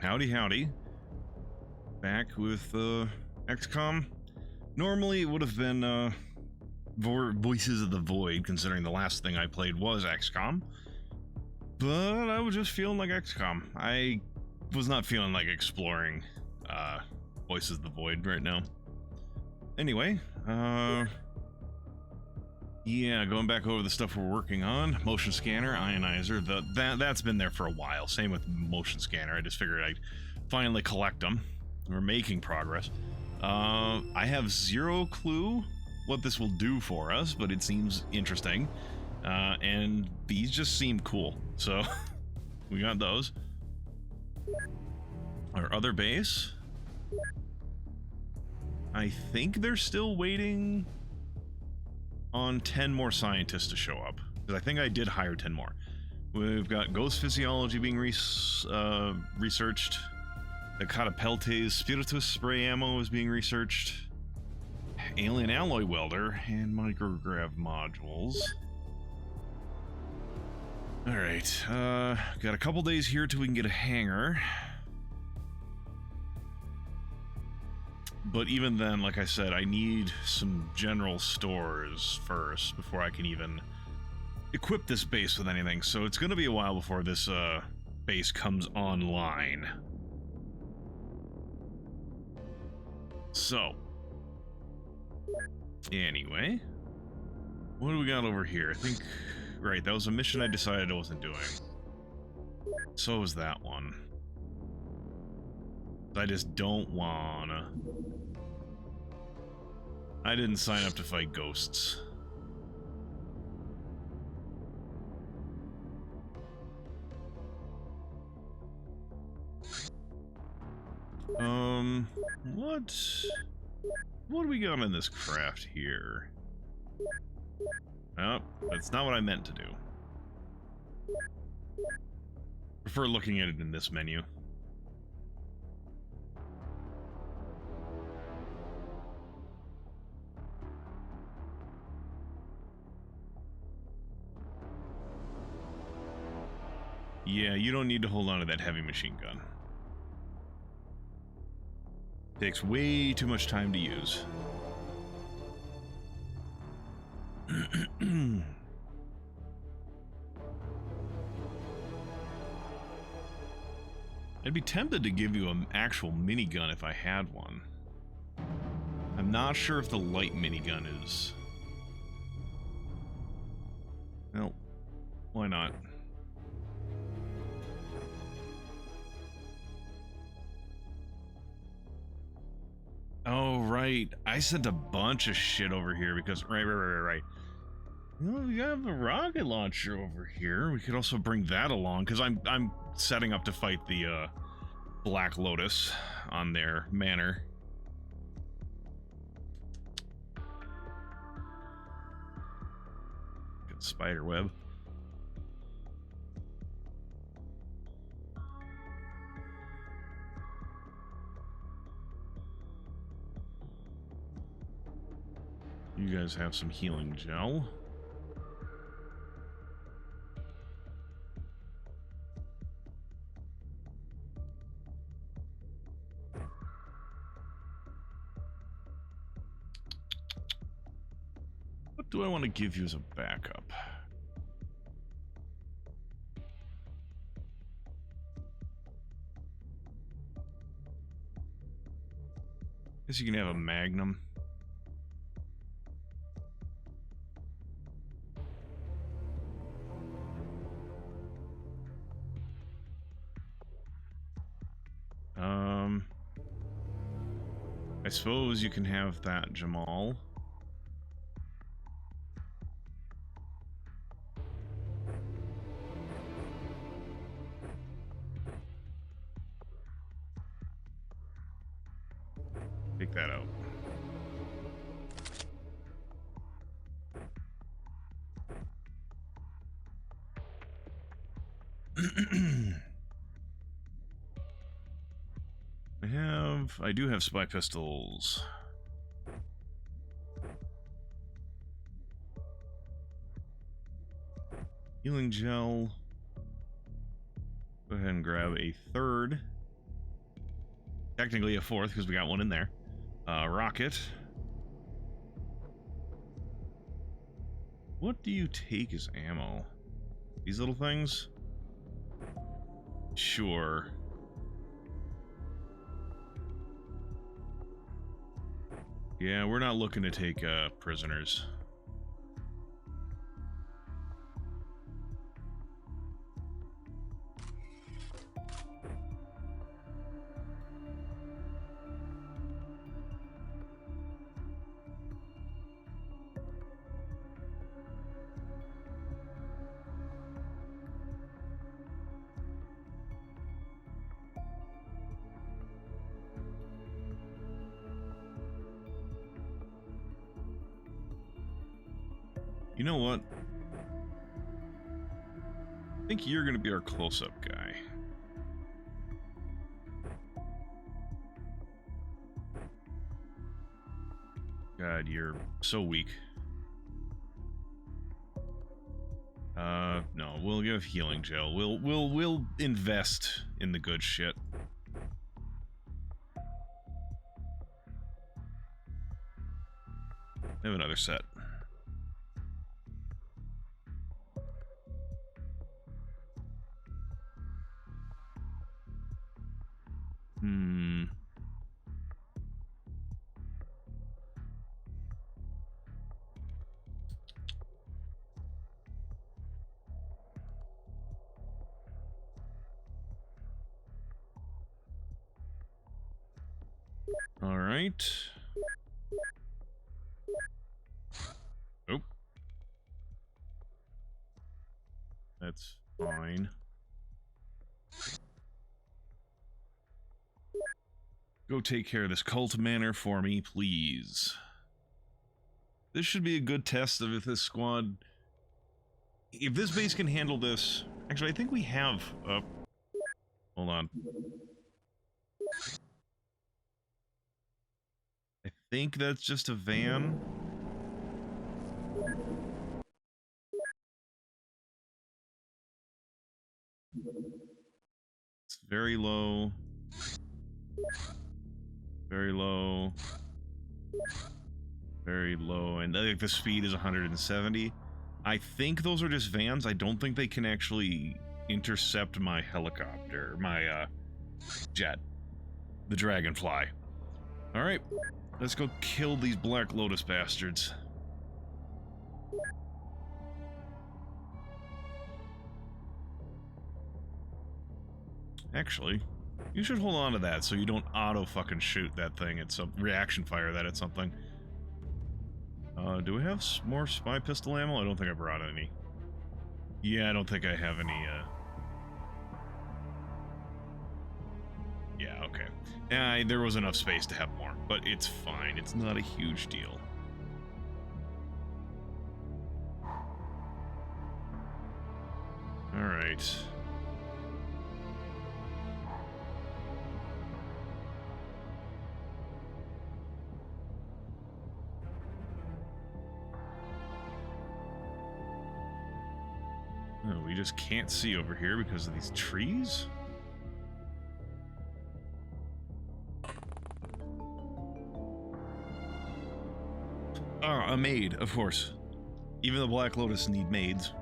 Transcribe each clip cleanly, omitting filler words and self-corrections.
Howdy, howdy. Back with XCOM. Normally it would have been Voices of the Void, considering the last thing I played was XCOM. But I was just feeling like XCOM. I was not feeling like exploring Voices of the Void right now. Anyway, yeah, going back over the stuff we're working on. Motion scanner, ionizer, that's been there for a while. Same with motion scanner. I just figured I'd finally collect them. We're making progress. I have zero clue what this will do for us, but it seems interesting. And these just seem cool. So, we got those. Our other base. I think they're still waiting on 10 more scientists to show up, because I think I did hire 10 more. We've got ghost physiology being researched. The Catapeltes Spiritus spray ammo is being researched. Alien alloy welder and micrograv modules. Alright, got a couple days here till we can get a hangar. But even then, like I said, I need some general stores first before I can even equip this base with anything. So it's going to be a while before this base comes online. So, anyway, what do we got over here? I think, right, that was a mission I decided I wasn't doing. So was that one. I just don't wanna. I didn't sign up to fight ghosts. What do we got in this craft here? Oh, that's not what I meant to do. Prefer looking at it in this menu. Yeah, you don't need to hold on to that heavy machine gun. Takes way too much time to use. I'd be tempted to give you an actual minigun if I had one. I'm not sure if the light minigun is. Well, why not? Oh, right. I sent a bunch of shit over here because... Right. Well, we have a rocket launcher over here. We could also bring that along, because I'm setting up to fight the Black Lotus on their manor. Good spider web. You guys have some healing gel. What do I want to give you as a backup? Guess you can have a Magnum. I suppose you can have that, Jamal. Take that out. I do have spy pistols. Healing gel. Go ahead and grab a third. Technically a fourth, because we got one in there. Rocket. What do you take as ammo? These little things? Sure. Yeah, we're not looking to take prisoners. You know what? I think you're gonna be our close-up guy. God, you're so weak. No, we'll give healing gel. We'll invest in the good shit. I have another set. All right. Oh. That's fine. Go take care of this cult manor for me, please. This should be a good test of if this squad... If this base can handle this... Actually, I think we have... hold on. I think that's just a van. It's very low. Very low. Very low. And I think the speed is 170. I think those are just vans. I don't think they can actually intercept my helicopter. My, jet. The Dragonfly. Alright. Let's go kill these Black Lotus bastards. Actually, you should hold on to that so you don't auto-fucking shoot that thing at some... reaction fire that at something. Do we have more spy pistol ammo? I don't think I brought any. Yeah, I don't think I have any, Yeah, okay. There was enough space to have more, but it's fine. It's not a huge deal. Alright. Oh, we just can't see over here because of these trees? A maid, of course. Even the Black Lotus need maids.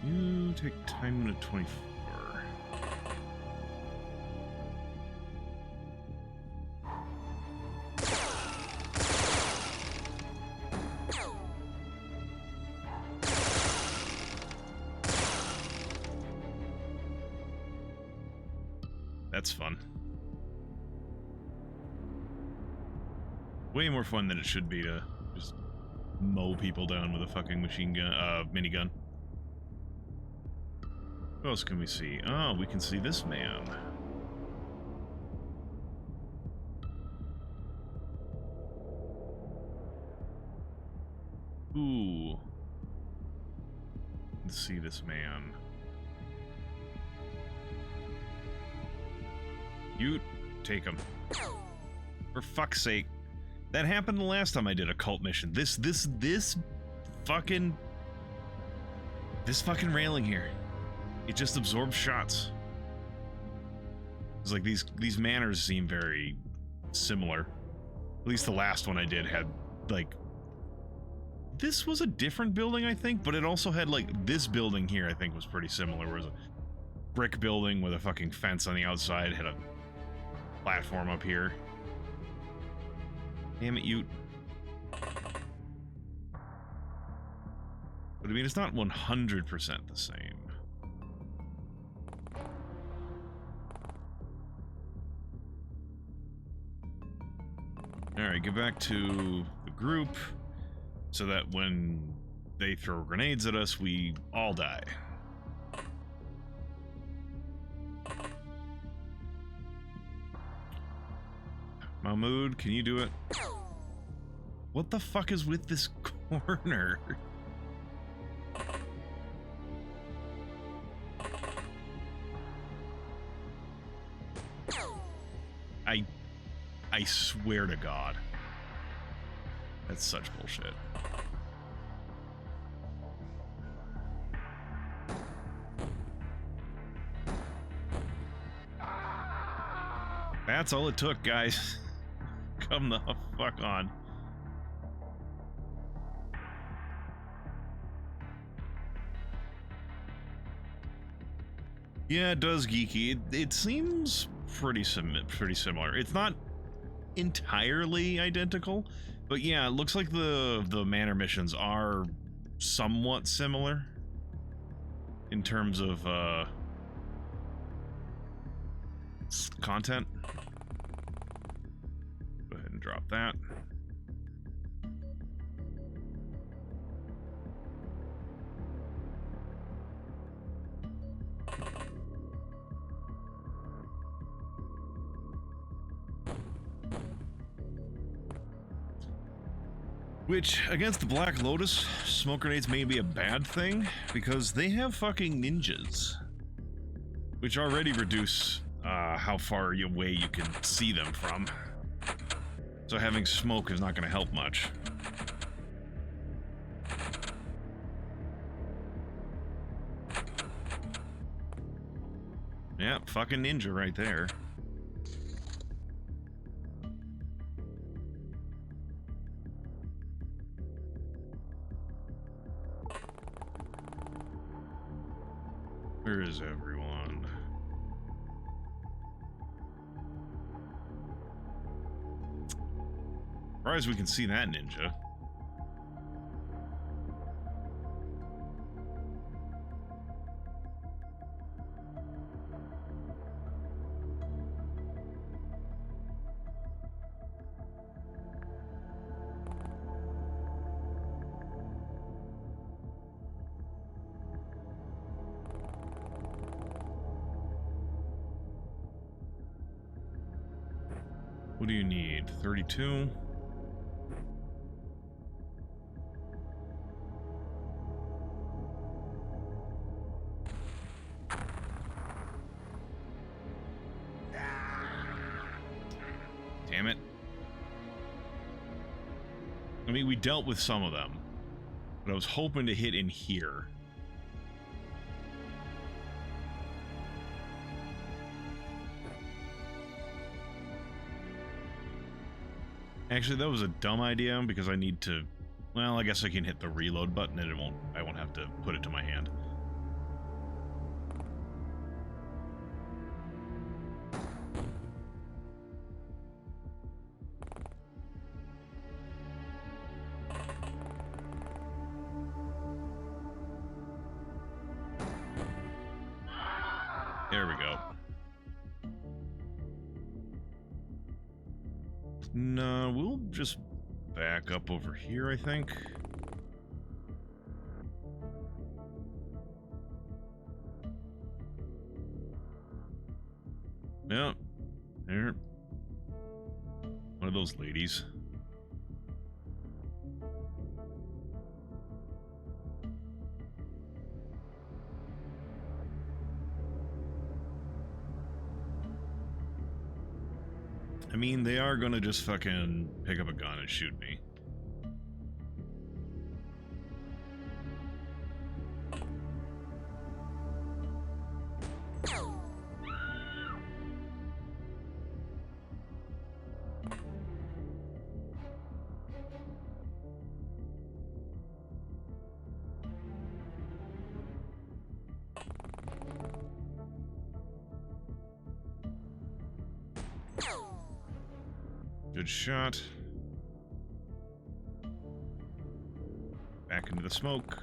You take time limit 24. That's fun. Way more fun than it should be to just mow people down with a fucking machine gun, minigun. What else can we see? Oh, we can see this man. Ooh. Let's see this man. You take him. For fuck's sake. That happened the last time I did a cult mission. This fucking railing here. It just absorbs shots. It's like these manners seem very similar. At least the last one I did had, like, this was a different building, I think, but it also had, like, this building here, I think, was pretty similar. It was a brick building with a fucking fence on the outside, had a platform up here. Damn it, you. But I mean, it's not 100% the same. Alright, get back to the group so that when they throw grenades at us, we all die. Mahmoud, can you do it? What the fuck is with this corner? I swear to God. That's such bullshit. That's all it took, guys. Come the fuck on. Yeah, it does, geeky. It seems pretty similar. It's not entirely identical, but yeah, it looks like the manor missions are somewhat similar in terms of content. Go ahead and drop that. Which, against the Black Lotus, smoke grenades may be a bad thing, because they have fucking ninjas. Which already reduce how far away you can see them from. So having smoke is not going to help much. Yeah, fucking ninja right there. Where is everyone? Surprised we can see that ninja. What do you need? 32? Damn it. I mean, we dealt with some of them, but I was hoping to hit in here. Actually, that was a dumb idea because I need to, well, I guess I can hit the reload button and I won't have to put it to my hand. There we go. No, we'll just back up over here, I think. Yeah. There. One of those ladies. I mean, they are gonna just fucking pick up a gun and shoot me. Good shot. Back into the smoke.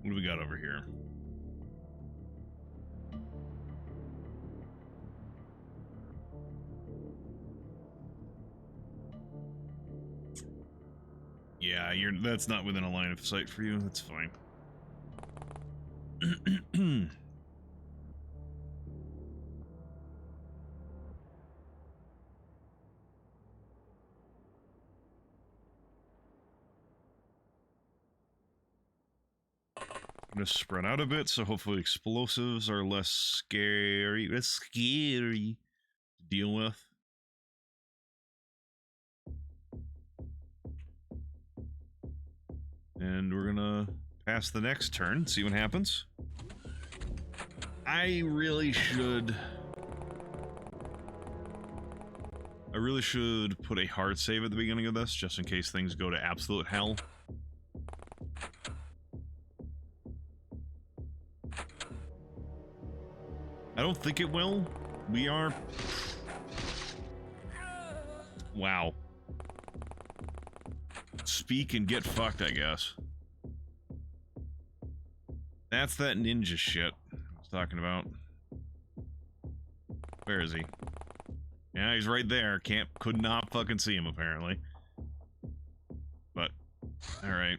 What do we got over here? Yeah, that's not within a line of sight for you. That's fine. I'm gonna spread out a bit, so hopefully explosives are less scary. It's scary to deal with. And we're gonna pass the next turn, see what happens. I really should put a hard save at the beginning of this, just in case things go to absolute hell. I don't think it will. We are... Wow. Speak and get fucked, I guess. That's that ninja shit I was talking about. Where is he? Yeah, he's right there. Could not fucking see him, apparently. But, alright.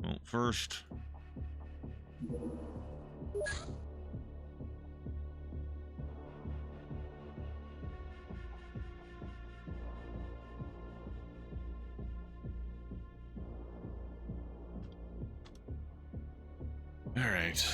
Well, first... Alright,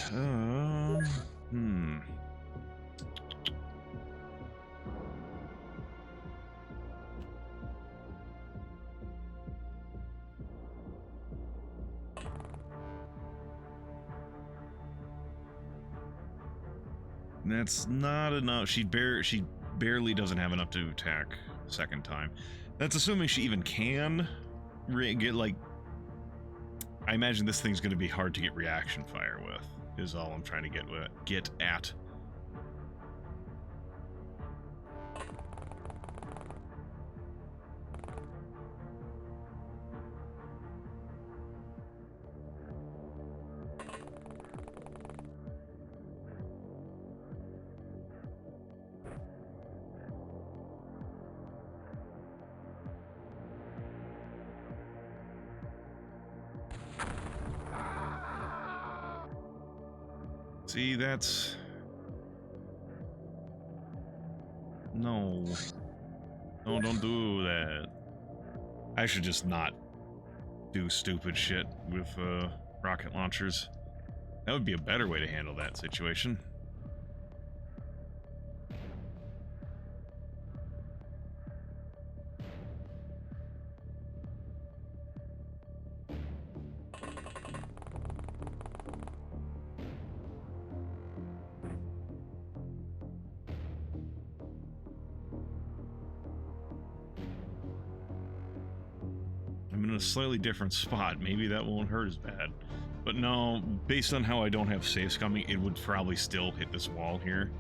That's not enough. She barely doesn't have enough to attack second time. That's assuming she even can get, like... I imagine this thing's going to be hard to get reaction fire with, is all I'm trying to get at. See, that's... No. No, don't do that. I should just not do stupid shit with rocket launchers. That would be a better way to handle that situation. A slightly different spot. Maybe that won't hurt as bad. But no, based on how I don't have saves coming, it would probably still hit this wall here.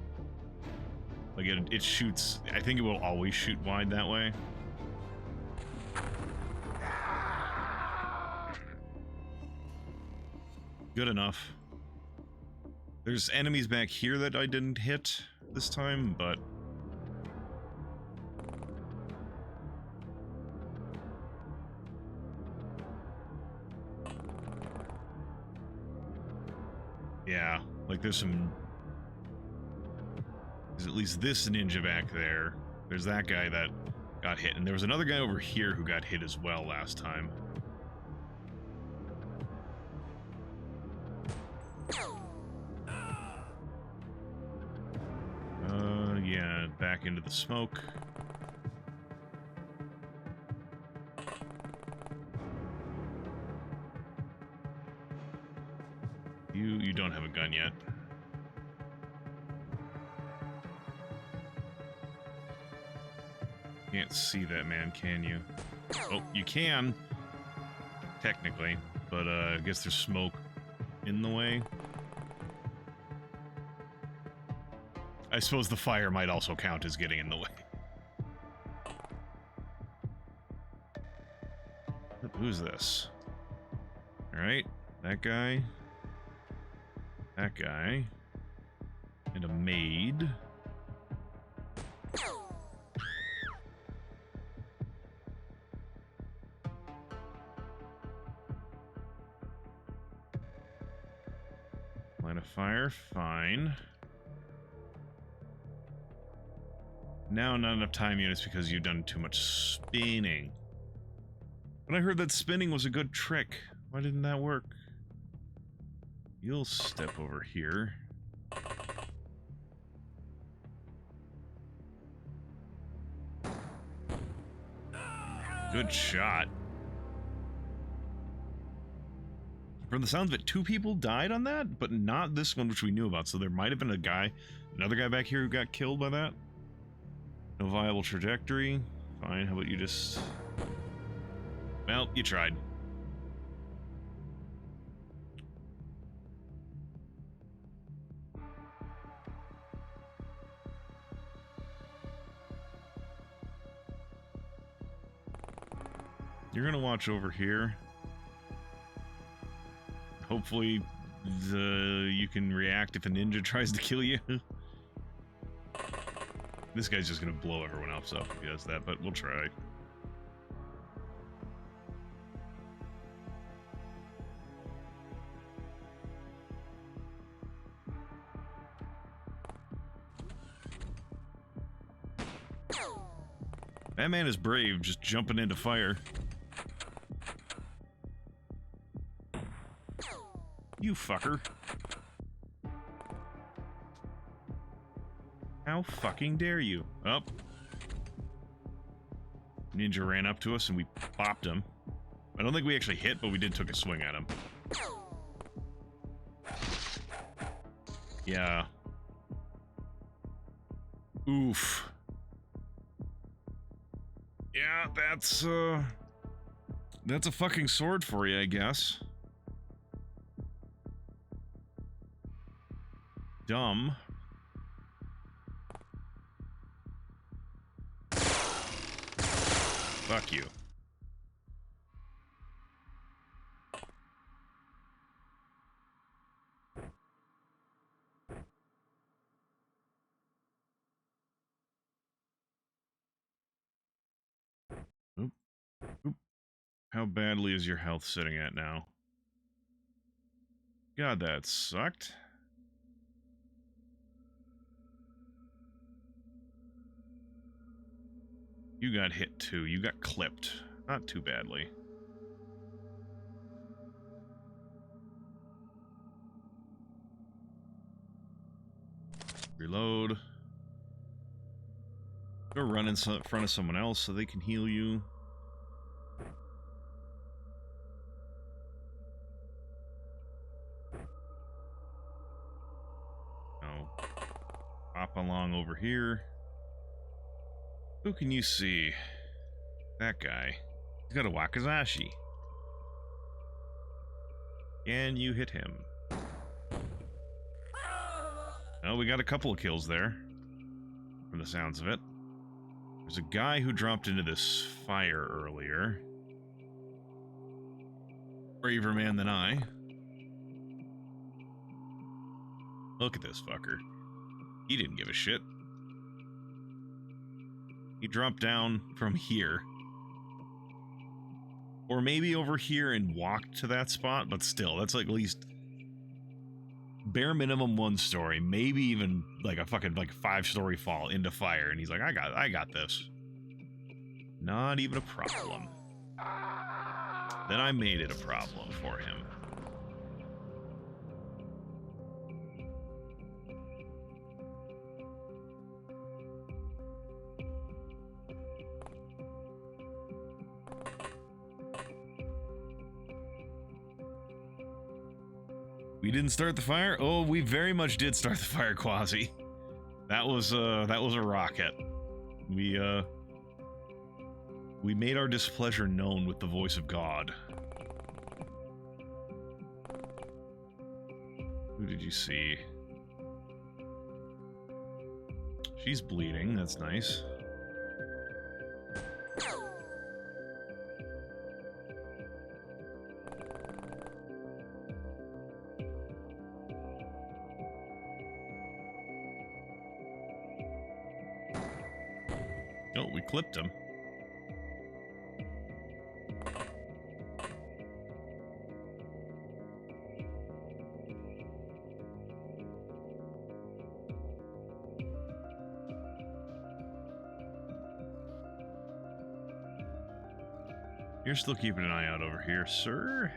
Like it shoots... I think it will always shoot wide that way. Good enough. There's enemies back here that I didn't hit this time, but... Yeah, like there's at least this ninja back there. There's that guy that got hit, and there was another guy over here who got hit as well last time. Head back into the smoke. You don't have a gun yet. Can't see that man, can you? Oh, you can, technically, but I guess there's smoke in the way. I suppose the fire might also count as getting in the way. Who's this? Alright, that guy, and a maid. Line of fire, fine. Now not enough time units because you've done too much spinning. But I heard that spinning was a good trick. Why didn't that work? You'll step over here. Good shot. From the sounds of it, 2 people died on that, but not this one, which we knew about. So there might have been another guy back here who got killed by that. No viable trajectory. Fine, how about you just... Well, you tried. You're gonna watch over here. Hopefully, you can react if a ninja tries to kill you. This guy's just gonna blow everyone else up if he does that, but we'll try. That man is brave, just jumping into fire. You fucker. How fucking dare you? Oh. Ninja ran up to us and we popped him. I don't think we actually hit, but we did took a swing at him. Yeah. Oof. Yeah, that's a fucking sword for you, I guess. Dumb. Fuck you. Oop. Oop. How badly is your health sitting at now? God, that sucked. You got hit too. You got clipped. Not too badly. Reload. Go run in front of someone else so they can heal you. Oh. Hop along over here. Who can you see? That guy. He's got a Wakizashi. Can you hit him? Oh, we got a couple of kills there. From the sounds of it. There's a guy who dropped into this fire earlier. Braver man than I. Look at this fucker. He didn't give a shit. He dropped down from here. Or maybe over here and walked to that spot, but still, that's like at least bare minimum 1 story, maybe even like a fucking like 5-story fall into fire, and he's like, I got this. Not even a problem. Then I made it a problem for him. We didn't start the fire? Oh, we very much did start the fire, Quasi. That was a rocket. We made our displeasure known with the voice of God. Who did you see? She's bleeding, that's nice. Oh, we clipped him. You're still keeping an eye out over here, sir.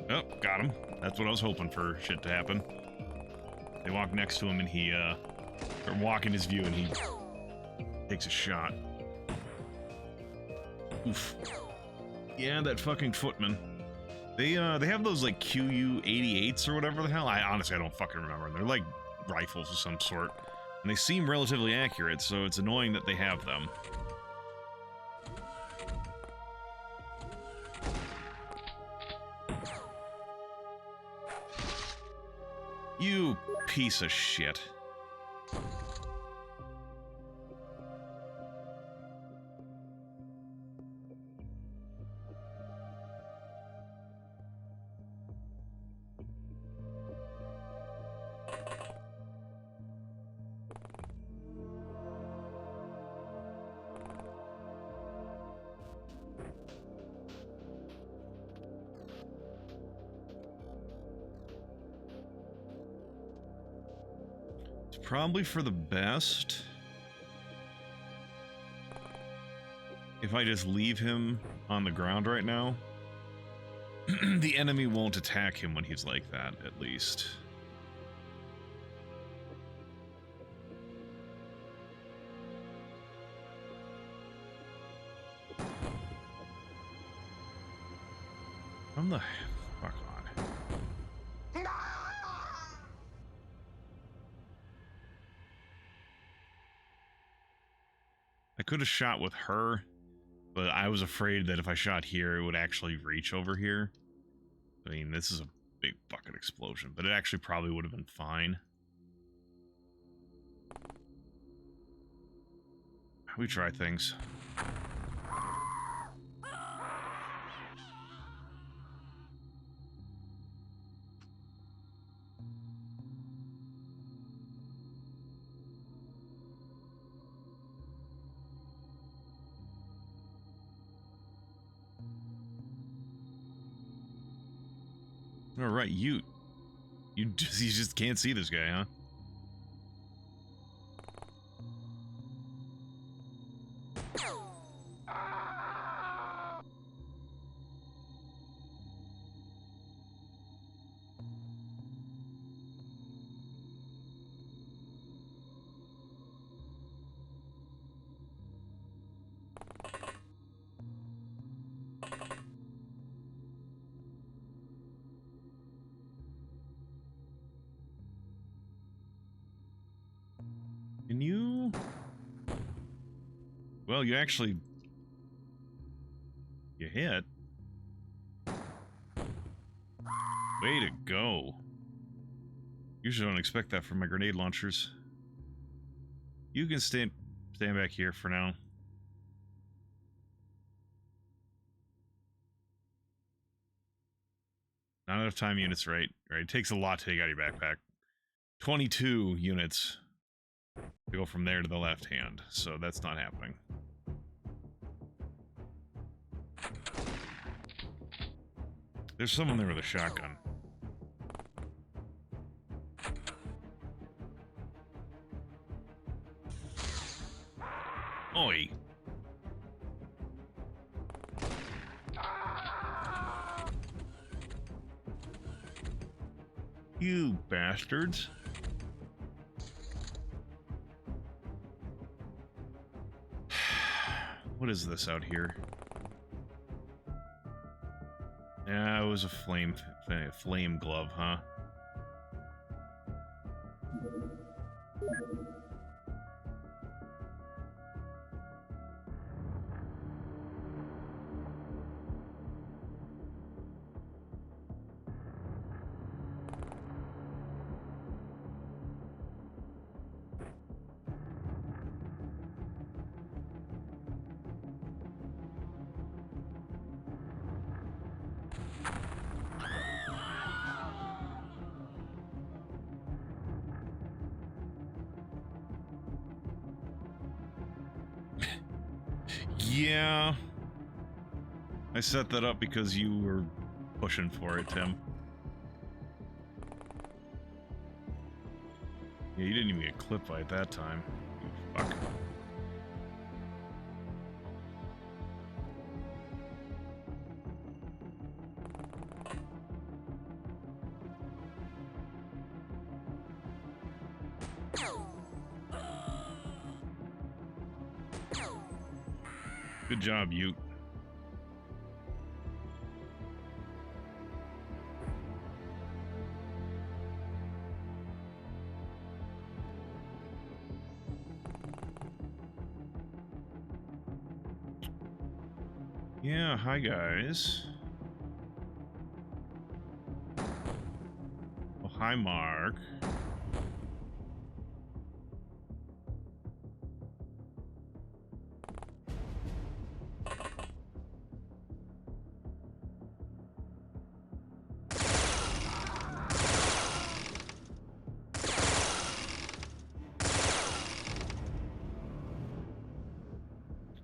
Oh, got him. That's what I was hoping for shit to happen. They walk next to him and he, or walk in his view and he takes a shot. Oof. Yeah, that fucking footman. They have those, like, QU-88s or whatever the hell. Honestly, I don't fucking remember. They're like rifles of some sort. And they seem relatively accurate, so it's annoying that they have them. You piece of shit. Probably for the best if I just leave him on the ground right now. The enemy won't attack him when he's like that, at least. From the fuck on. I could have shot with her, but I was afraid that if I shot here, it would actually reach over here. I mean, this is a big fucking explosion, but it actually probably would have been fine. We try things. All right, you just can't see this guy, huh? Can you... Well, you actually... You hit. Way to go. Usually don't expect that from my grenade launchers. You can stand back here for now. Not enough time units, right? Right. It takes a lot to take out your backpack. 22 units to go from there to the left hand, so that's not happening. There's someone there with a shotgun. Oi! You bastards. What is this out here? Yeah, it was a flame glove, huh? Yeah. I set that up because you were pushing for it, Tim. Yeah, you didn't even get clipped by it that time. You fuck. Good job, Ute. Yeah, hi guys. Oh, hi Mark.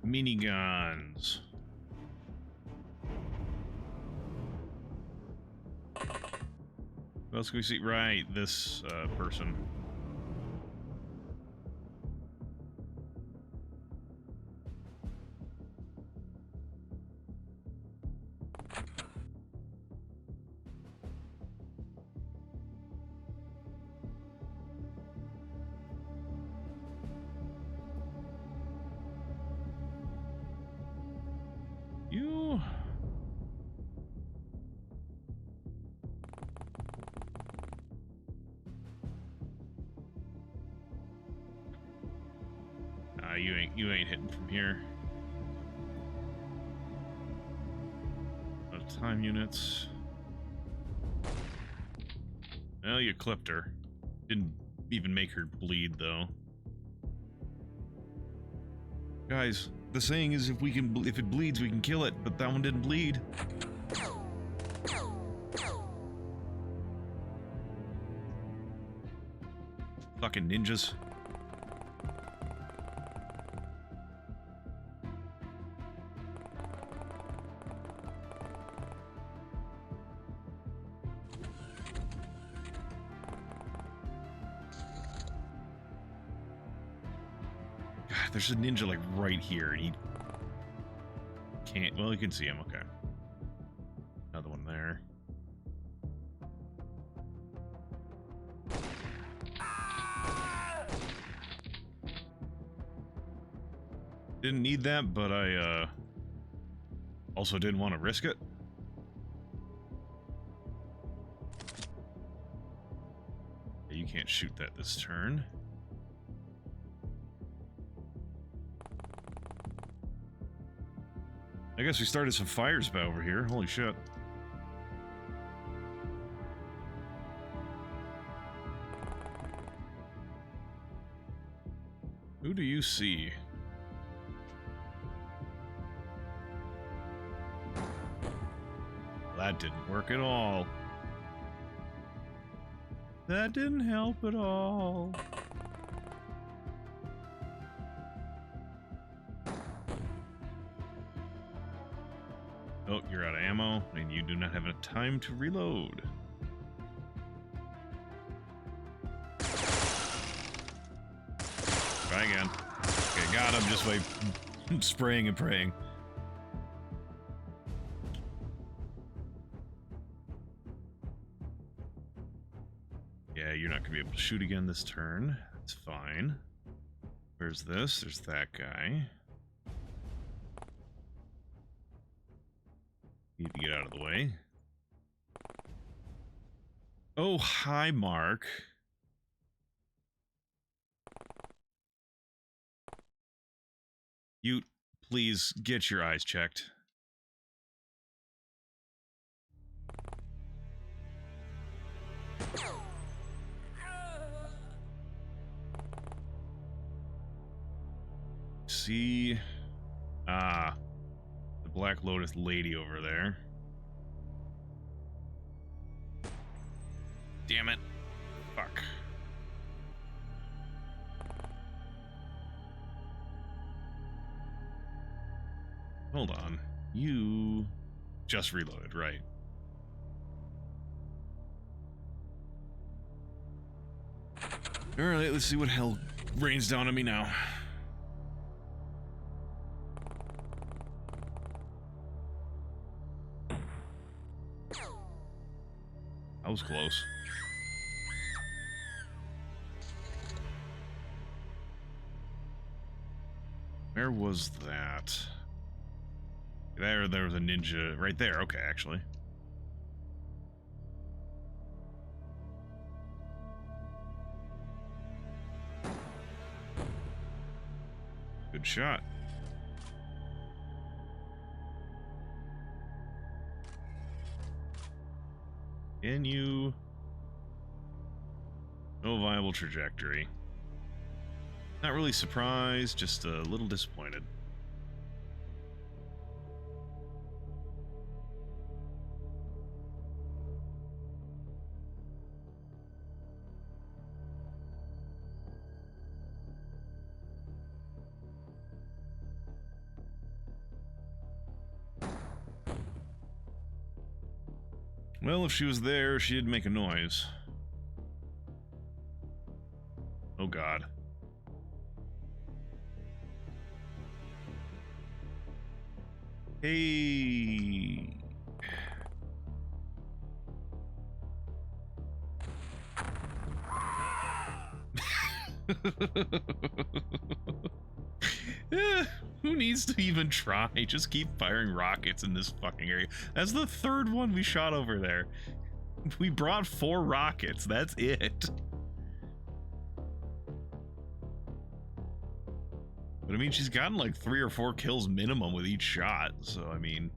Miniguns. What else can we see? Right, this person. You... you ain't hitting from here. Out of time units. Well, you clipped her. Didn't even make her bleed, though. Guys, the saying is if it bleeds, we can kill it, but that one didn't bleed. Fucking ninjas. There's a ninja like right here, and he can't. Well, you can see him. Okay, another one there. Didn't need that, but I also didn't want to risk it. You can't shoot that this turn. I guess we started some fires by over here. Holy shit. Who do you see? That didn't work at all. That didn't help at all. Oh, you're out of ammo, and you do not have enough time to reload. Try again. Okay, got him just by spraying and praying. Yeah, you're not going to be able to shoot again this turn. That's fine. Where's this? There's that guy. Need to get out of the way. Oh, hi, Mark. You, please get your eyes checked. See? Ah. The Black Lotus lady over there. Damn it. Fuck. Hold on. You just reloaded, right? Alright, let's see what hell rains down on me now. That was close. Where was that? There was a ninja right there. Okay, actually. Good shot. Can you? No viable trajectory. Not really surprised, just a little disappointed. Well, if she was there, she'd make a noise. Oh God. Hey. Who needs to even try? Just keep firing rockets in this fucking area. That's the third one we shot over there. We brought 4 rockets. That's it. But I mean, she's gotten like 3 or 4 kills minimum with each shot. So, I mean...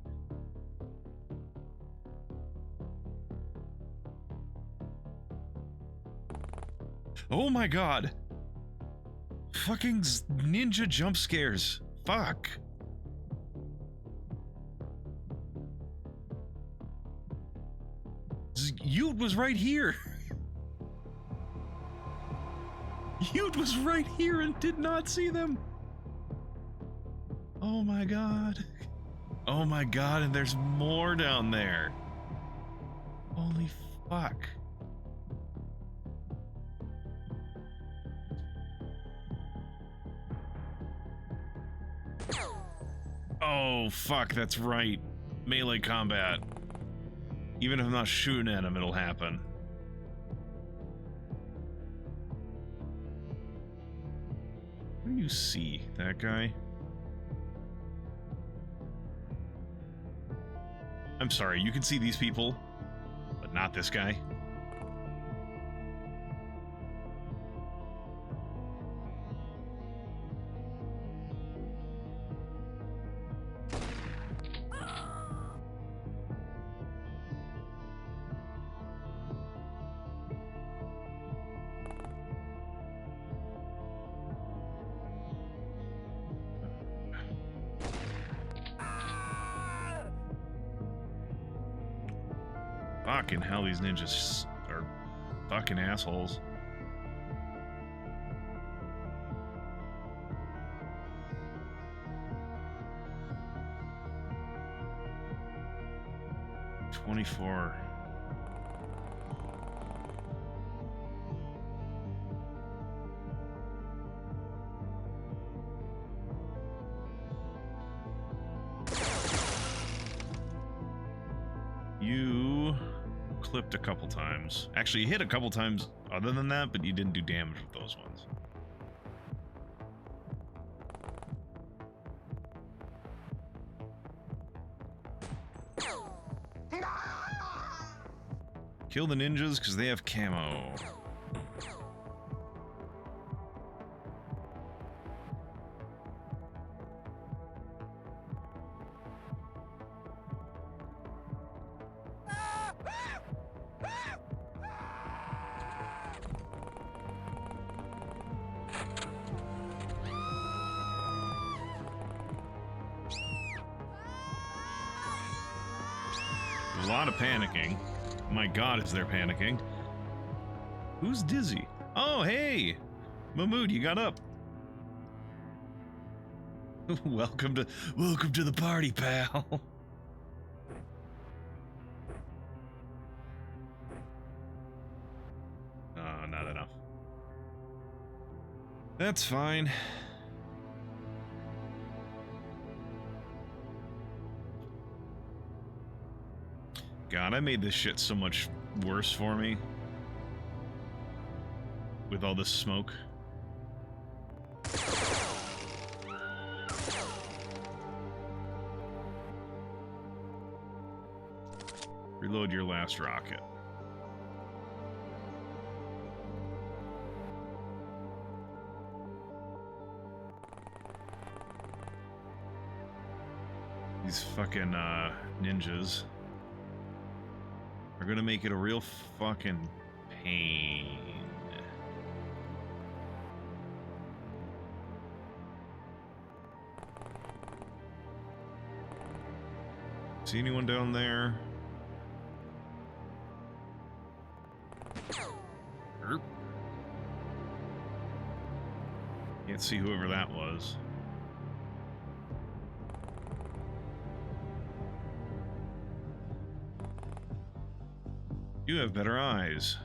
Oh my God. Fucking ninja jump scares. Fuck. Ute was right here. Ute was right here and did not see them. Oh my God. Oh my God, and there's more down there. Holy fuck. Oh, fuck, that's right. Melee combat. Even if I'm not shooting at him, it'll happen. What do you see? That guy? I'm sorry, you can see these people, but not this guy. Fucking hell, these ninjas are fucking assholes. $24. You clipped a couple times. Actually, you hit a couple times other than that, but you didn't do damage with those ones. Kill the ninjas because they have camo. A lot of panicking. My god, is there panicking? Who's dizzy? Oh, hey! Mahmood, you got up. welcome to the party, pal. Not enough. That's fine. God, I made this shit so much worse for me. With all this smoke. Reload your last rocket. These fucking ninjas are gonna make it a real fucking pain. See anyone down there? Erp. Can't see whoever that was. You have better eyes.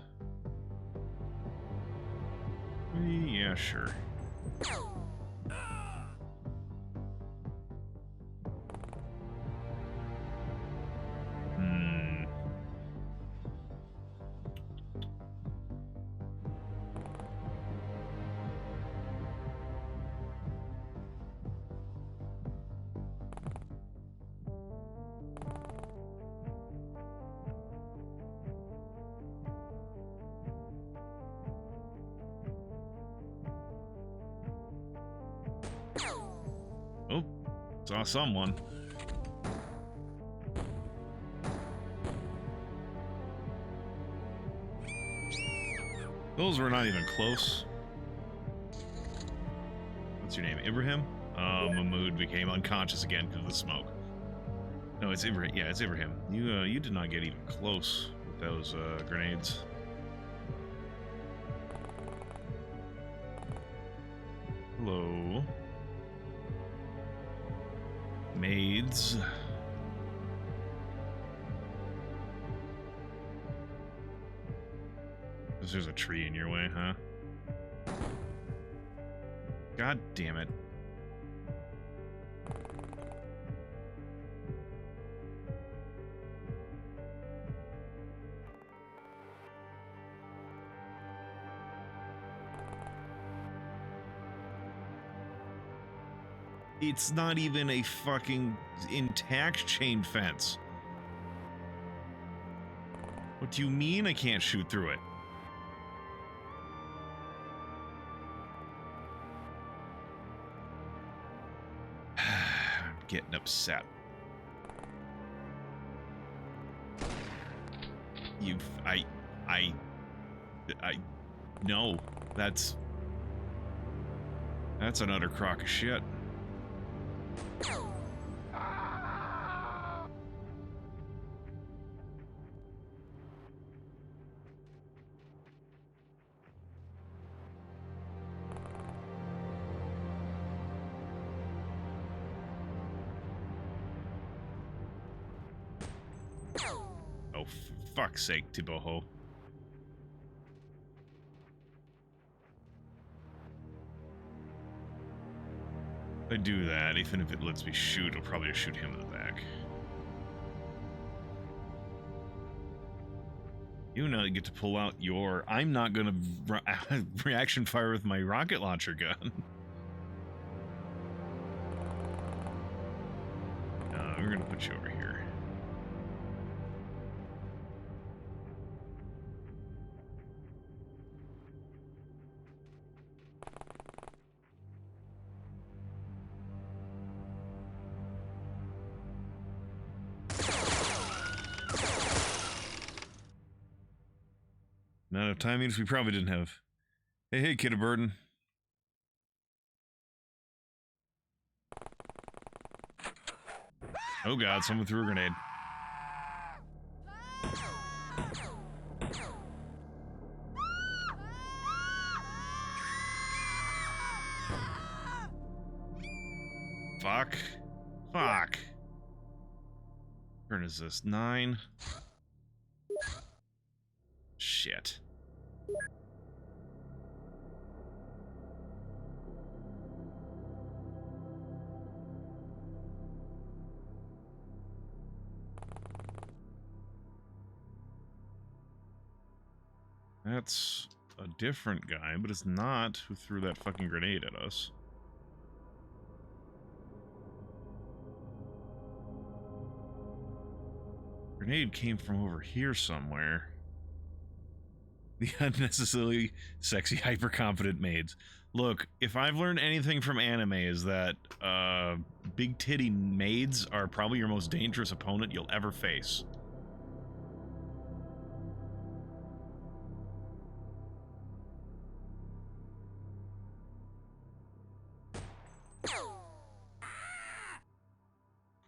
Yeah, sure. Oh, saw someone. Those were not even close. What's your name? Ibrahim? Mahmood became unconscious again because of the smoke. No, it's Ibrahim. Yeah, it's Ibrahim. You did not get even close with those grenades. Hello. Maids. There's a tree in your way, huh? God damn it. It's not even a fucking intact chain fence. What do you mean I can't shoot through it? I'm getting upset. No, that's an utter crock of shit. Oh, for fuck's sake, Tiboho. If I do that, even if it lets me shoot, I'll probably just shoot him in the back. You now get to pull out your... I'm not gonna reaction fire with my rocket launcher gun. We're gonna put you over here. Not enough time means we probably didn't have. Hey, kid of burden. Oh god, someone threw a grenade. Fuck. Fuck. What turn is this? 9? Shit. That's a different guy, but it's not who threw that fucking grenade at us. Grenade came from over here somewhere. The unnecessarily sexy, hyper-confident maids. Look, if I've learned anything from anime is that big titty maids are probably your most dangerous opponent you'll ever face.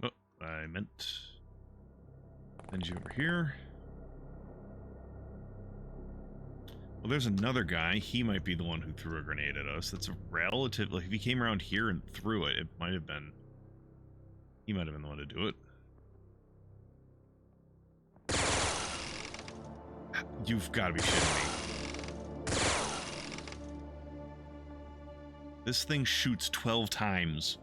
Oh, I meant... send you over here. Well, there's another guy. He might be the one who threw a grenade at us. That's a relative... Like, if he came around here and threw it, it might have been... He might have been the one to do it. You've got to be shitting me. This thing shoots 12 times.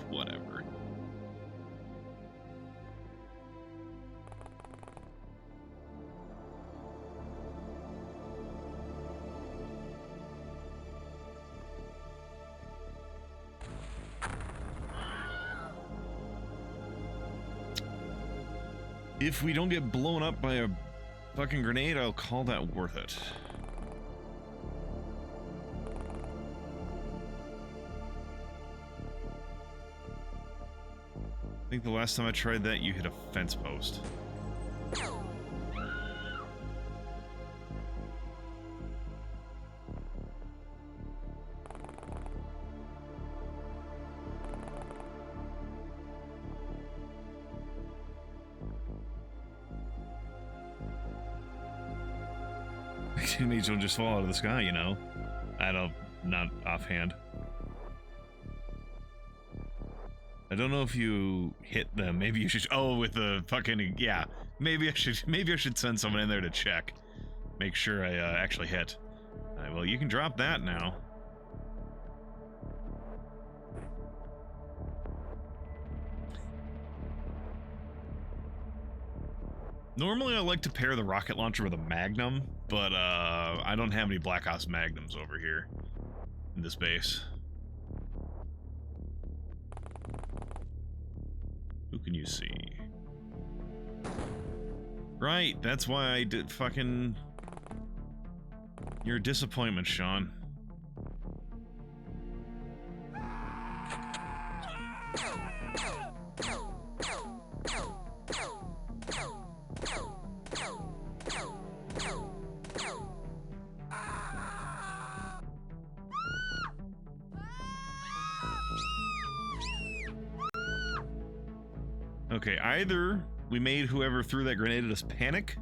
Whatever. If we don't get blown up by a fucking grenade, I'll call that worth it. I think the last time I tried that, you hit a fence post. Teammates don't just fall out of the sky, you know. I don't, not offhand. I don't know if you hit them. Maybe you should. Oh, with the fucking yeah. Maybe I should send someone in there to check, make sure I actually hit. Well, you can drop that now. Normally, I like to pair the rocket launcher with a Magnum, but I don't have any Black Ops Magnums over here in this base. Who can you see? Right, that's why I did fucking... You're a disappointment, Sean. Okay, either we made whoever threw that grenade at us panic,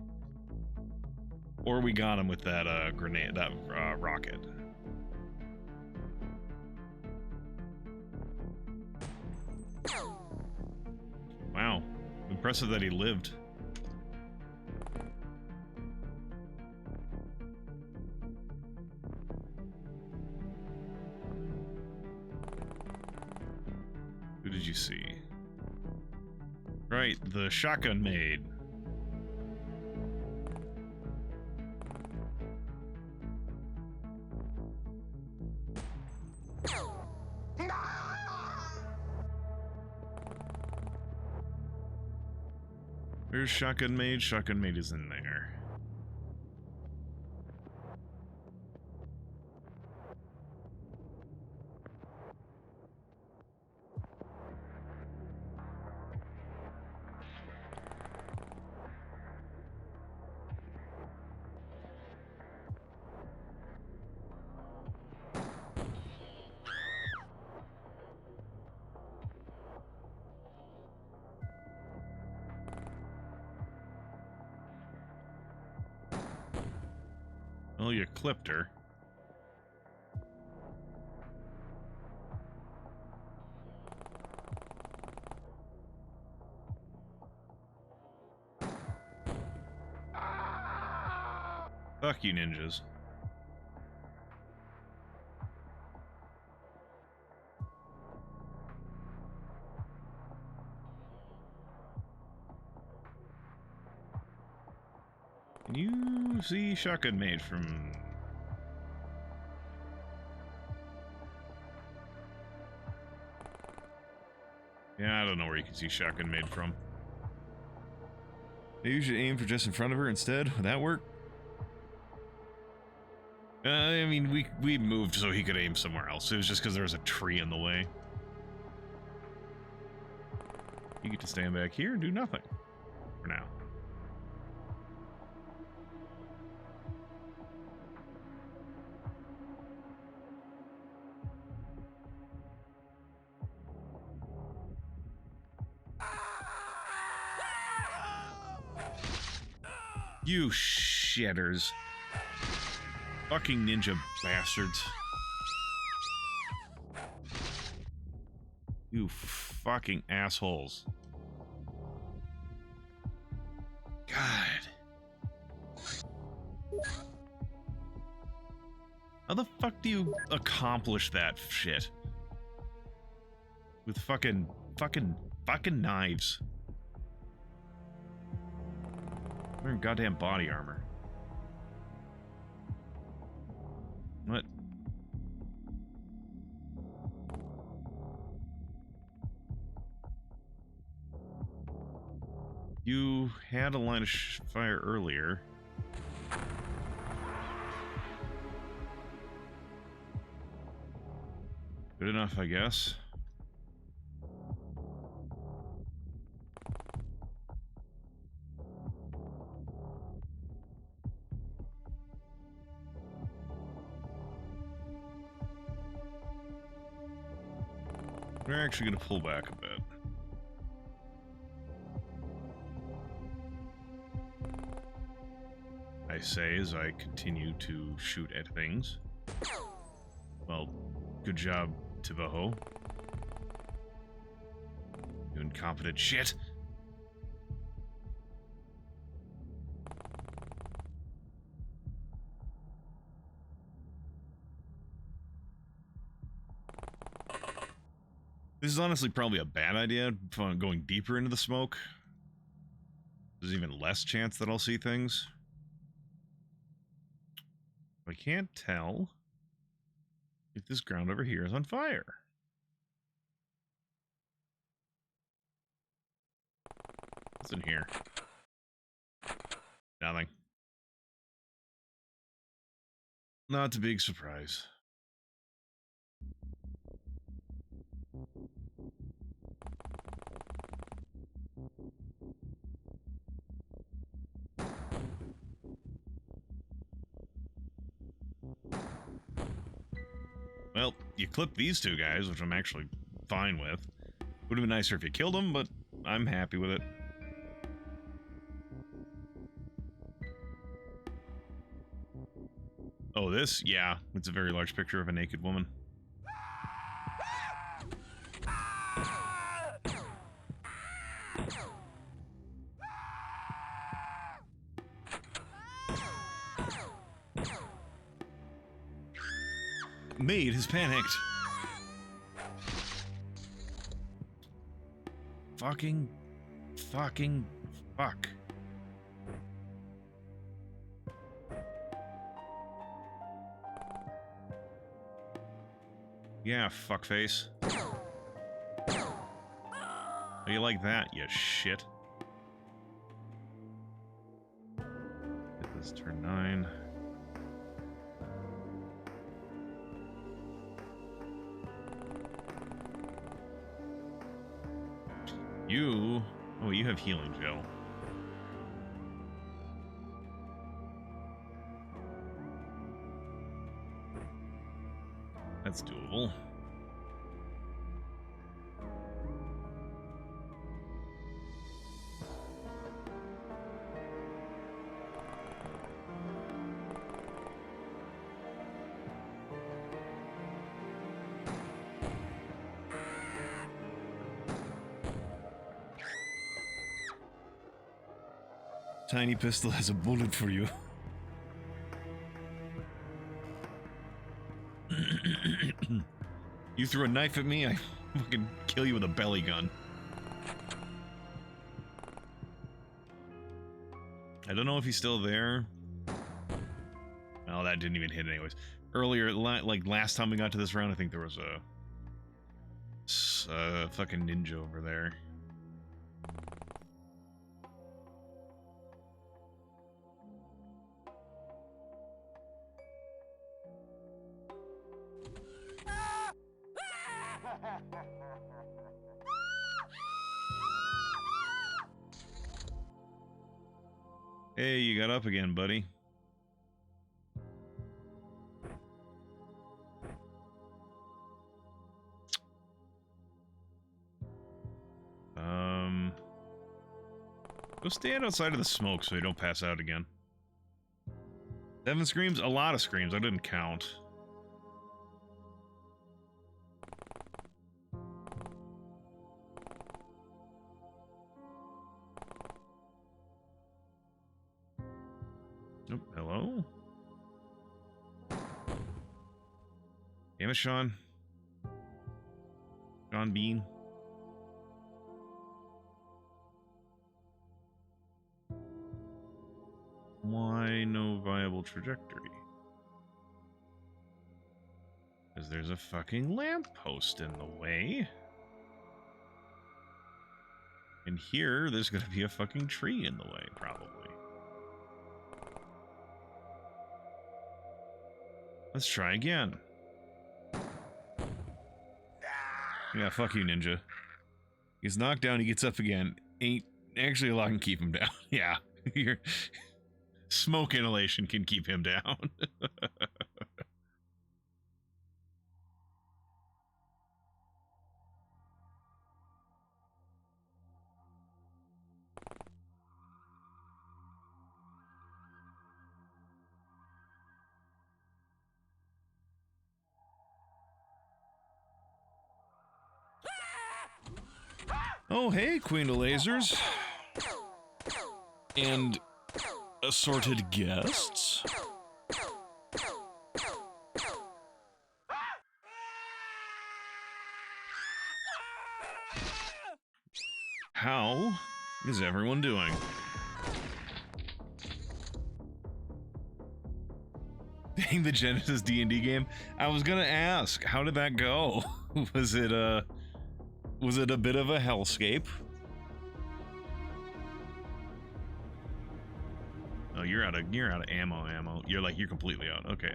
or we got him with that grenade, that rocket. Wow, impressive that he lived. Who did you see? Right, the shotgun maid. There's shotgun maid. Shotgun maid is in there. you clipped her. Fuck you, ninjas. Can you see shotgun made from... Yeah, I don't know where you can see shotgun made from. Maybe you should aim for just in front of her instead. Would that work? I mean, we moved so he could aim somewhere else. It was just because there was a tree in the way. You get to stand back here and do nothing. For now. You shitters. Fucking ninja bastards. You fucking assholes. God. How the fuck do you accomplish that shit? With fucking knives. Wearing goddamn body armor. What? You had a line of fire earlier. Good enough, I guess. We're actually going to pull back a bit. I say as I continue to shoot at things. Well, good job, Tibaho. You incompetent shit. This is honestly probably a bad idea, going deeper into the smoke. There's even less chance that I'll see things. I can't tell if this ground over here is on fire. What's in here? Nothing. Not a big surprise. Well, you clipped these two guys, which I'm actually fine with. Would have been nicer if you killed them, but I'm happy with it. Oh, this? Yeah, it's a very large picture of a naked woman. Maid has panicked. Fucking fuck. Yeah, fuckface. How you like that, you shit? Hit this turn 9. You... Oh, you have healing gel. That's doable. Tiny pistol has a bullet for you. You threw a knife at me, I fucking kill you with a belly gun. I don't know if he's still there. Oh, that didn't even hit anyways. Earlier, like last time we got to this round, I think there was a fucking ninja over there. Hey, you got up again, buddy. Go stand outside of the smoke so you don't pass out again. 7 screams? A lot of screams. I didn't count. Oh, hello? Damn it, Sean. Sean Bean. Why no viable trajectory? Because there's a fucking lamppost in the way. And here, there's gonna be a fucking tree in the way, probably. Let's try again. Yeah, fuck you, ninja. He's knocked down, he gets up again. Ain't actually a lot can keep him down. Yeah, your smoke inhalation can keep him down. Oh, hey, Queen of Lasers. And assorted guests. How is everyone doing? Dang, the Genesis D&D game. I was gonna ask, how did that go? Was it a bit of a hellscape? Oh, you're out of ammo. You're completely out. Okay,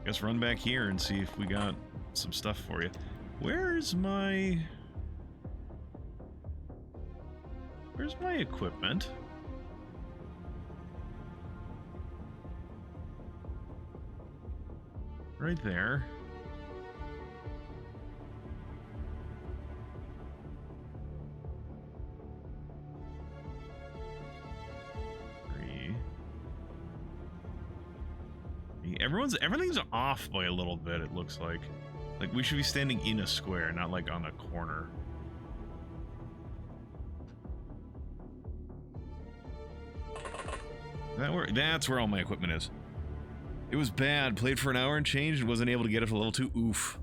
guess run back here and see if we got some stuff for you. Where's my equipment? Right there. Everything's off by a little bit, it looks like. Like we should be standing in a square, not like on a corner. That's where all my equipment is. It was bad. Played for an hour and changed and wasn't able to get it to level 2. Oof.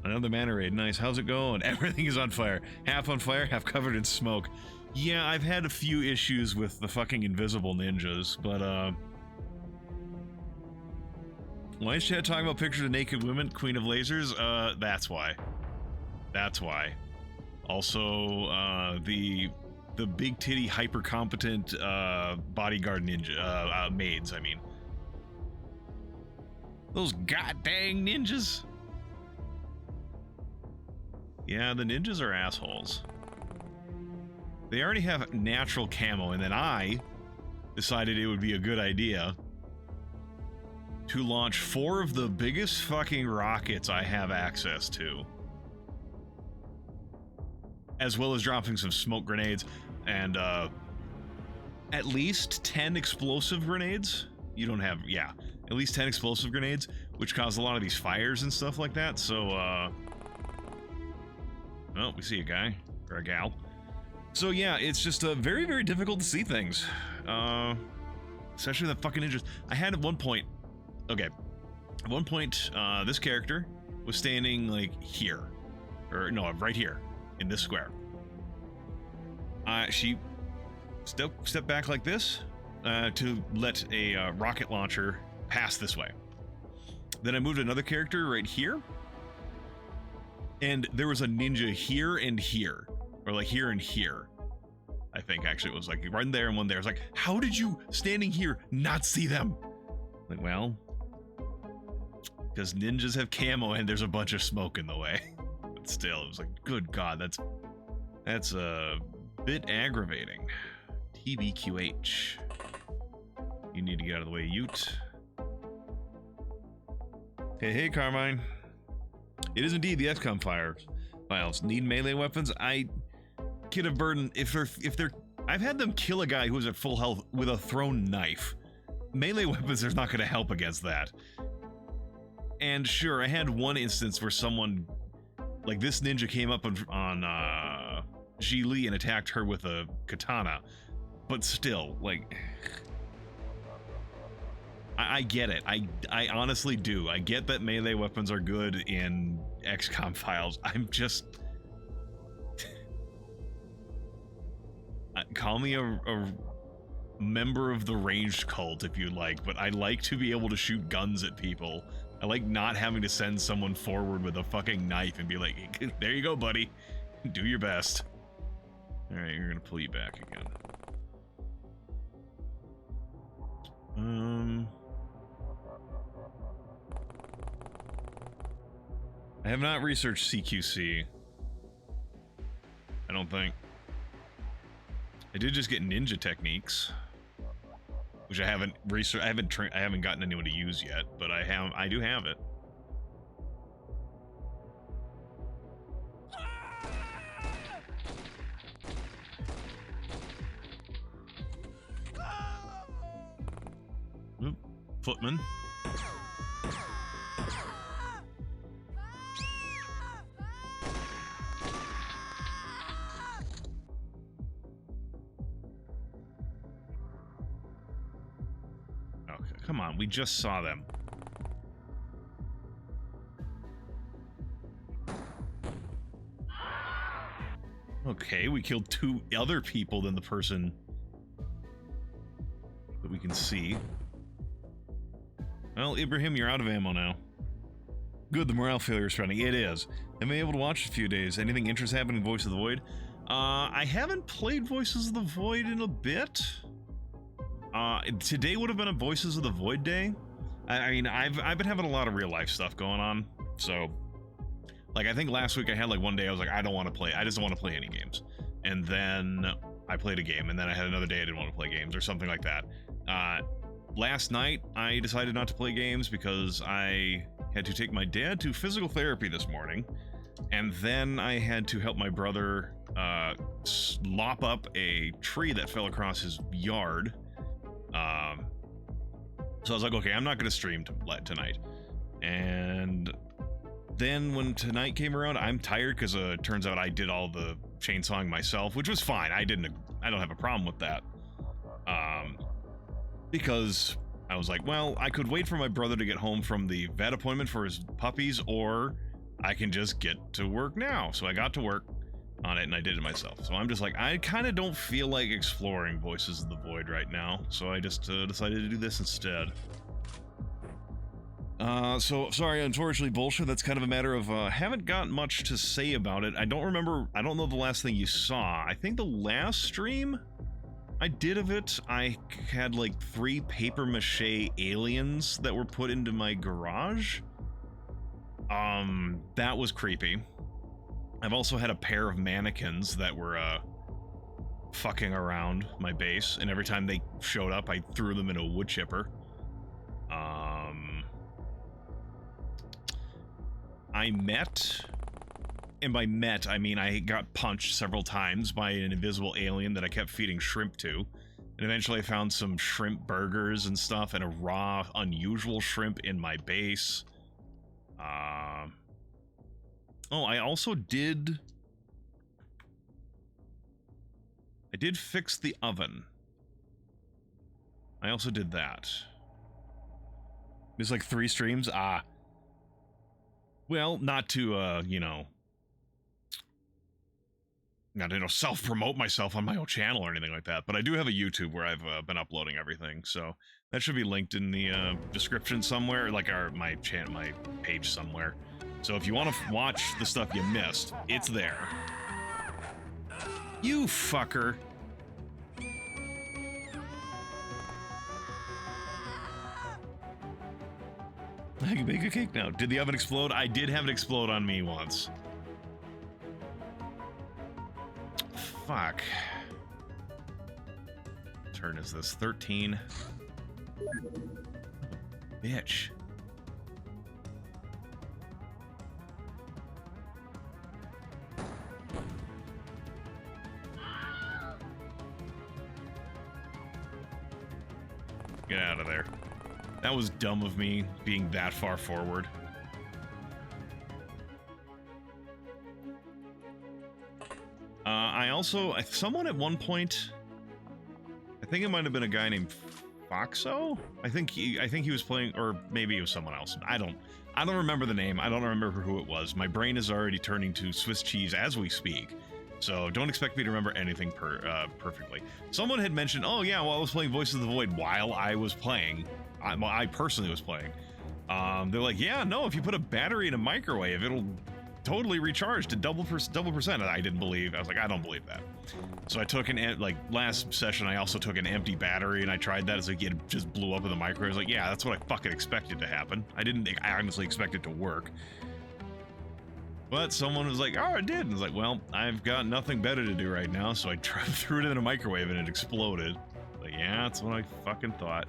Another mana raid. Nice. How's it going? Everything is on fire. Half on fire, half covered in smoke. Yeah, I've had a few issues with the fucking invisible ninjas, but why is chat talking about pictures of naked women, Queen of Lasers? That's why. That's why. Also, the big titty, hyper competent bodyguard ninja maids. I mean, those goddamn ninjas. Yeah, the ninjas are assholes. They already have natural camo, and then I decided it would be a good idea to launch 4 of the biggest fucking rockets I have access to, as well as dropping some smoke grenades and at least 10 explosive grenades. You don't have, yeah, at least 10 explosive grenades, which cause a lot of these fires and stuff like that. So oh, we see a guy or a gal. So yeah, it's just very, very difficult to see things. Especially the fucking ninjas. I had at one point, okay, at one point, this character was standing like here, or no, right here in this square. She stepped back like this to let a rocket launcher pass this way. Then I moved another character right here, and there was a ninja here and here, or like here and here. I think actually it was like one there and one there. It's like, how did you standing here not see them? Like, well, because ninjas have camo and there's a bunch of smoke in the way. But still, it was like, good God, that's a bit aggravating. TBQH. You need to get out of the way, Ute. Hey, Carmine. It is indeed the XCOM files. Need melee weapons? Kid of Burden, if they're I've had them kill a guy who's at full health with a thrown knife. Melee weapons are not going to help against that. And sure, I had one instance where someone, like this ninja came up on Ji Li and attacked her with a katana. But still, like, I get it. I honestly do. I get that melee weapons are good in XCOM files. I'm just... Call me a member of the ranged cult if you like, but I like to be able to shoot guns at people. I like not having to send someone forward with a fucking knife and be like, there you go, buddy. Do your best. Alright, you're gonna pull you back again. I have not researched CQC. I don't think. I did just get ninja techniques, which I haven't researched. I haven't gotten anyone to use yet, but I do have it. Oop, footman. Come on, we just saw them. Okay, we killed 2 other people than the person that we can see. Well, Ibrahim, you're out of ammo now. Good, the morale failure is running. It is. I've been able to watch a few days. Anything interesting happening in Voice of the Void? I haven't played Voices of the Void in a bit. Today would have been a Voices of the Void day. I mean, I've been having a lot of real life stuff going on, so like I think last week I had like one day I was like, I don't want to play, I just don't want to play any games, and then I played a game, and then I had another day I didn't want to play games or something like that. Last night I decided not to play games because I had to take my dad to physical therapy this morning, and then I had to help my brother lop up a tree that fell across his yard. So I was like, okay, I'm not going to stream tonight. And then when tonight came around, I'm tired because it turns out I did all the chainsawing myself, which was fine. I don't have a problem with that. Because I was like, well, I could wait for my brother to get home from the vet appointment for his puppies, or I can just get to work now. So I got to work on it and I did it myself. So I'm just like, I kind of don't feel like exploring Voices of the Void right now, so I just decided to do this instead. So sorry, unfortunately, bullshit. That's kind of a matter of haven't got much to say about it. I don't know the last thing you saw. I think the last stream I did of it, I had like 3 paper mache aliens that were put into my garage. That was creepy. I've also had a pair of mannequins that were fucking around my base, and every time they showed up, I threw them in a wood chipper. I met, and by met, I mean I got punched several times by an invisible alien that I kept feeding shrimp to, and eventually I found some shrimp burgers and stuff, and a raw, unusual shrimp in my base. Oh, I also did... did fix the oven. I also did that. There's like 3 streams? Ah. Well, not to, you know, not to self-promote myself on my own channel or anything like that, but I do have a YouTube where I've been uploading everything, so that should be linked in the description somewhere, like my page somewhere. So if you want to watch the stuff you missed, it's there. You fucker. I can bake a cake now. Did the oven explode? I did have it explode on me once. Fuck. What turn is this? 13. Bitch. Get out of there. That was dumb of me, being that far forward. Someone at one point, I think it might have been a guy named Foxo? I think he was playing, or maybe it was someone else. I don't remember the name. I don't remember who it was. My brain is already turning to Swiss cheese as we speak. So don't expect me to remember anything perfectly. Someone had mentioned, oh yeah, well I was playing Voice of the Void while I was playing. I personally was playing. They're like, yeah, no, if you put a battery in a microwave, it'll totally recharge to double percent. I didn't believe. I was like, I don't believe that. So I took last session, I also took an empty battery and I tried that. It's like it just blew up in the microwave. I was like, yeah, that's what I fucking expected to happen. I honestly expect it to work. But someone was like, oh, it did. And I was like, well, I've got nothing better to do right now. So I threw it in a microwave and it exploded. Like, yeah, that's what I fucking thought.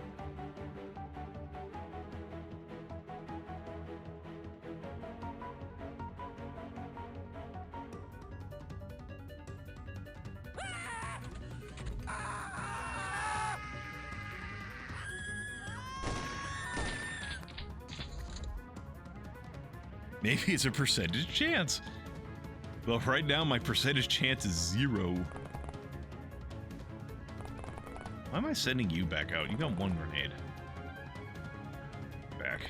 Maybe it's a percentage chance. Well, right now my percentage chance is 0. Why am I sending you back out? You got 1 grenade. Back.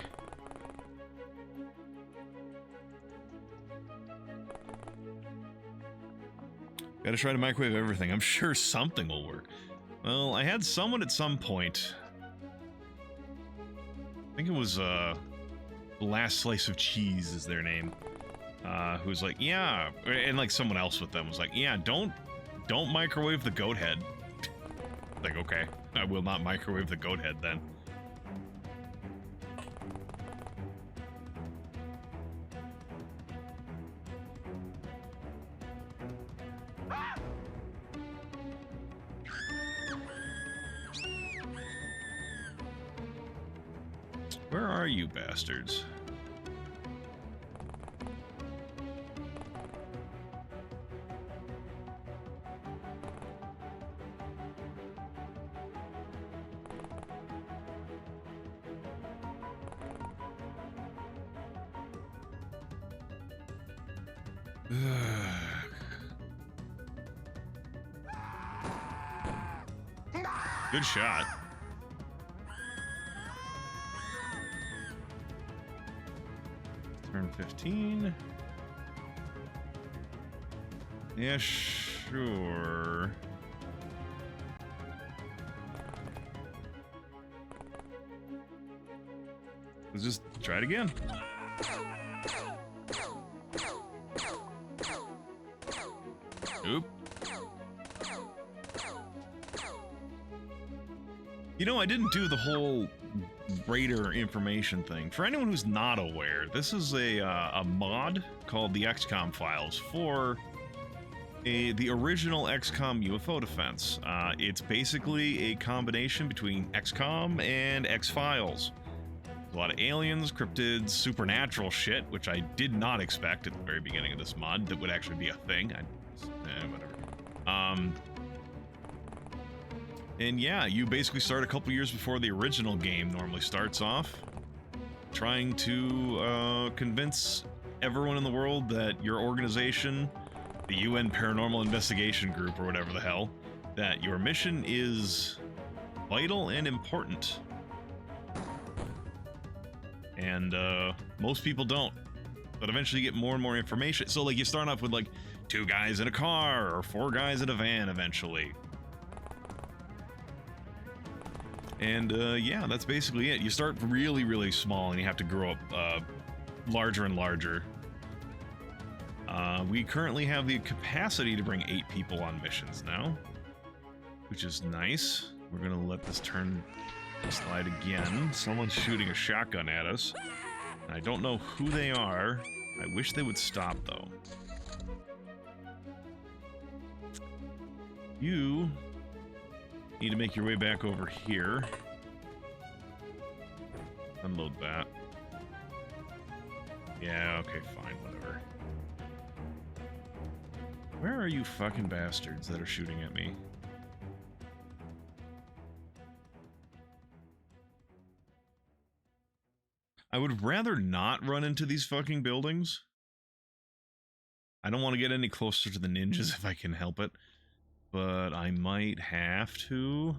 Gotta try to microwave everything. I'm sure something will work. Well, I had someone at some point. I think it was, Last Slice of Cheese is their name, who's like, yeah, and like someone else with them was like, yeah, don't microwave the goat head. Like, okay, I will not microwave the goat head then. Where are you bastards? Good shot. Turn 15. Yeah, sure. Let's just try it again. Oop. You know, I didn't do the whole Raider information thing. For anyone who's not aware, this is a mod called the XCOM files for the original XCOM UFO Defense. It's basically a combination between XCOM and X-Files. A lot of aliens, cryptids, supernatural shit, which I did not expect at the very beginning of this mod that would actually be a thing. Whatever. And yeah, you basically start a couple years before the original game normally starts off, trying to convince everyone in the world that your organization, the UN Paranormal Investigation Group or whatever the hell, that your mission is vital and important. And most people don't. But eventually you get more and more information. So like you start off with like 2 guys in a car or 4 guys in a van eventually. And yeah, that's basically it. You start really, really small and you have to grow up larger and larger. We currently have the capacity to bring 8 people on missions now, which is nice. We're gonna let this turn slide again. Someone's shooting a shotgun at us. I don't know who they are. I wish they would stop, though. You need to make your way back over here. Unload that. Yeah, okay, fine, whatever. Where are you fucking bastards that are shooting at me? I would rather not run into these fucking buildings. I don't want to get any closer to the ninjas if I can help it. But I might have to.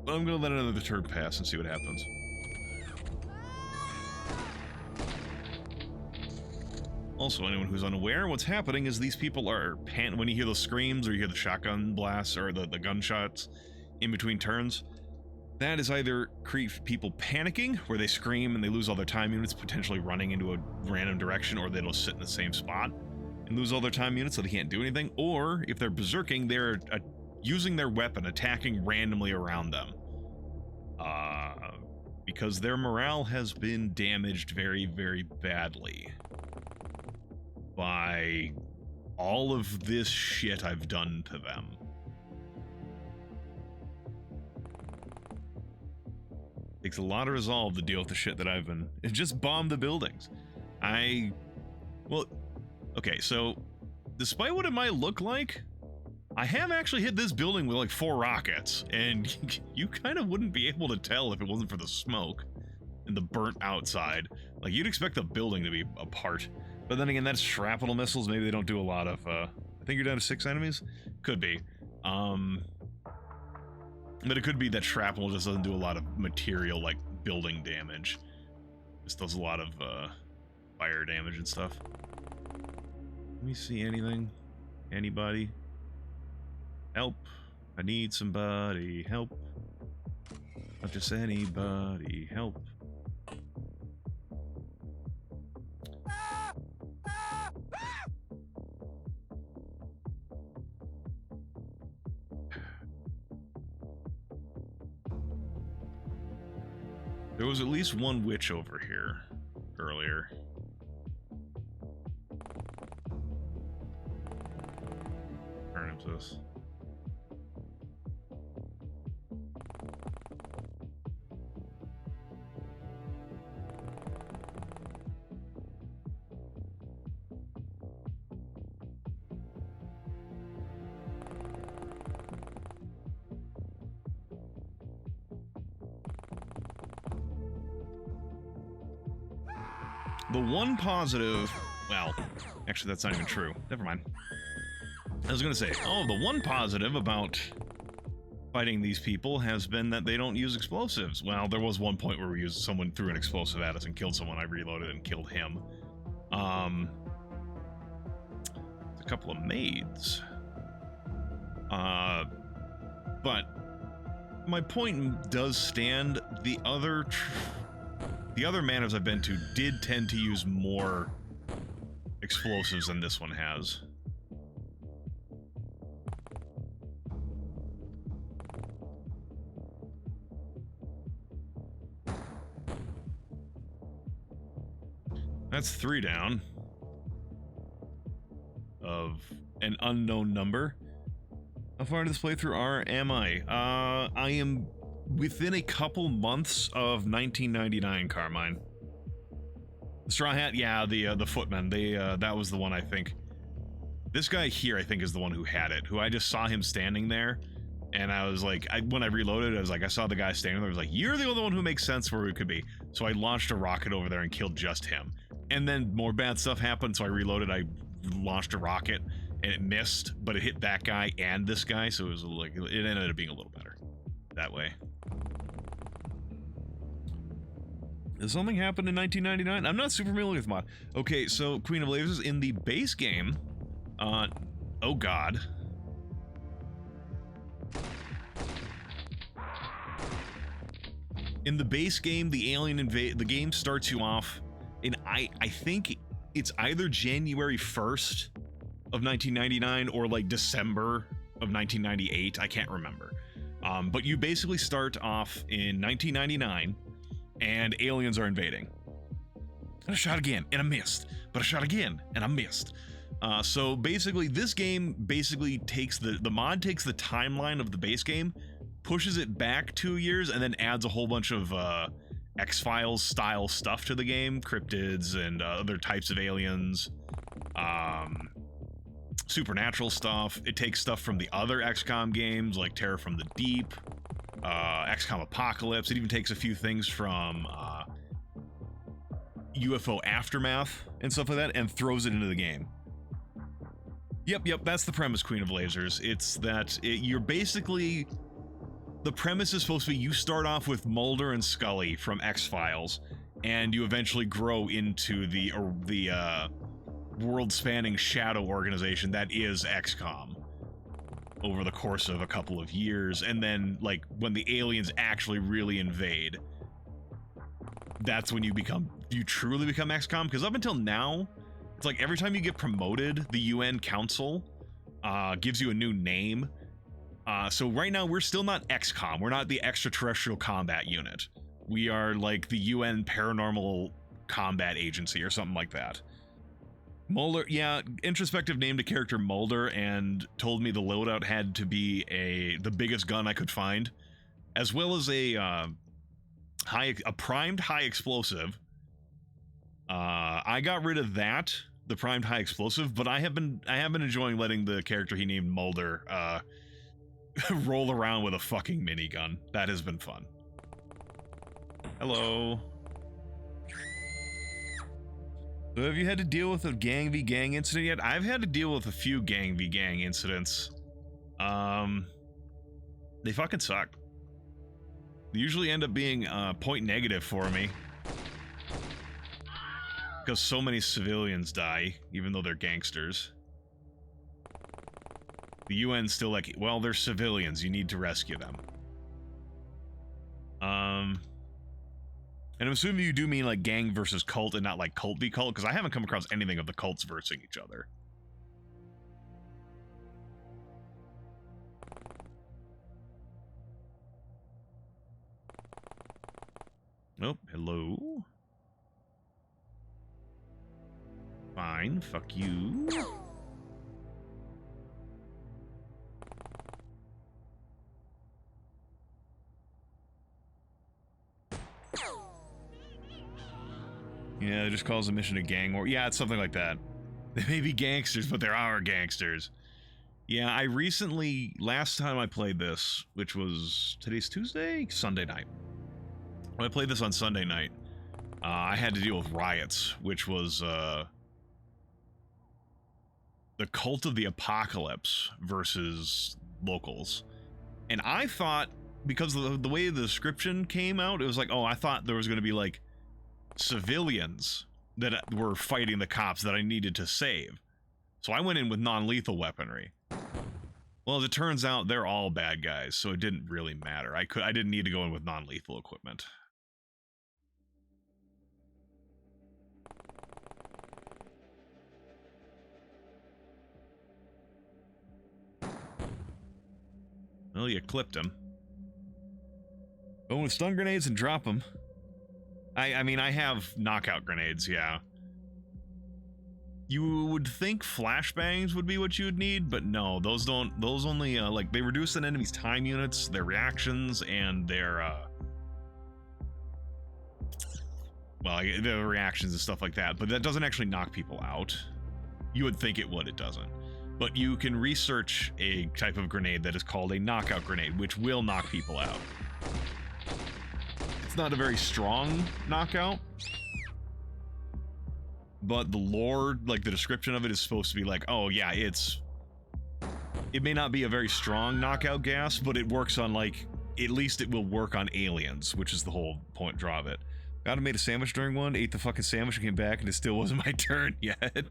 I'm gonna let another turn pass and see what happens. Also, anyone who's unaware, what's happening is these people are when you hear those screams or you hear the shotgun blasts or the gunshots in between turns, that is either people panicking, where they scream and they lose all their time units, potentially running into a random direction, or they'll sit in the same spot and lose all their time units so they can't do anything, or if they're berserking, they're using their weapon, attacking randomly around them. Because their morale has been damaged very, very badly by all of this shit I've done to them. Takes a lot of resolve to deal with the shit that I've been... It just bombed the buildings. Well, okay, so despite what it might look like, I have actually hit this building with like 4 rockets, and you kind of wouldn't be able to tell if it wasn't for the smoke and the burnt outside. Like, you'd expect the building to be apart. But then again, that's shrapnel missiles. Maybe they don't do a lot of, I think you're down to 6 enemies? Could be. But it could be that shrapnel just doesn't do a lot of material, like building damage. Just does a lot of fire damage and stuff. Let me see anything. Anybody? Help. I need somebody. Help. Not just anybody. Help. There was at least one witch over here earlier. Turn into this. The one positive, well, actually that's not even true. Never mind. I was gonna say, oh, the one positive about fighting these people has been that they don't use explosives. Well, there was one point where someone threw an explosive at us and killed someone. I reloaded and killed him. A couple of maids. But my point does stand. The other manors I've been to did tend to use more explosives than this one has. That's 3 down of an unknown number. How far into this playthrough am I? I am within a couple months of 1999, Carmine. The Straw Hat, yeah, the footman. That was the one, I think. This guy here, I think, is the one who had it. Who I just saw him standing there, and I was like, when I reloaded, I was like, I saw the guy standing there. I was like, you're the only one who makes sense where it could be. So I launched a rocket over there and killed just him. And then more bad stuff happened, so I reloaded. I launched a rocket, and it missed, but it hit that guy and this guy, so it was like, it ended up being a little better that way. Does something happen in 1999? I'm not super familiar with mod. Okay, so Queen of Lasers in the base game, oh god. In the base game, the game starts you off in, I think it's either January 1st of 1999 or like December of 1998. I can't remember. But you basically start off in 1999 and aliens are invading. And I shot again and I missed, but I shot again and I missed. So basically this game basically takes the mod takes the timeline of the base game, pushes it back 2 years, and then adds a whole bunch of X-Files style stuff to the game, cryptids and other types of aliens, supernatural stuff. It takes stuff from the other XCOM games like Terror from the Deep, XCOM Apocalypse. It even takes a few things from UFO Aftermath and stuff like that and throws it into the game. Yep, that's the premise, Queen of Lasers. It's that you're basically... The premise is supposed to be you start off with Mulder and Scully from X-Files, and you eventually grow into the world-spanning shadow organization that is XCOM over the course of a couple of years, and then, like, when the aliens actually really invade, that's when you truly become XCOM, because up until now, it's like every time you get promoted, the UN Council gives you a new name. So right now we're still not XCOM. We're not the Extraterrestrial Combat Unit. We are like the UN Paranormal Combat Agency or something like that. Mulder, yeah, Introspective named a character Mulder and told me the loadout had to be the biggest gun I could find, as well as a primed high explosive. I got rid of that, the primed high explosive, but I have been enjoying letting the character he named Mulder roll around with a fucking minigun. That has been fun. Hello. So have you had to deal with a gang v gang incident yet? I've had to deal with a few gang v gang incidents. They fucking suck. They usually end up being point negative for me, because so many civilians die, even though they're gangsters. The UN's still like, well, they're civilians, you need to rescue them. And I'm assuming you do mean like gang versus cult and not like cult v cult, because I haven't come across anything of the cults versing each other. Oh, hello. Fine, fuck you. Yeah, it just calls the mission a gang war. Yeah, it's something like that. They may be gangsters, but they're our gangsters. Yeah, I recently, last time I played this, which was, today's Tuesday? Sunday night. When I played this on Sunday night, I had to deal with riots, which was, the Cult of the Apocalypse versus locals. And I thought, because of the way the description came out, it was like, oh, I thought there was going to be, like, civilians that were fighting the cops that I needed to save. So I went in with non-lethal weaponry. Well, as it turns out, they're all bad guys, so it didn't really matter. I didn't need to go in with non-lethal equipment. Well, you clipped him. Go with stun grenades and drop them. I mean, I have knockout grenades, yeah. You would think flashbangs would be what you would need, but no, those only, like, they reduce an enemy's time units, their reactions, and their, well, their reactions and stuff like that, but that doesn't actually knock people out. You would think it would, it doesn't. But you can research a type of grenade that is called a knockout grenade, which will knock people out. It's not a very strong knockout, but the lore, like the description of it, is supposed to be like, oh yeah, it's It may not be a very strong knockout gas, but it works on, like, at least it will work on aliens, which is the whole point draw of it. Got made a sandwich during one, ate the fucking sandwich, and came back, and it still wasn't my turn yet.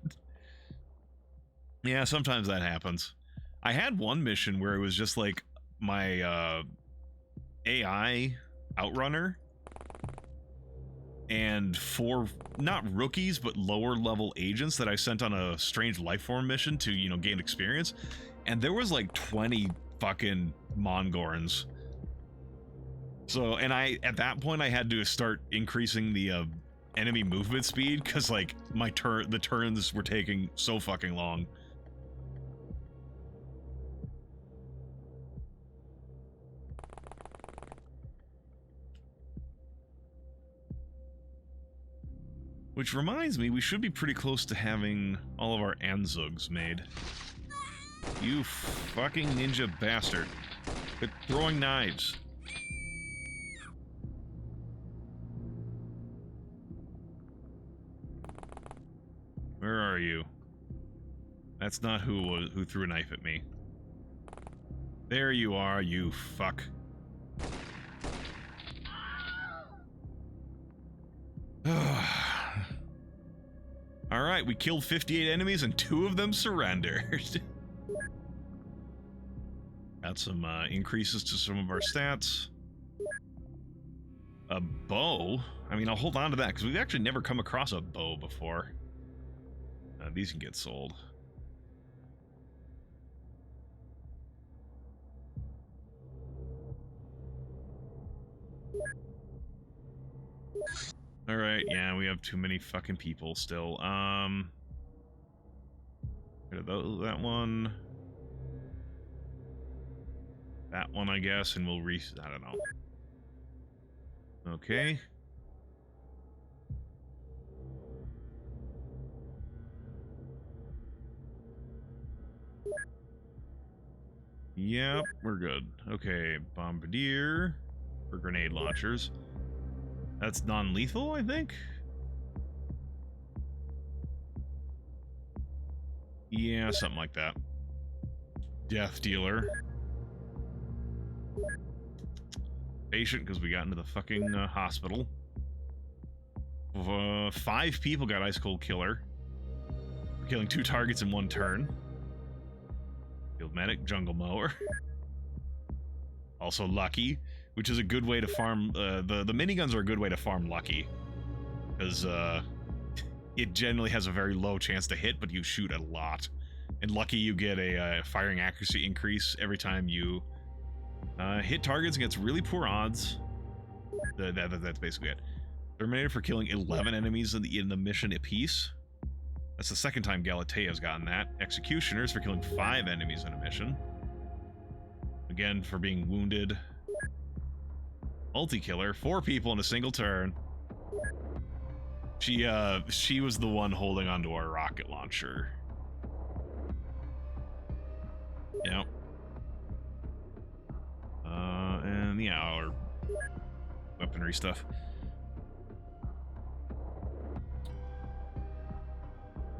Yeah, sometimes that happens. I had one mission where it was just like my AI outrunner and 4, not rookies, but lower level agents that I sent on a strange lifeform mission to, you know, gain experience. And there was like 20 fucking Mongorans. So, and at that point I had to start increasing the enemy movement speed because like the turns were taking so fucking long. Which reminds me, we should be pretty close to having all of our Anzugs made. You fucking ninja bastard. Quit throwing knives. Where are you? That's not who threw a knife at me. There you are, you fuck. Alright, we killed 58 enemies and 2 of them surrendered. Got some increases to some of our stats. A bow? I mean, I'll hold on to that because we've actually never come across a bow before. These can get sold. Alright, yeah, we have too many fucking people still. That one. That one, I guess, and we'll I don't know. Okay. Yep, we're good. Okay, bombardier for grenade launchers. That's non-lethal, I think? Yeah, something like that. Death dealer. Patient, because we got into the fucking hospital. 5 people got ice cold killer. We're killing 2 targets in 1 turn. Field medic, jungle mower. Also lucky, which is a good way to farm. The miniguns are a good way to farm lucky, because it generally has a very low chance to hit, but you shoot a lot. And lucky, you get a firing accuracy increase every time you hit targets against really poor odds. That's basically it. Terminator for killing 11 enemies in the mission apiece. That's the second time Galatea's gotten that. Executioners for killing 5 enemies in a mission. Again, for being wounded. Multi-killer, 4 people in a single turn. She was the one holding onto our rocket launcher. Yep. And yeah, our weaponry stuff.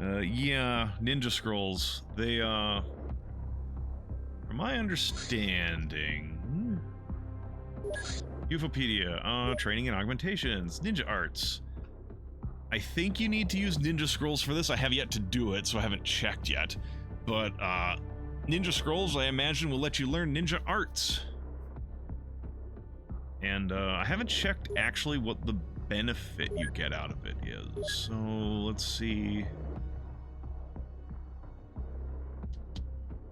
Yeah, ninja scrolls. They, from my understanding, UFOpedia, training and augmentations, ninja arts. I think you need to use ninja scrolls for this. I have yet to do it, so I haven't checked yet. But, ninja scrolls, I imagine, will let you learn ninja arts. And, I haven't checked actually what the benefit you get out of it is. So, let's see.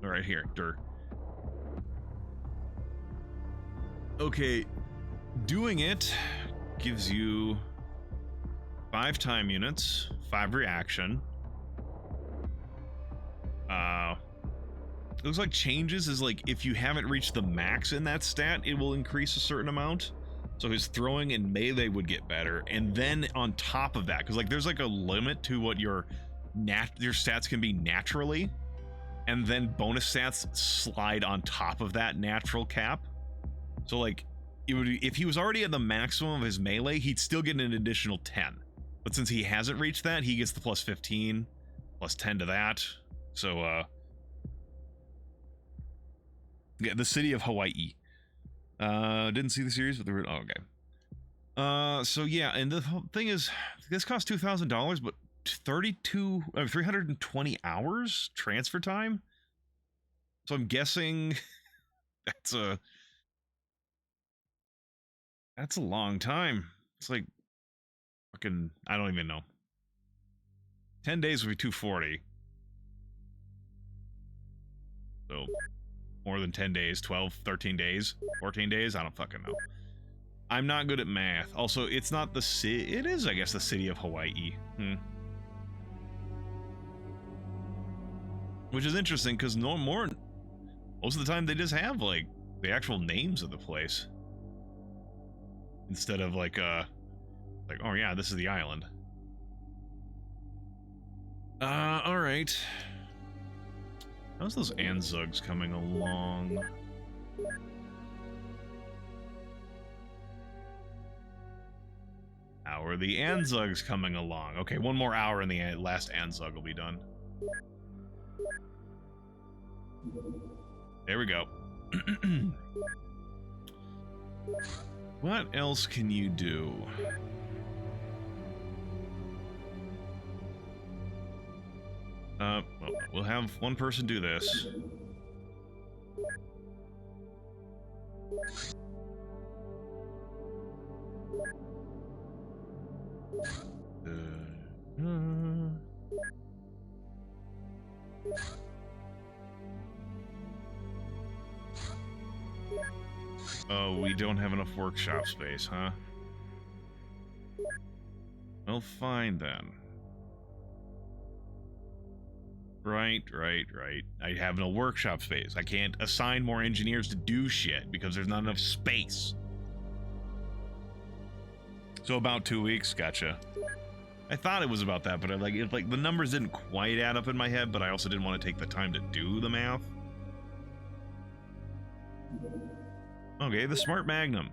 All right, here, Okay, doing it gives you 5 time units, 5 reaction. Looks like changes is like if you haven't reached the max in that stat, it will increase a certain amount. So his throwing and melee would get better, and then on top of that, because like there's like a limit to what your stats can be naturally, and then bonus stats slide on top of that natural cap. So like, it would, if he was already at the maximum of his melee, he'd still get an additional 10. But since he hasn't reached that, he gets the plus 15, plus 10 to that. So Yeah, the city of Hawaii. Didn't see the series, but they were... Oh, okay. So yeah, and the whole thing is, this costs $2,000, but 320 hours transfer time? So I'm guessing that's a long time. It's like fucking, I don't even know. 10 days would be 240. So more than 10 days, 12, 13 days, 14 days, I don't fucking know. I'm not good at math. Also, it's not the city, it is, I guess, the city of Hawaii. Which is interesting, because most of the time they just have, like, the actual names of the place. Instead of, like, oh yeah, this is the island. Alright. How's those Anzugs coming along? How are the Anzugs coming along? Okay, one more hour and the last Anzug will be done. There we go. What else can you do? Well, we'll have one person do this. Oh, we don't have enough workshop space, huh? Well, fine then. Right. I have no workshop space. I can't assign more engineers to do shit because there's not enough space. So about 2 weeks, gotcha. I thought it was about that, but like the numbers didn't quite add up in my head, but I also didn't want to take the time to do the math. Okay, the Smart Magnum.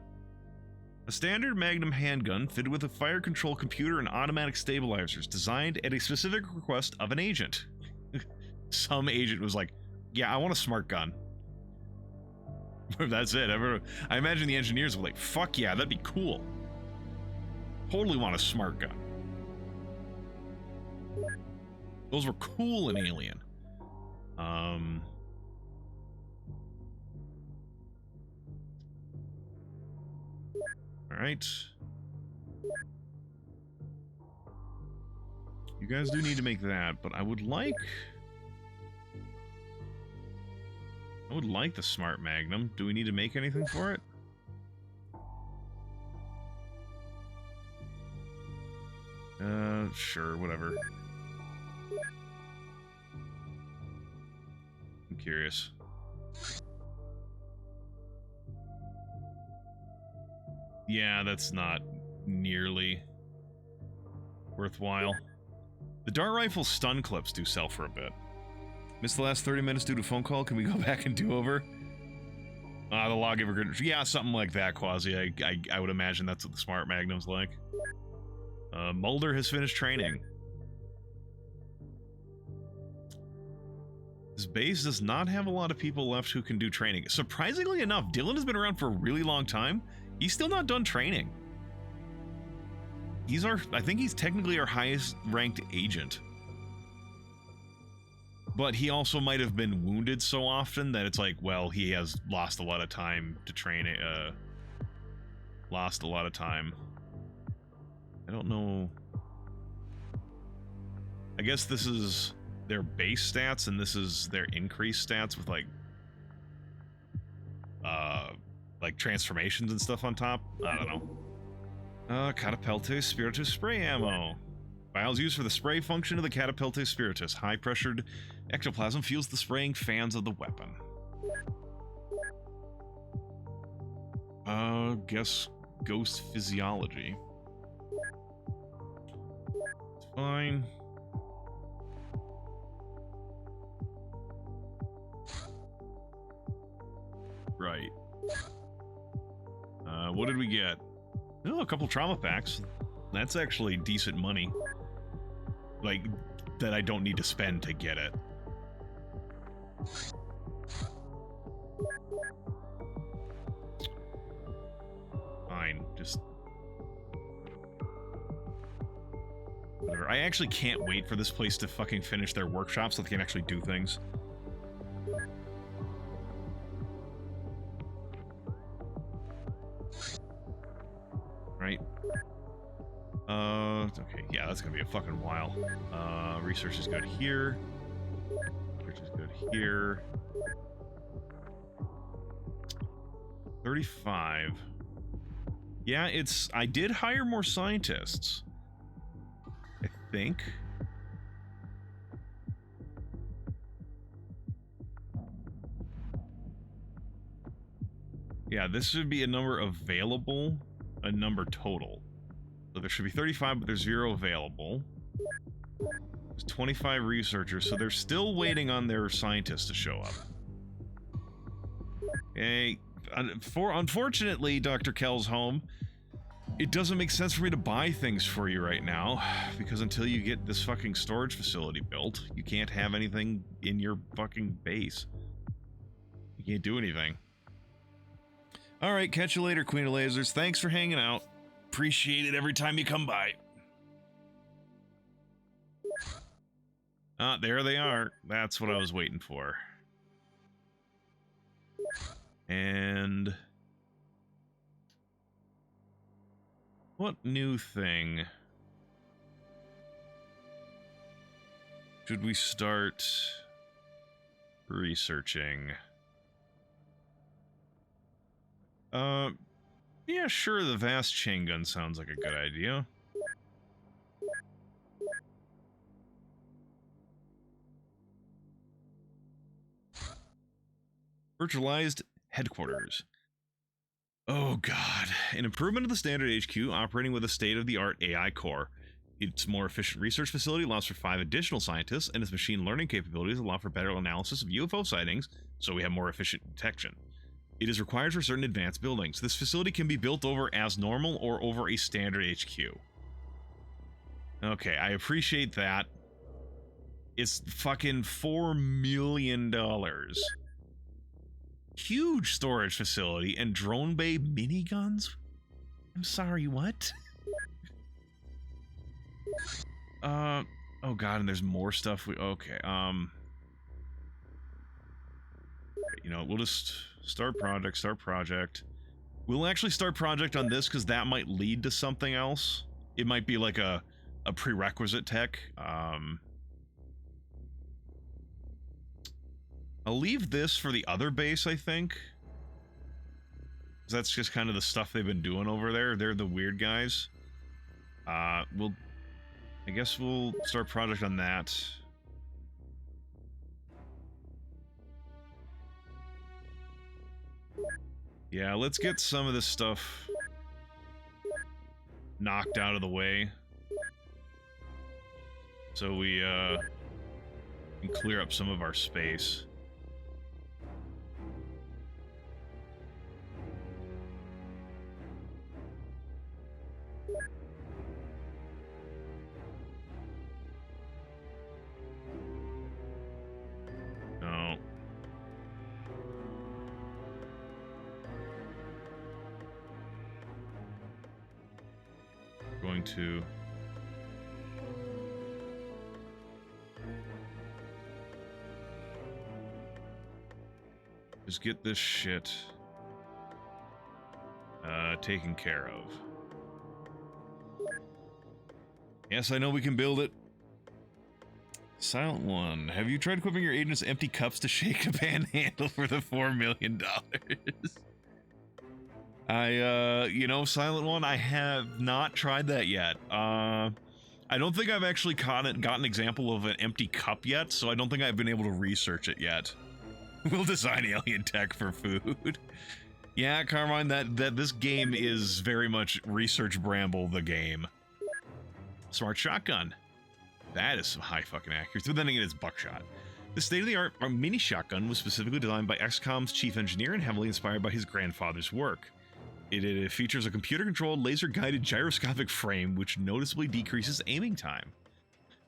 A standard Magnum handgun fitted with a fire control computer and automatic stabilizers, designed at a specific request of an agent. Some agent was like, yeah, I want a smart gun. That's it. I imagine the engineers were like, fuck yeah, that'd be cool. Totally want a smart gun. Those were cool in Alien. Alright. You guys do need to make that, but I would like the Smart Magnum. Do we need to make anything for it? Sure, whatever. I'm curious. Yeah, that's not nearly worthwhile. The dart rifle stun clips do sell for a bit. Missed the last 30 minutes due to phone call. Can we go back and do over? The lawgiver grid. Yeah, something like that, Quasi. I would imagine that's what the Smart Magnum's like. Mulder has finished training. This base does not have a lot of people left who can do training. Surprisingly enough, Dylan has been around for a really long time. He's still not done training. I think he's technically our highest ranked agent. But he also might have been wounded so often that it's like, well, he has lost a lot of time to train it, lost a lot of time. I don't know. I guess this is their base stats and this is their increased stats with like transformations and stuff on top. I don't know. Catapelte Spiritus spray ammo. Vials used for the spray function of the Catapelte Spiritus. High-pressured ectoplasm fuels the spraying fans of the weapon. Guess ghost physiology. It's fine. Right. What did we get? Oh, a couple trauma packs. That's actually decent money. Like, that I don't need to spend to get it. Whatever. I actually can't wait for this place to fucking finish their workshop so they can actually do things. Right. Okay, yeah, that's gonna be a fucking while. Research is good here. Research is good here. 35. Yeah, I did hire more scientists. I think. Yeah, this should be a number available, a number total. So there should be 35, but there's 0 available. There's 25 researchers, so they're still waiting on their scientists to show up. Okay. Unfortunately, Dr. Kell's home, it doesn't make sense for me to buy things for you right now, because until you get this fucking storage facility built, you can't have anything in your fucking base. You can't do anything. Alright, catch you later, Queen of Lasers. Thanks for hanging out. Appreciate it every time you come by. Ah, there they are. That's what I was waiting for. And... what new thing should we start researching? Yeah, sure, the vast chain gun sounds like a good idea. Virtualized headquarters. Oh god. An improvement of the standard HQ operating with a state-of-the-art AI core. Its more efficient research facility allows for 5 additional scientists, and its machine learning capabilities allow for better analysis of UFO sightings, so we have more efficient detection. It is required for certain advanced buildings. This facility can be built over as normal or over a standard HQ. Okay, I appreciate that. It's fucking $4 million. Huge storage facility and drone bay miniguns? I'm sorry, what? Oh god, and there's more stuff okay, you know, we'll just start project. We'll actually start project on this because that might lead to something else. It might be like a prerequisite tech. I'll leave this for the other base, I think. That's just kind of the stuff they've been doing over there. They're the weird guys. I guess we'll start project on that. Yeah, let's get some of this stuff knocked out of the way. So we can clear up some of our space. No. Going to just get this shit taken care of. Yes, I know we can build it. Silent One, have you tried equipping your agents empty cups to shake a panhandle for the $4 million? You know, Silent One, I have not tried that yet. I don't think I've actually got an example of an empty cup yet, so I don't think I've been able to research it yet. We'll design alien tech for food. Yeah, Carmine, that this game is very much Research Bramble the game. Smart shotgun. That is some high fucking accuracy, but then again, it's buckshot. The state-of-the-art mini shotgun was specifically designed by XCOM's chief engineer and heavily inspired by his grandfather's work. It features a computer-controlled, laser-guided gyroscopic frame, which noticeably decreases aiming time.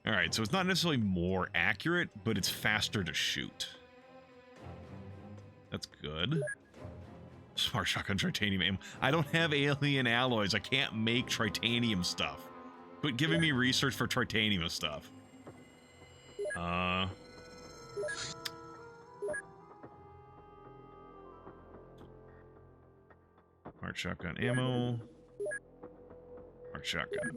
Alright, so it's not necessarily more accurate, but it's faster to shoot. That's good. Smart shotgun titanium aim. I don't have alien alloys. I can't make titanium stuff. Quit giving me research for titanium stuff. Smart shotgun ammo. Smart shotgun.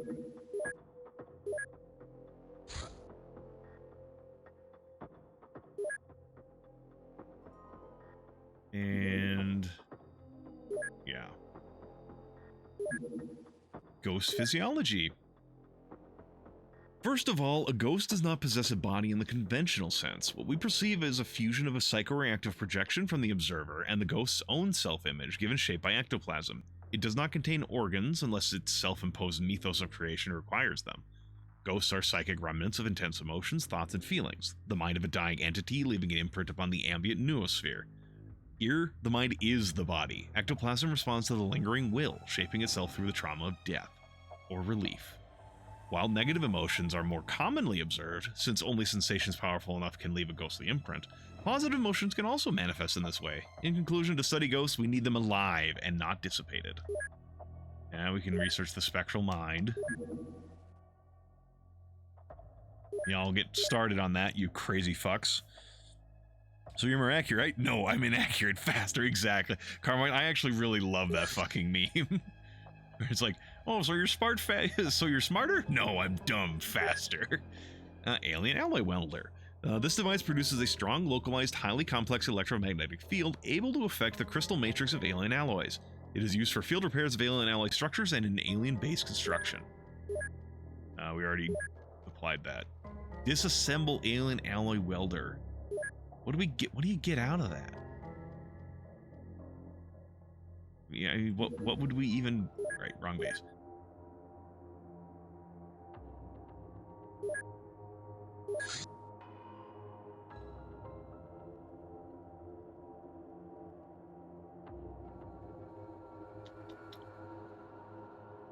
And yeah. Ghost physiology. First of all, a ghost does not possess a body in the conventional sense. What we perceive is a fusion of a psychoreactive projection from the observer and the ghost's own self-image given shape by ectoplasm. It does not contain organs unless its self-imposed mythos of creation requires them. Ghosts are psychic remnants of intense emotions, thoughts, and feelings, the mind of a dying entity leaving an imprint upon the ambient noosphere. Here, the mind is the body. Ectoplasm responds to the lingering will, shaping itself through the trauma of death, or relief. While negative emotions are more commonly observed, since only sensations powerful enough can leave a ghostly imprint, positive emotions can also manifest in this way. In conclusion, to study ghosts, we need them alive and not dissipated. Now we can research the spectral mind. Y'all get started on that, you crazy fucks. So you're more accurate, right? No, I'm inaccurate. Faster, exactly. Carmine, I actually really love that fucking meme. It's like, oh, so you're so you're smarter? No, I'm dumb. Faster. Alien alloy welder. This device produces a strong, localized, highly complex electromagnetic field able to affect the crystal matrix of alien alloys. It is used for field repairs of alien alloy structures and in alien base construction. We already applied that. Disassemble alien alloy welder. What do we get? What do you get out of that? Yeah, I mean, what would we even... Right, wrong base.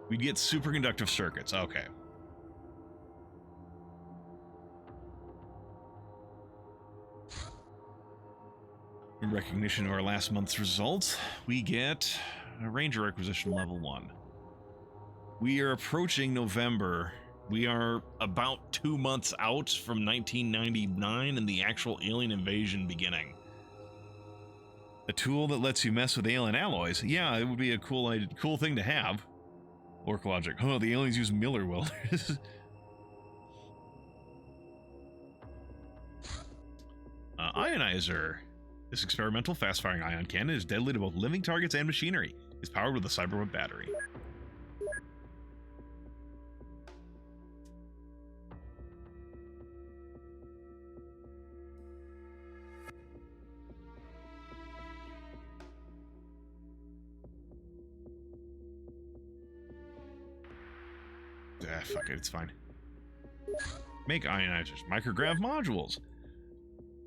We get superconductive circuits. Okay. In recognition of our last month's results, we get a Ranger Acquisition level 1. We are approaching November. We are about 2 months out from 1999 and the actual alien invasion beginning. A tool that lets you mess with alien alloys. Yeah, it would be a cool thing to have. Orc logic. Oh, the aliens use Miller welders. Ionizer. This experimental fast-firing ion cannon is deadly to both living targets and machinery. It's powered with a cyberweb battery. Fuck it, it's fine. Make ionizers. Micrograv modules.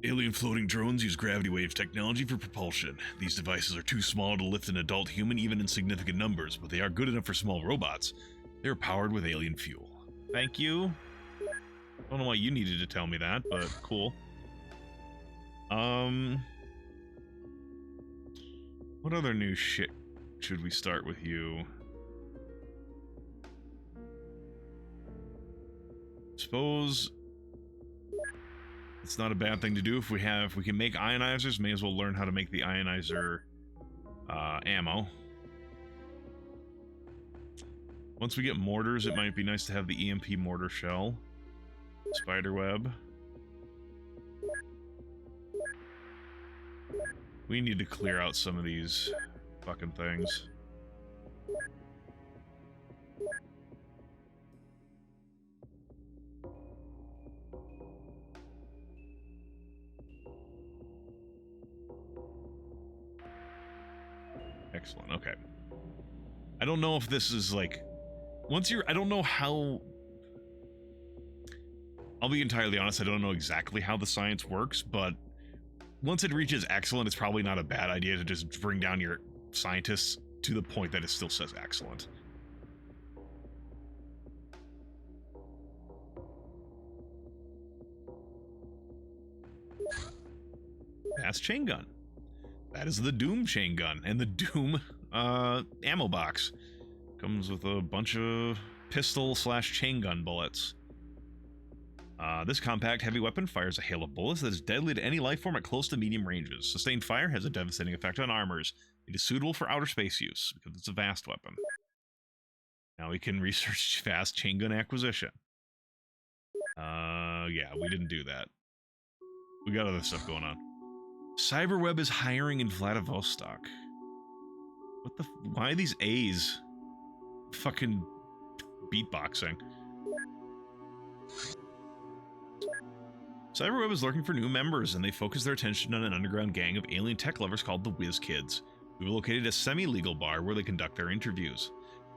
Alien floating drones use gravity wave technology for propulsion. These devices are too small to lift an adult human even in significant numbers, but they are good enough for small robots. They are powered with alien fuel. Thank you. Don't know why you needed to tell me that, but cool. What other new shit should we start with you? Suppose it's not a bad thing to do if we can make ionizers. May as well learn how to make the ionizer ammo. Once we get mortars, it might be nice to have the EMP mortar shell. Spiderweb. We need to clear out some of these fucking things. Excellent, okay. I don't know if this is like... I don't know how... I'll be entirely honest, I don't know exactly how the science works, but once it reaches excellent, it's probably not a bad idea to just bring down your scientists to the point that it still says excellent. Fast chain gun. That is the Doom chain gun, and the Doom ammo box. Comes with a bunch of pistol slash chain gun bullets. This compact heavy weapon fires a hail of bullets that is deadly to any life form at close to medium ranges. Sustained fire has a devastating effect on armors. It is suitable for outer space use because it's a vast weapon. Now we can research fast chain gun acquisition. Yeah, we didn't do that. We got other stuff going on. Cyberweb is hiring in Vladivostok. What the? Why are these A's? Fucking beatboxing. Cyberweb is looking for new members, and they focus their attention on an underground gang of alien tech lovers called the Whiz Kids. We've located a semi-legal bar where they conduct their interviews.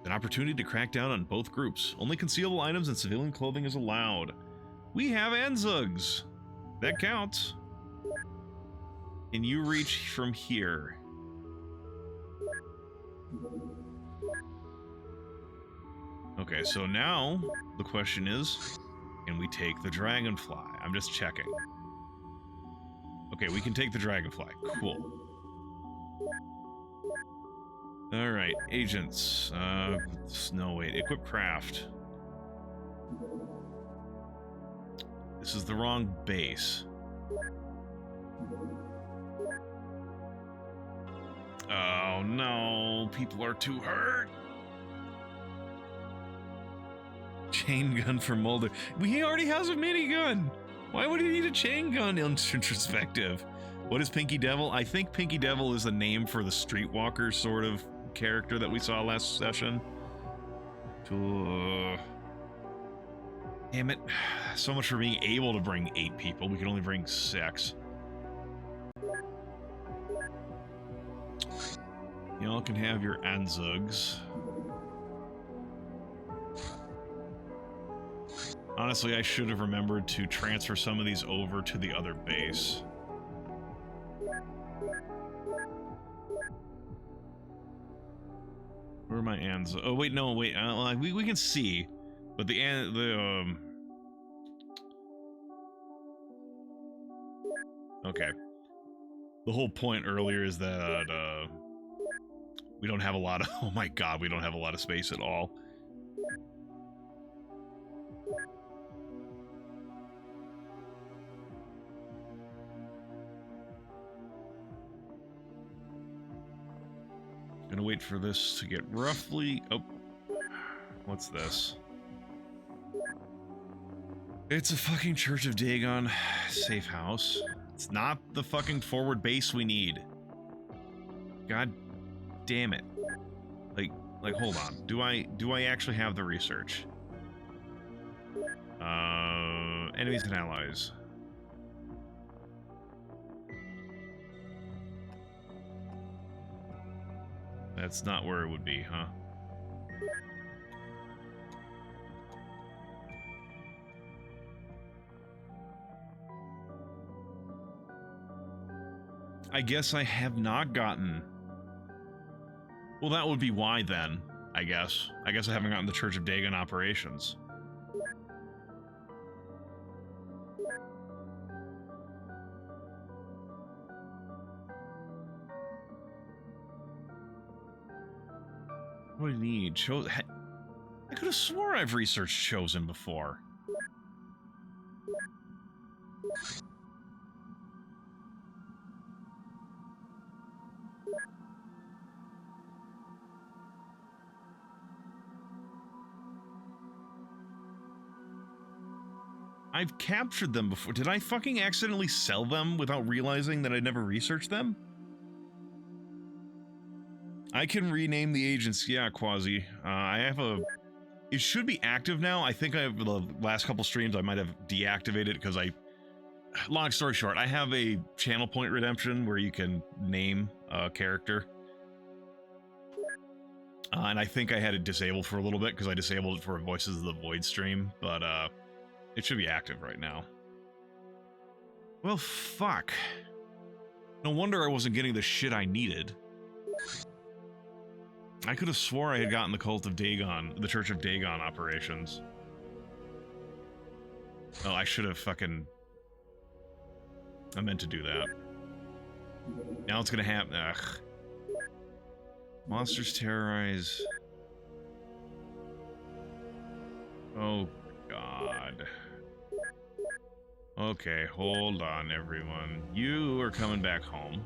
An opportunity to crack down on both groups. Only concealable items and civilian clothing is allowed. We have Anzugs. That counts. Can you reach from here? Okay, so now the question is, can we take the dragonfly? I'm just checking. Okay, we can take the dragonfly. Cool. Alright, agents. No, wait. Equip craft. This is the wrong base. Oh no, people are too hurt. Chain gun for Mulder. He already has a minigun. Why would he need a chain gun introspective? What is Pinky Devil? I think Pinky Devil is the name for the streetwalker sort of character that we saw last session. Damn it. So much for being able to bring 8 people. We can only bring 6. Y'all can have your Anzugs. Honestly, I should have remembered to transfer some of these over to the other base. Where are my Anzugs? Oh, wait, no, wait. We can see, but okay. The whole point earlier is that, we don't have a lot of... Oh my god, we don't have a lot of space at all. Gonna wait for this to get roughly... Oh. What's this? It's a fucking Church of Dagon safe house. It's not the fucking forward base we need. God damn it. Like hold on. Do I actually have the research? Enemies and allies. That's not where it would be, huh? I guess I have not gotten... Well, that would be why then, I guess. I guess I haven't gotten the Church of Dagon operations. What do I need? I could have swore I've researched Chosen before. I've captured them before. Did I fucking accidentally sell them without realizing that I never researched them? I can rename the agents. Yeah, Quasi. I have a... It should be active now. I think I have the last couple streams I might have deactivated because I... Long story short, I have a channel point redemption where you can name a character. And I think I had it disabled for a little bit because I disabled it for Voices of the Void stream, but it should be active right now. Well, fuck. No wonder I wasn't getting the shit I needed. I could have swore I had gotten the Cult of Dagon, the Church of Dagon operations. Oh, I should have fucking... I meant to do that. Now it's gonna happen. Ugh. Monsters terrorize... Oh, God. Okay, hold on, everyone. You are coming back home.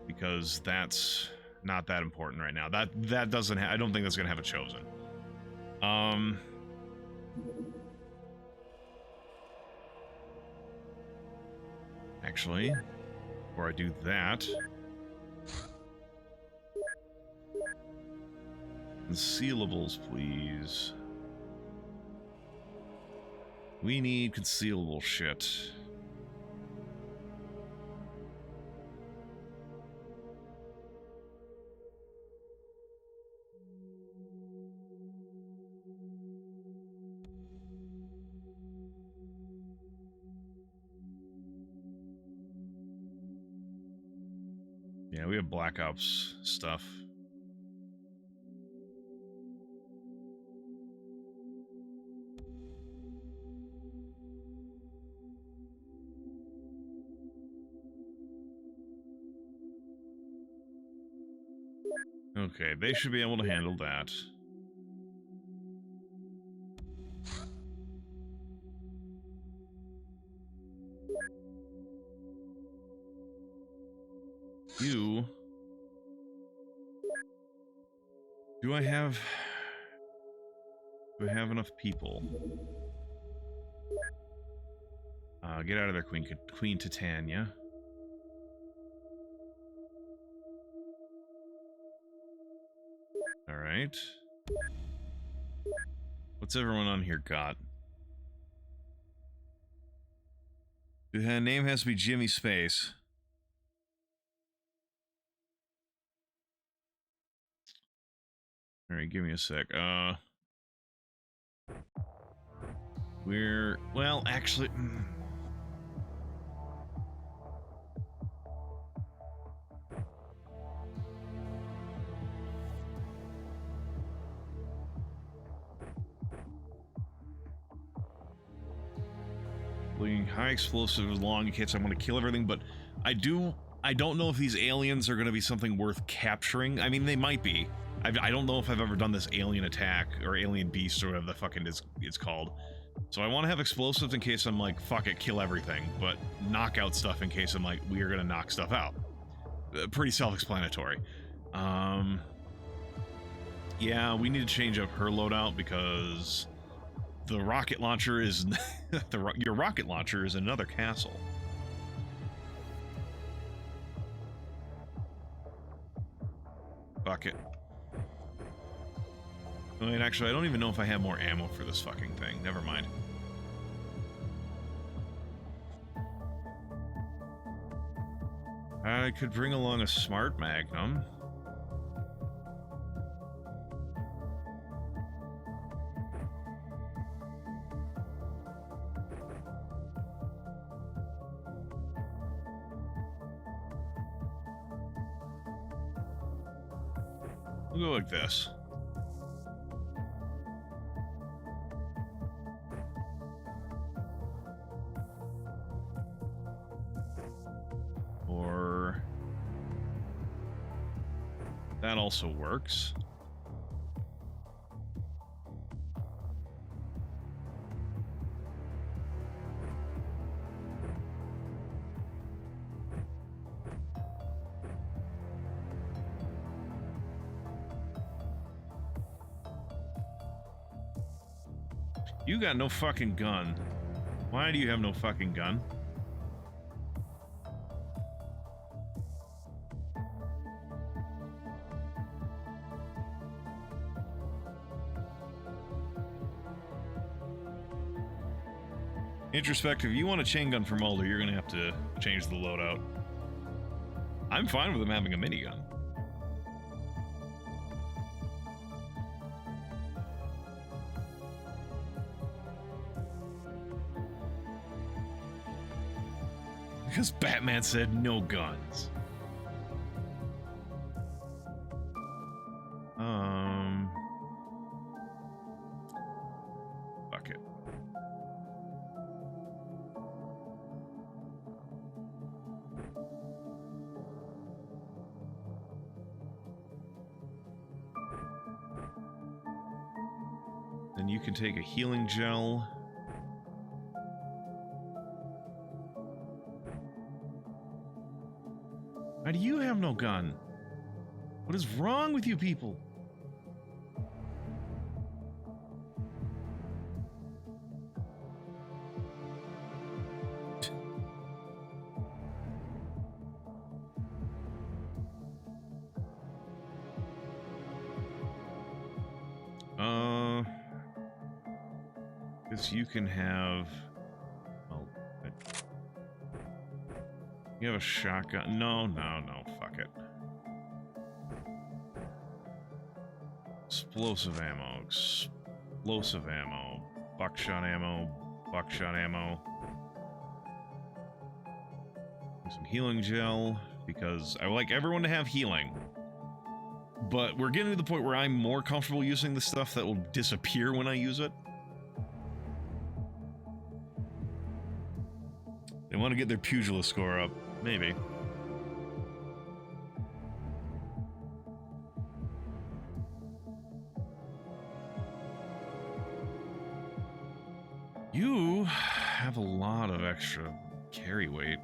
Because that's not that important right now. That doesn't I don't think that's gonna have a chosen. Actually, before I do that, concealables, please. We need concealable shit. Yeah, we have Black Ops stuff. Okay, they should be able to handle that. You... Do I have enough people? Get out of there, Queen Titania. Alright. What's everyone on here got? The name has to be Jimmy Space. Alright, give me a sec. Well, actually... High explosive, long hits, I'm gonna kill everything, but I don't know if these aliens are gonna be something worth capturing. I mean, they might be. I don't know if I've ever done this alien attack, or alien beast, or whatever the fucking it's called. So I want to have explosives in case I'm like, fuck it, kill everything, but knockout stuff in case I'm like, we are gonna knock stuff out. Pretty self-explanatory. Yeah, we need to change up her loadout because... The rocket launcher is... your rocket launcher is another castle. Fuck it. Wait, actually, I don't even know if I have more ammo for this fucking thing. Never mind. I could bring along a smart magnum. We'll go like this. Or... that also works. You got no fucking gun. Why do you have no fucking gun? Introspective, you want a chain gun for Mulder, you're gonna have to change the loadout. I'm fine with him having a minigun. Because Batman said no guns. Fuck it. The Then you can take a healing gel. Why do you have no gun? What is wrong with you people? Because you can have... Oh, you have a shotgun. No, fuck it. Explosive ammo, explosive ammo, buckshot ammo, buckshot ammo. Some healing gel, because I would like everyone to have healing. But we're getting to the point where I'm more comfortable using the stuff that will disappear when I use it. They want to get their pugilist score up. Maybe. You have a lot of extra carry weight.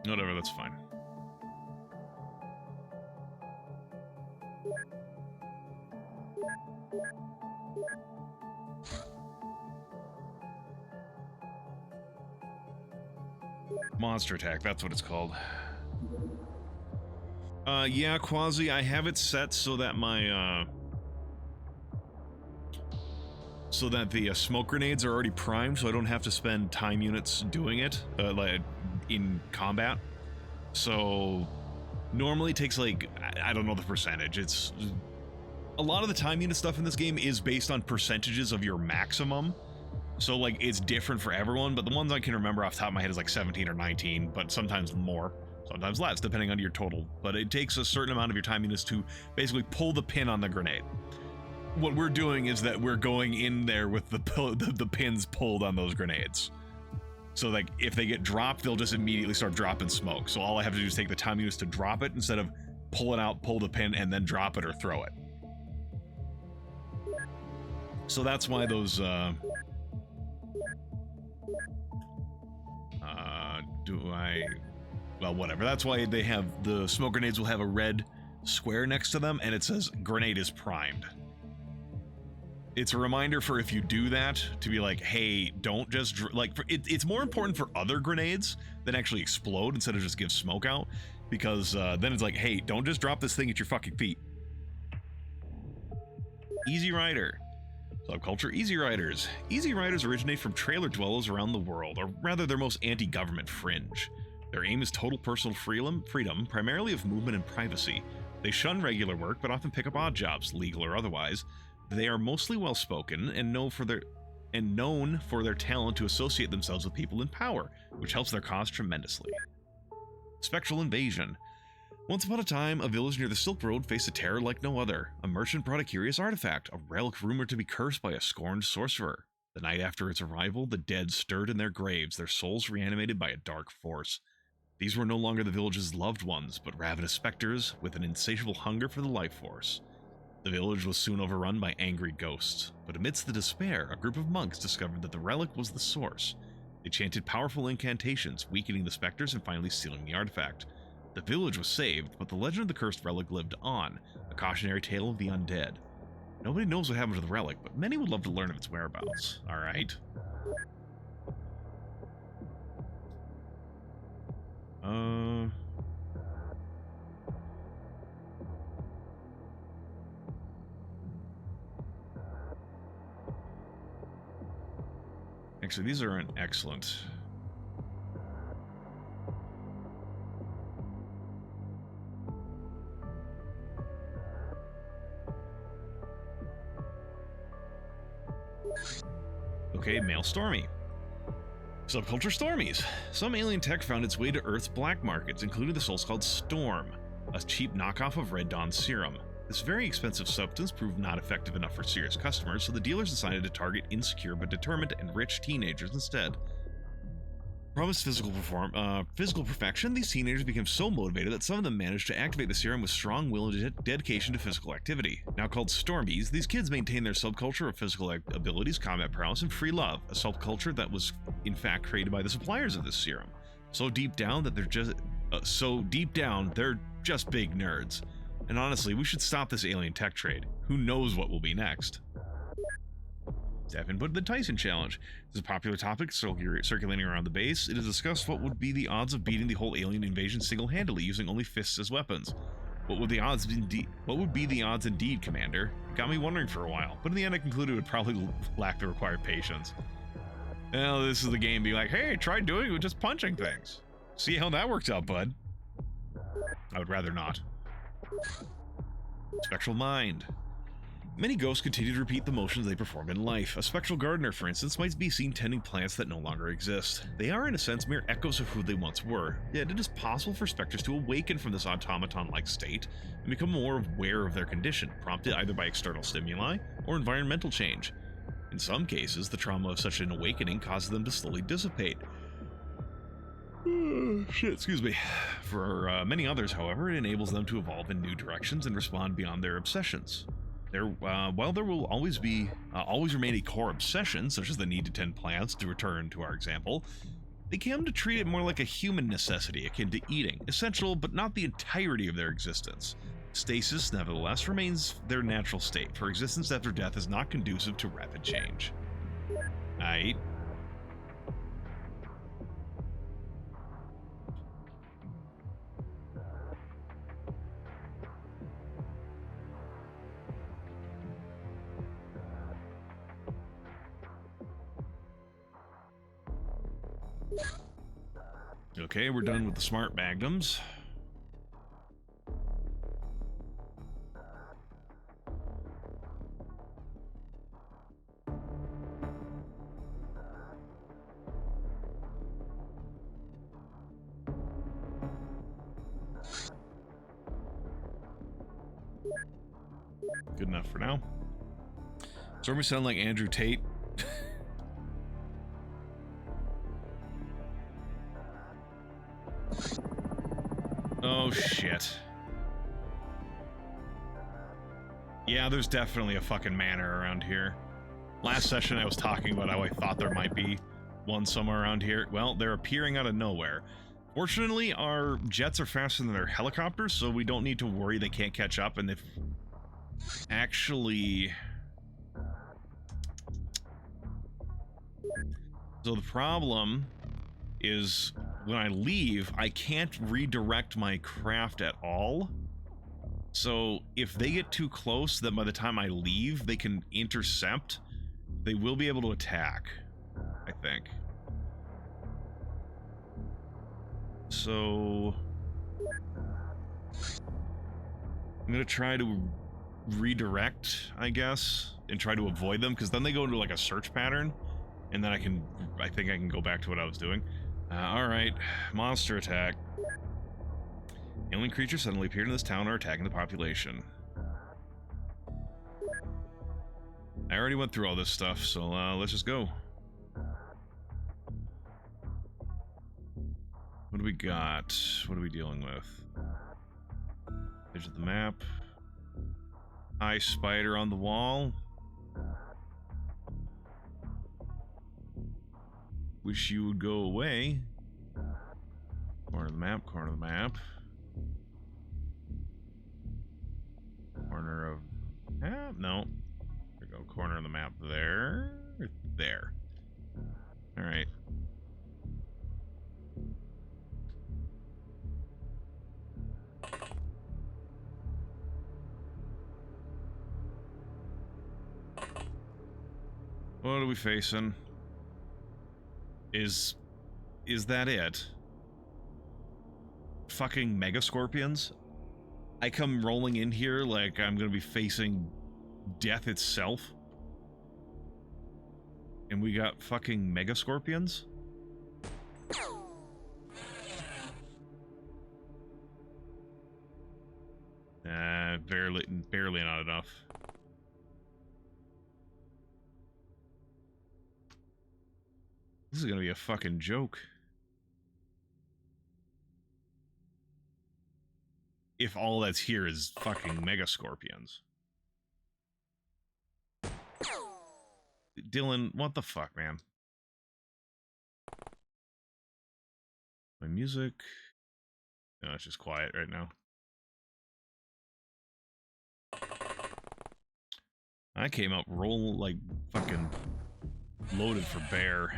Whatever, that's fine. Monster attack, that's what it's called. Yeah, Quasi, I have it set so that my, so that the smoke grenades are already primed, so I don't have to spend time units doing it, like, in combat. So, normally it takes, like, I don't know the percentage, it's... A lot of the time unit stuff in this game is based on percentages of your maximum. So, like, it's different for everyone, but the ones I can remember off the top of my head is like 17 or 19, but sometimes more, sometimes less, depending on your total. But it takes a certain amount of your time units to basically pull the pin on the grenade. What we're doing is that we're going in there with the pins pulled on those grenades. So, like, if they get dropped, they'll just immediately start dropping smoke. So all I have to do is take the time units to drop it instead of pull it out, pull the pin, and then drop it or throw it. So that's why those, well, whatever. That's why they have, the smoke grenades will have a red square next to them, and it says, grenade is primed. It's a reminder for if you do that, to be like, hey, don't just, like, it's more important for other grenades than actually explode instead of just give smoke out, because then it's like, hey, don't just drop this thing at your fucking feet. Easy Rider. Subculture Easy Riders. Easy Riders originate from trailer dwellers around the world, or rather their most anti-government fringe. Their aim is total personal freedom, primarily of movement and privacy. They shun regular work, but often pick up odd jobs, legal or otherwise. They are mostly well-spoken and known for their talent to associate themselves with people in power, which helps their cause tremendously. Spectral Invasion. Once upon a time, a village near the Silk Road faced a terror like no other. A merchant brought a curious artifact, a relic rumored to be cursed by a scorned sorcerer. The night after its arrival, the dead stirred in their graves, their souls reanimated by a dark force. These were no longer the village's loved ones, but ravenous specters with an insatiable hunger for the life force. The village was soon overrun by angry ghosts, but amidst the despair, a group of monks discovered that the relic was the source. They chanted powerful incantations, weakening the specters and finally sealing the artifact. The village was saved, but the legend of the cursed relic lived on, a cautionary tale of the undead. Nobody knows what happened to the relic, but many would love to learn of its whereabouts. Alright. Actually, these are an excellent... Okay, male Stormy. Subculture Stormies. Some alien tech found its way to Earth's black markets, including the source called Storm, a cheap knockoff of Red Dawn serum. This very expensive substance proved not effective enough for serious customers, so the dealers decided to target insecure but determined and rich teenagers instead. Promised physical perfection, these teenagers became so motivated that some of them managed to activate the serum with strong will and dedication to physical activity. Now called Stormies, these kids maintain their subculture of physical abilities, combat prowess, and free love, a subculture that was in fact created by the suppliers of this serum. So deep down they're just big nerds. And honestly, we should stop this alien tech trade. Who knows what will be next? Staff input: the Tyson Challenge. This is a popular topic circulating around the base. It is discussed what would be the odds of beating the whole alien invasion single-handedly using only fists as weapons. What would be the odds indeed, Commander? It got me wondering for a while, but in the end I concluded it would probably lack the required patience. Well, this is the game being like, hey, try doing it with just punching things. See how that works out, bud. I would rather not. Spectral Mind. Many ghosts continue to repeat the motions they perform in life. A spectral gardener, for instance, might be seen tending plants that no longer exist. They are, in a sense, mere echoes of who they once were, yet it is possible for specters to awaken from this automaton-like state and become more aware of their condition, prompted either by external stimuli or environmental change. In some cases, the trauma of such an awakening causes them to slowly dissipate. Excuse me. For many others, however, it enables them to evolve in new directions and respond beyond their obsessions. While there will always remain a core obsession, such as the need to tend plants, to return to our example, they come to treat it more like a human necessity akin to eating, essential but not the entirety of their existence. Stasis, nevertheless, remains their natural state, for existence after death is not conducive to rapid change. Aight. Okay, we're done with the smart magnums. Good enough for now. So we sound like Andrew Tate. Oh shit. Yeah, there's definitely a fucking manor around here. Last session I was talking about how I thought there might be one somewhere around here. Well, they're appearing out of nowhere. Fortunately, our jets are faster than their helicopters, so we don't need to worry they can't catch up, and if... Actually... So the problem is when I leave, I can't redirect my craft at all. So if they get too close, then by the time I leave, they can intercept. They will be able to attack, I think. So I'm gonna try to redirect, I guess, and try to avoid them, because then they go into like a search pattern, and then I think I can go back to what I was doing. Alright, monster attack. Alien creatures suddenly appeared in this town and are attacking the population. I already went through all this stuff, so let's just go. What do we got? What are we dealing with? Edge of the map. High spider on the wall. Wish you would go away. Corner of the map, corner of the map. Corner of... no. There we go, corner of the map there. There. Alright. What are we facing? Is that it? Fucking mega scorpions? I come rolling in here like I'm gonna be facing death itself. And we got fucking mega scorpions? barely not enough. This is gonna be a fucking joke. If all that's here is fucking mega scorpions. Dylan, what the fuck, man? My music... No, it's just quiet right now. I came up roll like fucking loaded for bear.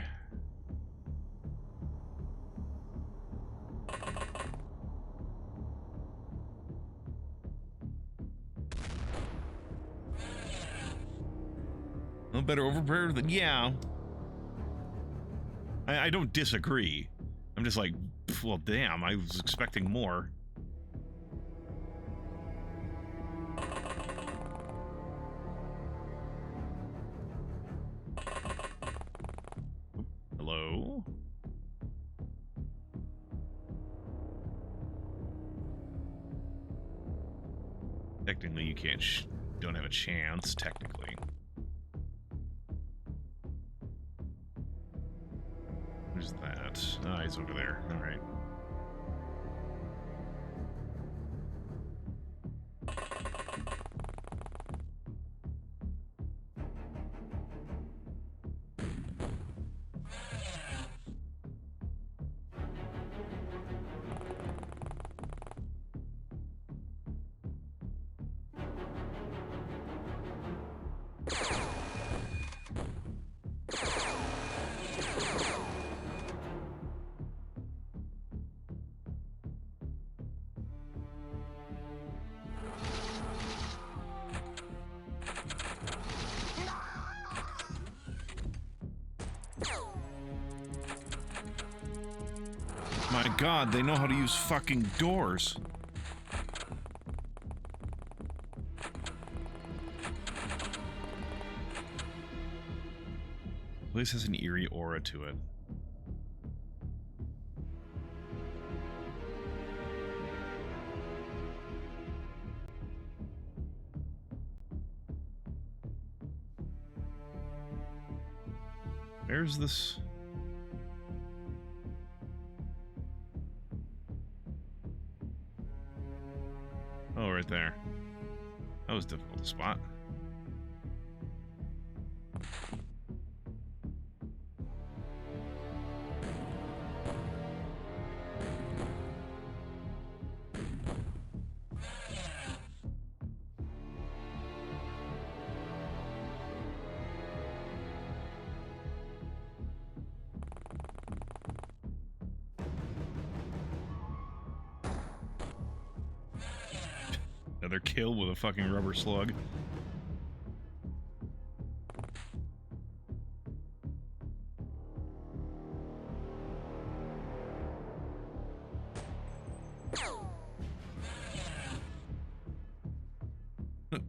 No better overprepared than yeah. I don't disagree. I'm just like, well, damn, I was expecting more. Hello? Technically, you can't don't have a chance, technically. Who's that? Oh, he's over there. Alright. My god, they know how to use fucking doors. The place has an eerie aura to it. Where's this? Oh, right there. That was difficult to spot. Another kill with a fucking rubber slug.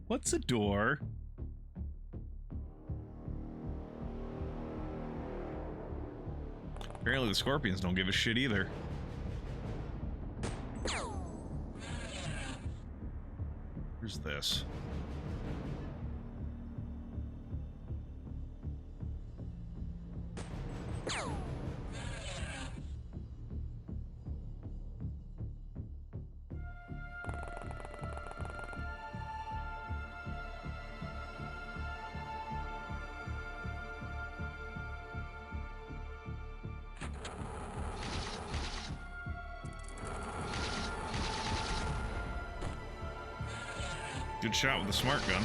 What's a door? Apparently the scorpions don't give a shit either. Where's this? Good shot with the smart gun.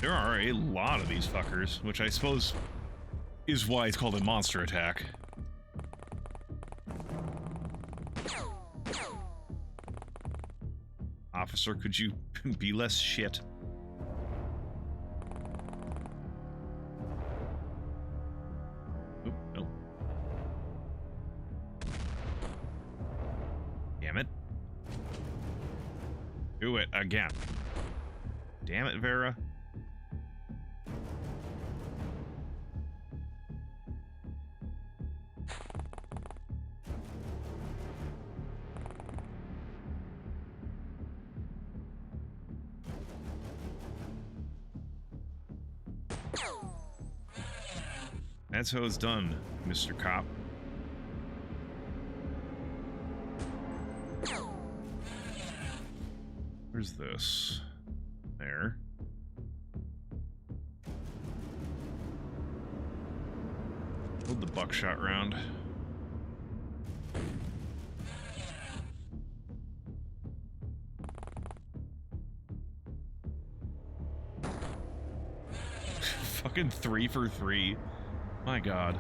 There are a lot of these fuckers, which I suppose is why it's called a monster attack. Officer, could you be less shit? Oop, nope. Damn it. Do it again. Damn it, Vera. That's how it's done, Mr. Cop. Where's this? There. Hold the buckshot round. Fucking 3 for 3. My god.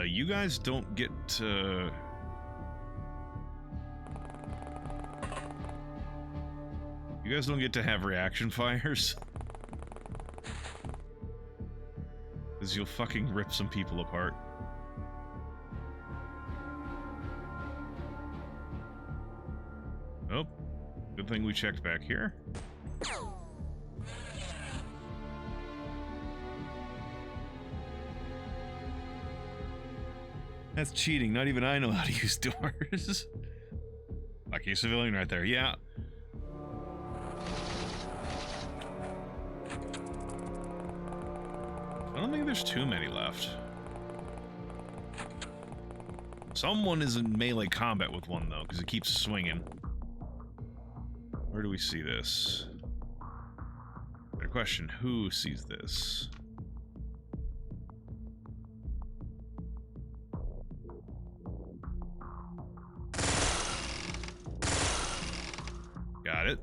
You guys don't get to... You guys don't get to have reaction fires? Because you'll fucking rip some people apart. Oh, good thing we checked back here. That's cheating. Not even I know how to use doors. Lucky civilian right there. Yeah. I don't think there's too many left. Someone is in melee combat with one, though, because it keeps swinging. Where do we see this? Better question, who sees this? Got it.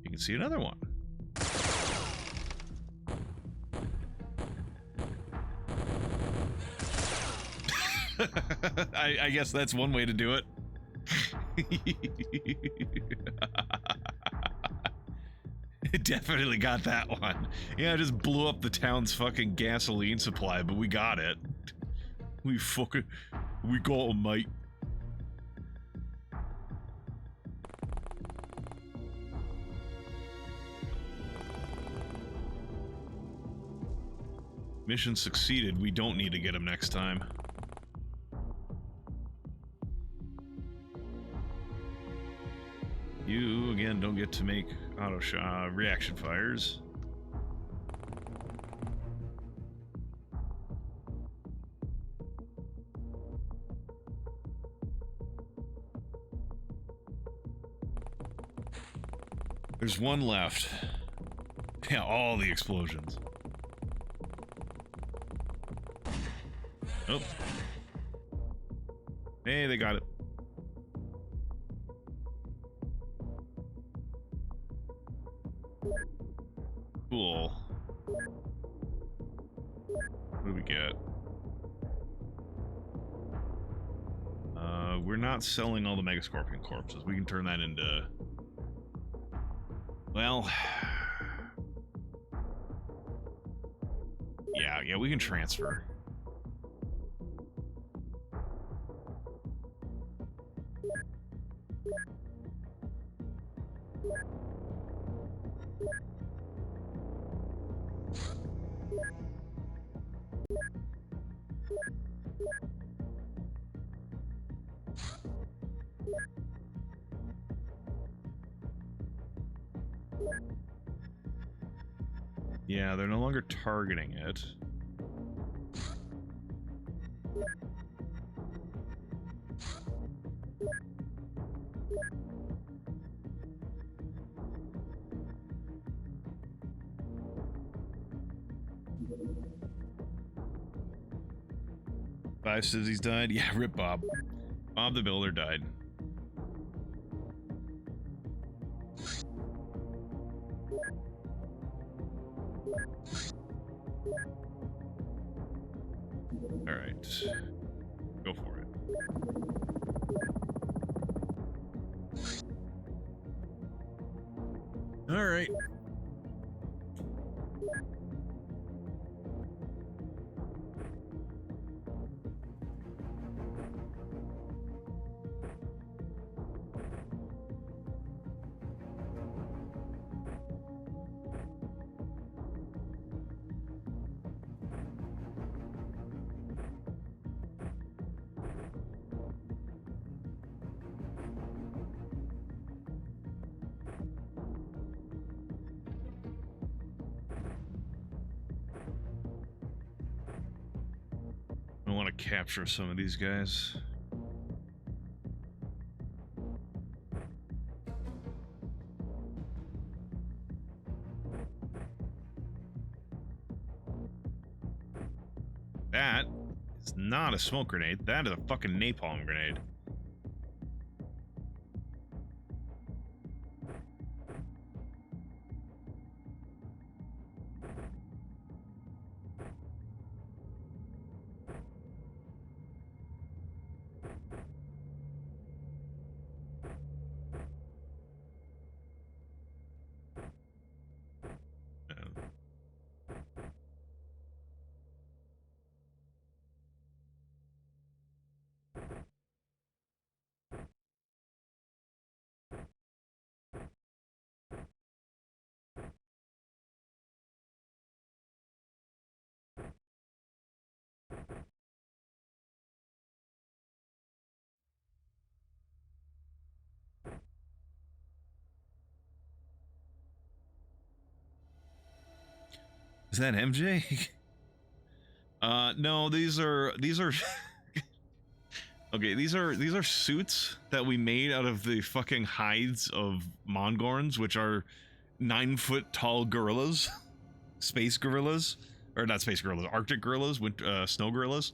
You can see another one. I guess that's one way to do it. It definitely got that one. Yeah, it just blew up the town's fucking gasoline supply, but we got it. We got 'em, mate. Mission succeeded. We don't need to get him next time. You, again, don't get to make auto reaction fires. There's one left. Yeah, all the explosions. Oh. Hey, they got it. Cool. What do we get? We're not selling all the Mega Scorpion corpses. We can turn that into... Well... Yeah, we can transfer. Yeah, they're no longer targeting it. Five says he's died. Yeah, rip Bob. Bob the Builder died. Alright. Go for it. Alright. want to capture some of these guys. That is not a smoke grenade. That is a fucking napalm grenade. Is that MJ? No, these are okay, these are suits that we made out of the fucking hides of Mongorns, which are 9-foot tall gorillas. Space gorillas. Or not space gorillas, Arctic gorillas, snow gorillas.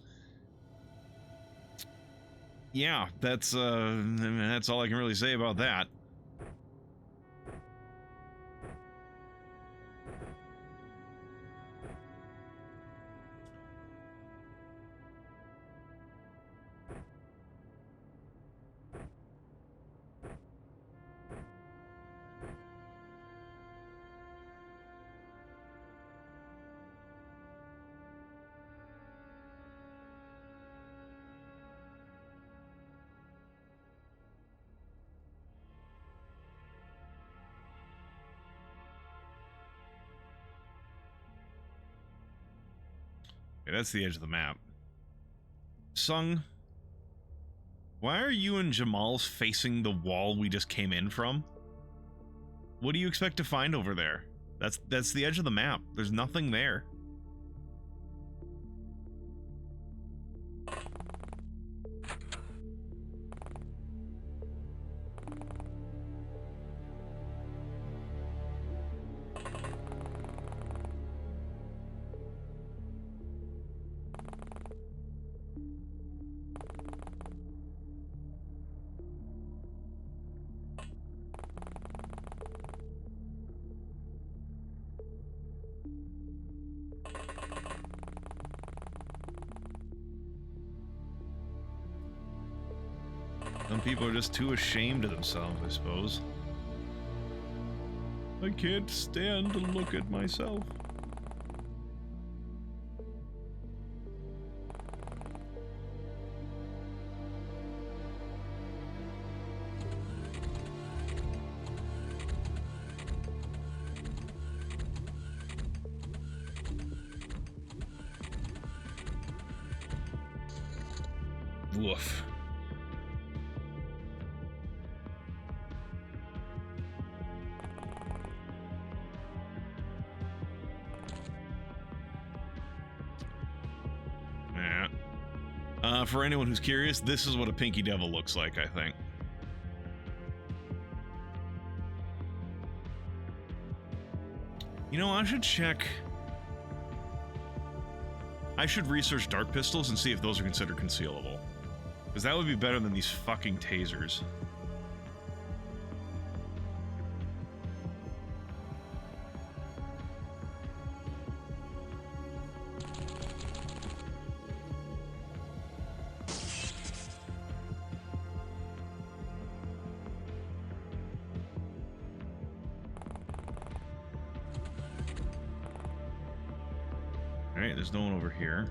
Yeah, that's that's all I can really say about that. Okay, that's the edge of the map. Sung, why are you and Jamal's facing the wall we just came in from? What do you expect to find over there? That's the edge of the map. There's nothing there. Some people are just too ashamed of themselves, I suppose. I can't stand to look at myself. Woof. For anyone who's curious, this is what a Pinky Devil looks like, I think. You know, I should check... I should research Dark Pistols and see if those are considered concealable. Because that would be better than these fucking tasers. Alright, there's no one over here.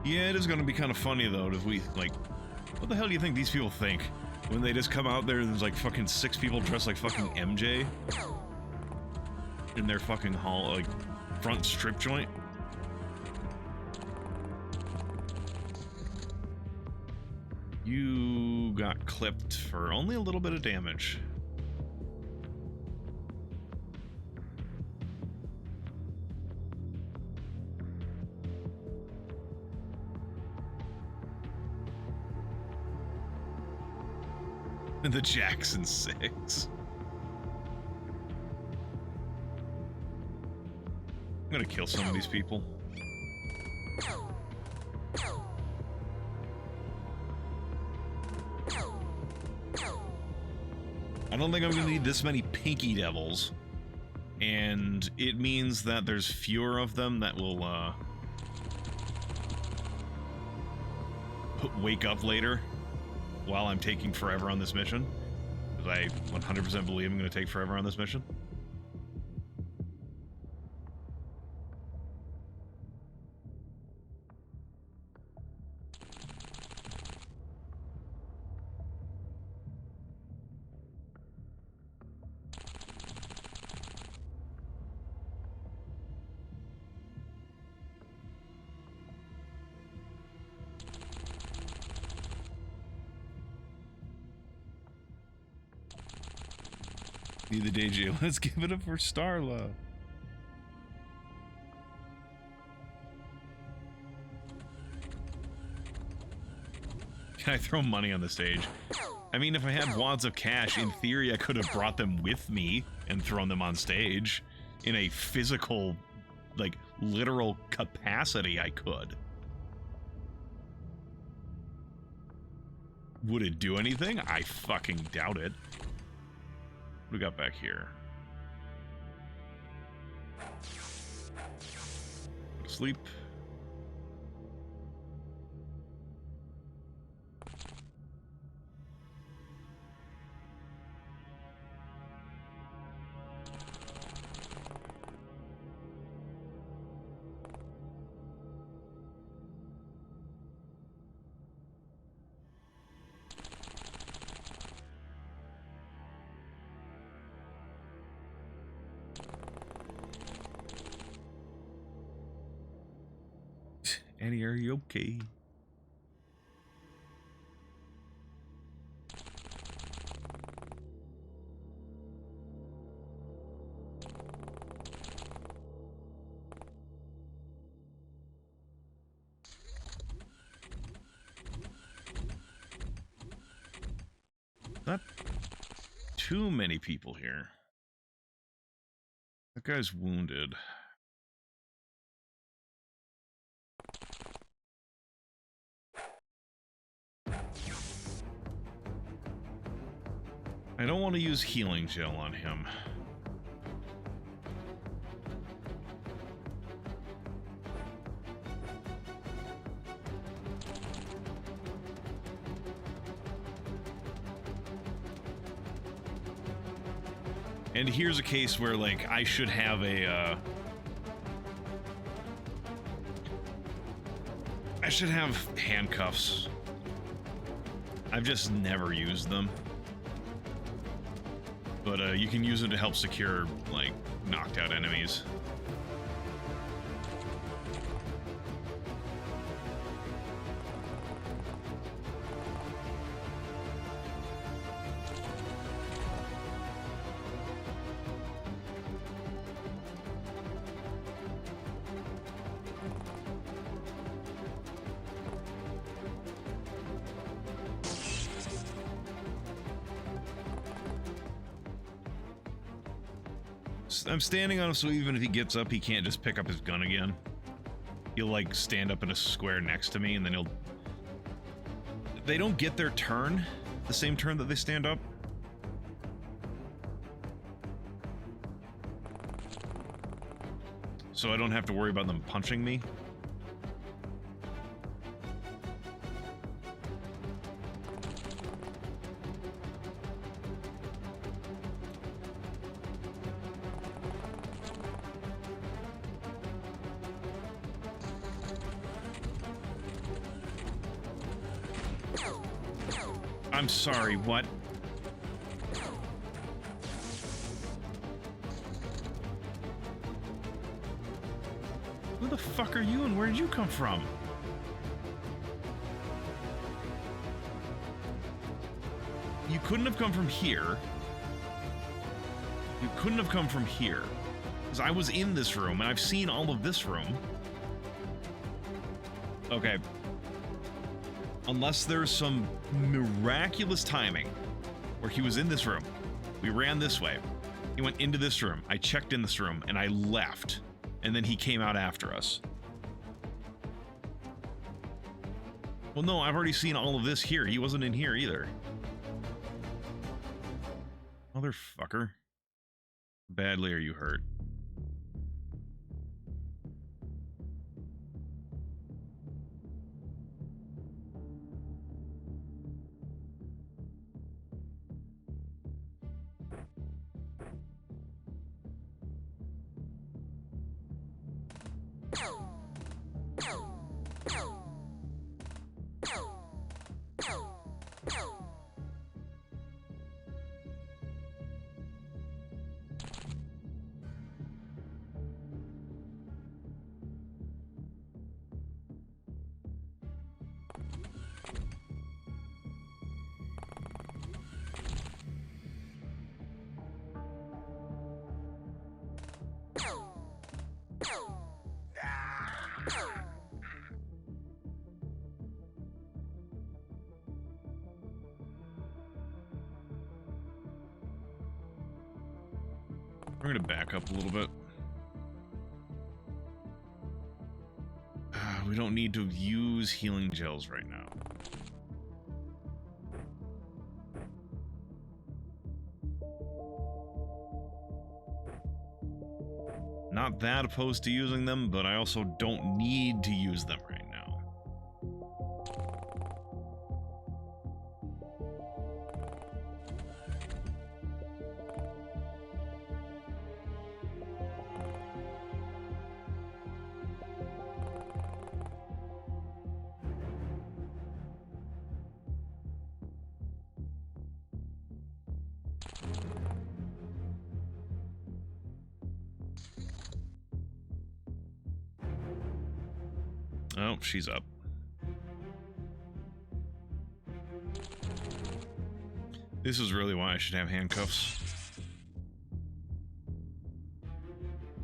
Yeah, it is going to be kind of funny, though, if we, like... What the hell do you think these people think? When they just come out there and there's, like, fucking 6 people dressed like fucking MJ? In their fucking hall, like, front strip joint? You got clipped for only a little bit of damage. The Jackson 6. I'm gonna kill some of these people. I don't think I'm gonna need this many Pinky Devils. And it means that there's fewer of them that will, wake up later. While I'm taking forever on this mission, because I 100% believe I'm going to take forever on this mission. The DJ, let's give it up for Starla. Can I throw money on the stage? I mean, if I had wads of cash, in theory I could have brought them with me and thrown them on stage. In a physical, like, literal capacity, I could. Would it do anything? I fucking doubt it. What do we got back here? Go to sleep. Annie, are you okay? Not too many people here. That guy's wounded. I don't want to use healing gel on him. And here's a case where, like, I should have a, I should have handcuffs. I've just never used them. But you can use them to help secure, like, knocked out enemies. I'm standing on him, so even if he gets up, he can't just pick up his gun again. He'll, like, stand up in a square next to me, and then he'll... They don't get their turn, the same turn that they stand up. So I don't have to worry about them punching me. I'm sorry, what? Who the fuck are you and where did you come from? You couldn't have come from here. You couldn't have come from here. Because I was in this room and I've seen all of this room. Okay. Unless there's some miraculous timing where he was in this room. We ran this way. He went into this room. I checked in this room and I left. And then he came out after us. Well, no, I've already seen all of this here. He wasn't in here either. Motherfucker. Badly are you hurt? We're gonna back up a little bit. We don't need to use healing gels right now. Not that opposed to using them, but I also don't need to use them right now. Oh, she's up. This is really why I should have handcuffs.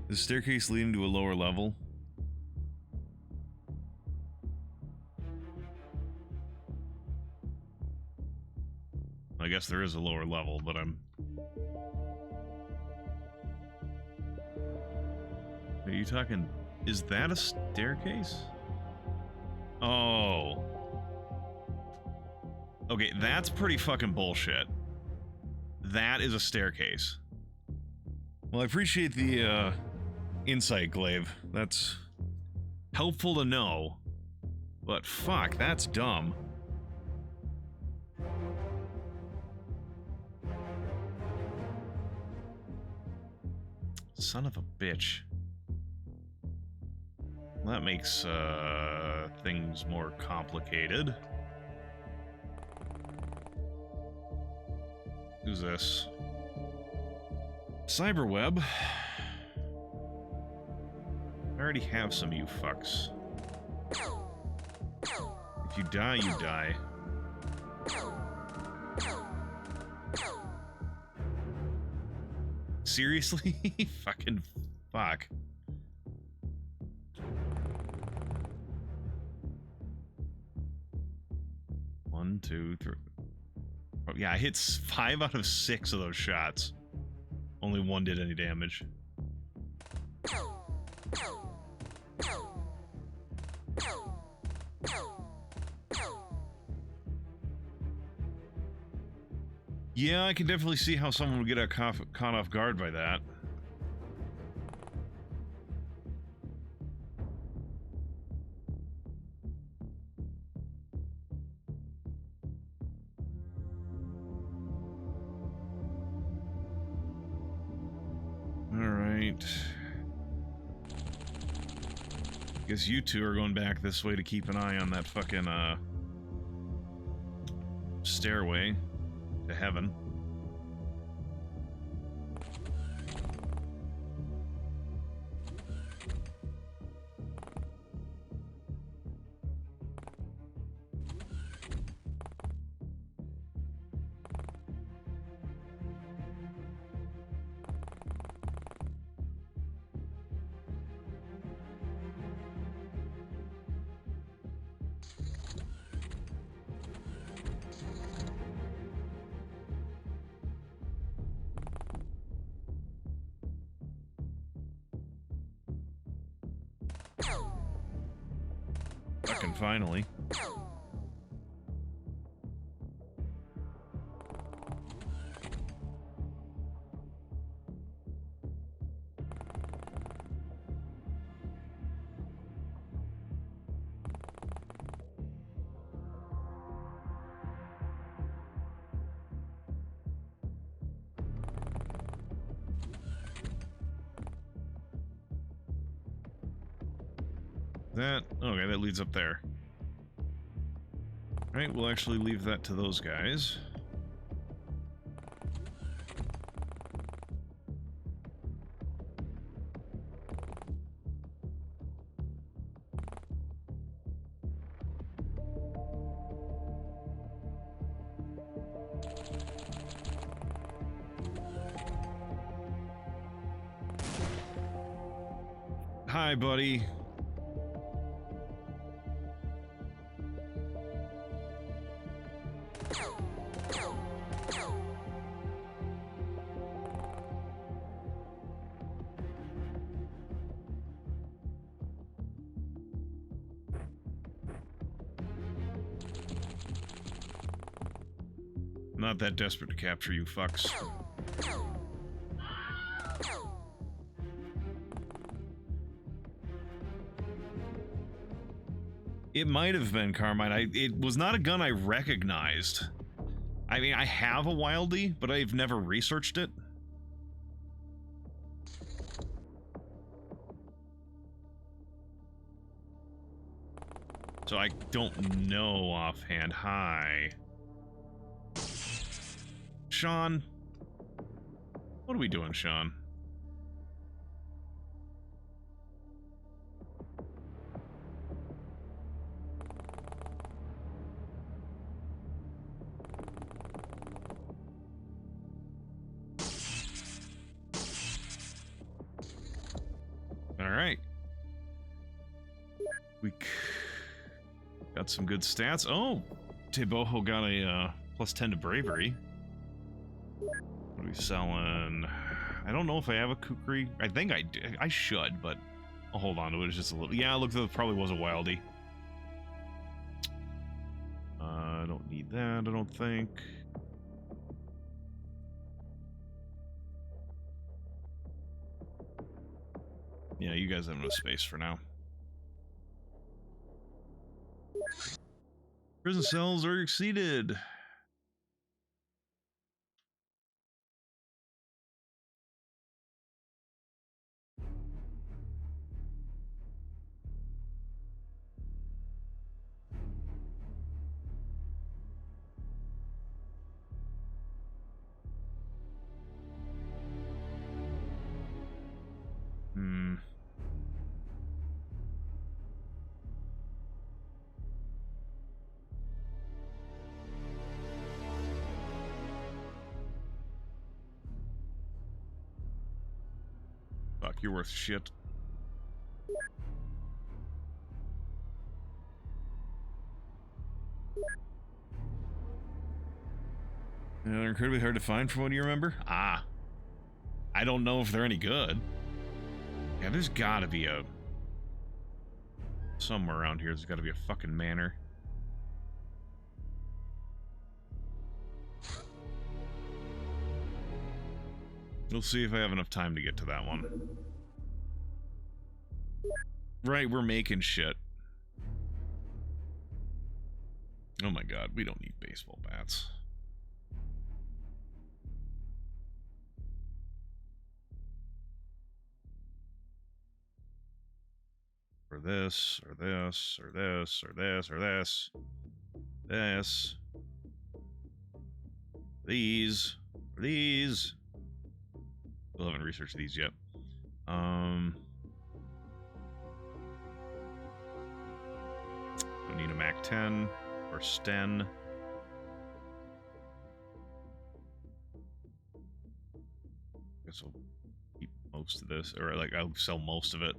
The staircase leading to a lower level. I guess there is a lower level, but I'm... Are you talking... Is that a staircase? Oh. Okay, that's pretty fucking bullshit. That is a staircase. Well, I appreciate the, insight, Glaive. That's helpful to know. But fuck, that's dumb. Son of a bitch. Well, that makes, things more complicated. Who's this? Cyberweb. I already have some of you fucks. If you die, you die. Seriously? Fucking fuck. One, two, three. Oh, yeah, I hit 5 out of 6 of those shots. Only one did any damage. Yeah, I can definitely see how someone would get caught off guard by that. Alright. Guess you two are going back this way to keep an eye on that fucking, stairway to heaven. Fucking finally. That, okay, that leads up there. Alright, we'll actually leave that to those guys. Hi, buddy. Not that desperate to capture you fucks. It might have been Carmine. It was not a gun I recognized. I mean, I have a Wildie, but I've never researched it. So I don't know offhand. Hi. Sean? What are we doing, Sean? Alright. We got some good stats. Oh! Teboho got a +10 to bravery. What are we selling? I don't know if I have a kukri. I think I do. I should, but I'll hold on to it. It's just a little. Yeah, look, there probably was a Wildie. I don't need that, I don't think. Yeah, you guys have no space for now. Prison cells are exceeded. Fuck, you're worth shit. They're incredibly hard to find from what you remember? Ah. I don't know if they're any good. Yeah, there's gotta be a... Somewhere around here, there's gotta be a fucking manor. We'll see if I have enough time to get to that one. Right, we're making shit. Oh my god, we don't need baseball bats. Or this, or this, or this, or this, or this. This. These. These. Still haven't researched these yet. Don't need a Mac 10 or Sten. Guess I'll keep most of this, or like I'll sell most of it.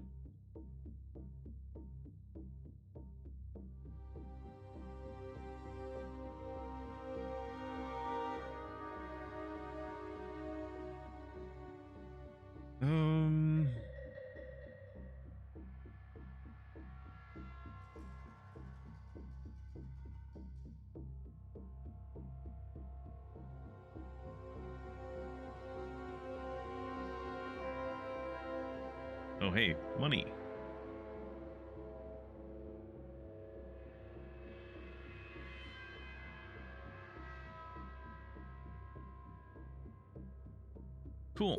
Oh, hey, money. Cool.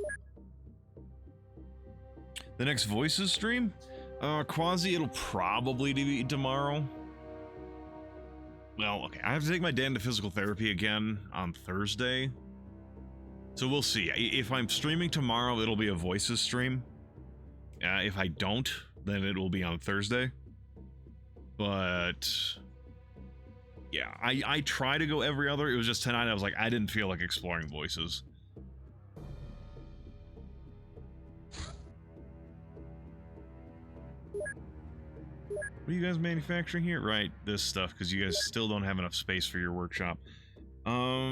The next Voices stream? Quasi, it'll probably be tomorrow. Well, okay, I have to take my dad to physical therapy again on Thursday. So we'll see. If I'm streaming tomorrow, it'll be a Voices stream. If I don't, then it will be on Thursday. But yeah, I try to go every other. It was just tonight I was like, I didn't feel like exploring Voices. What are you guys manufacturing here? Right, this stuff, because you guys still don't have enough space for your workshop. How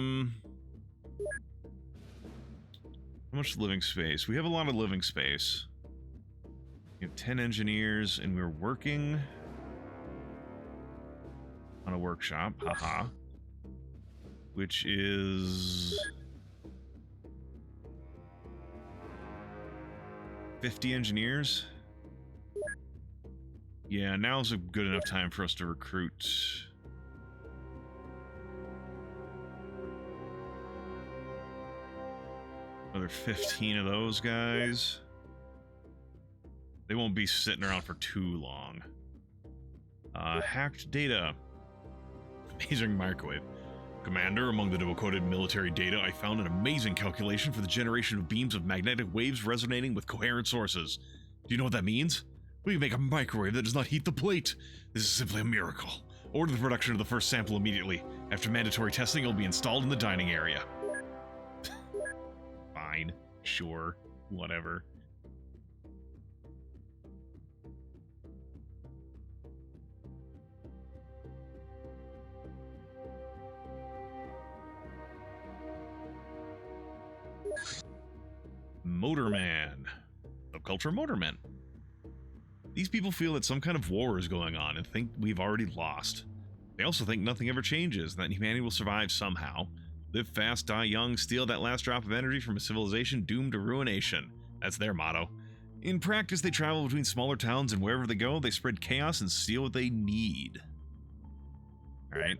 much living space? We have a lot of living space. We have 10 engineers, and we're working on a workshop, haha, which is 50 engineers. Yeah, now's a good enough time for us to recruit. Another 15 of those guys. They won't be sitting around for too long. Hacked data. Amazing microwave. Commander, among the decoded military data, I found an amazing calculation for the generation of beams of magnetic waves resonating with coherent sources. Do you know what that means? We can make a microwave that does not heat the plate. This is simply a miracle. Order the production of the first sample immediately. After mandatory testing, it will be installed in the dining area. Fine. Sure. Whatever. Motorman. Subculture Motormen. These people feel that some kind of war is going on and think we've already lost. They also think nothing ever changes, and that humanity will survive somehow. Live fast, die young, steal that last drop of energy from a civilization doomed to ruination. That's their motto. In practice, they travel between smaller towns, and wherever they go, they spread chaos and steal what they need. Alright.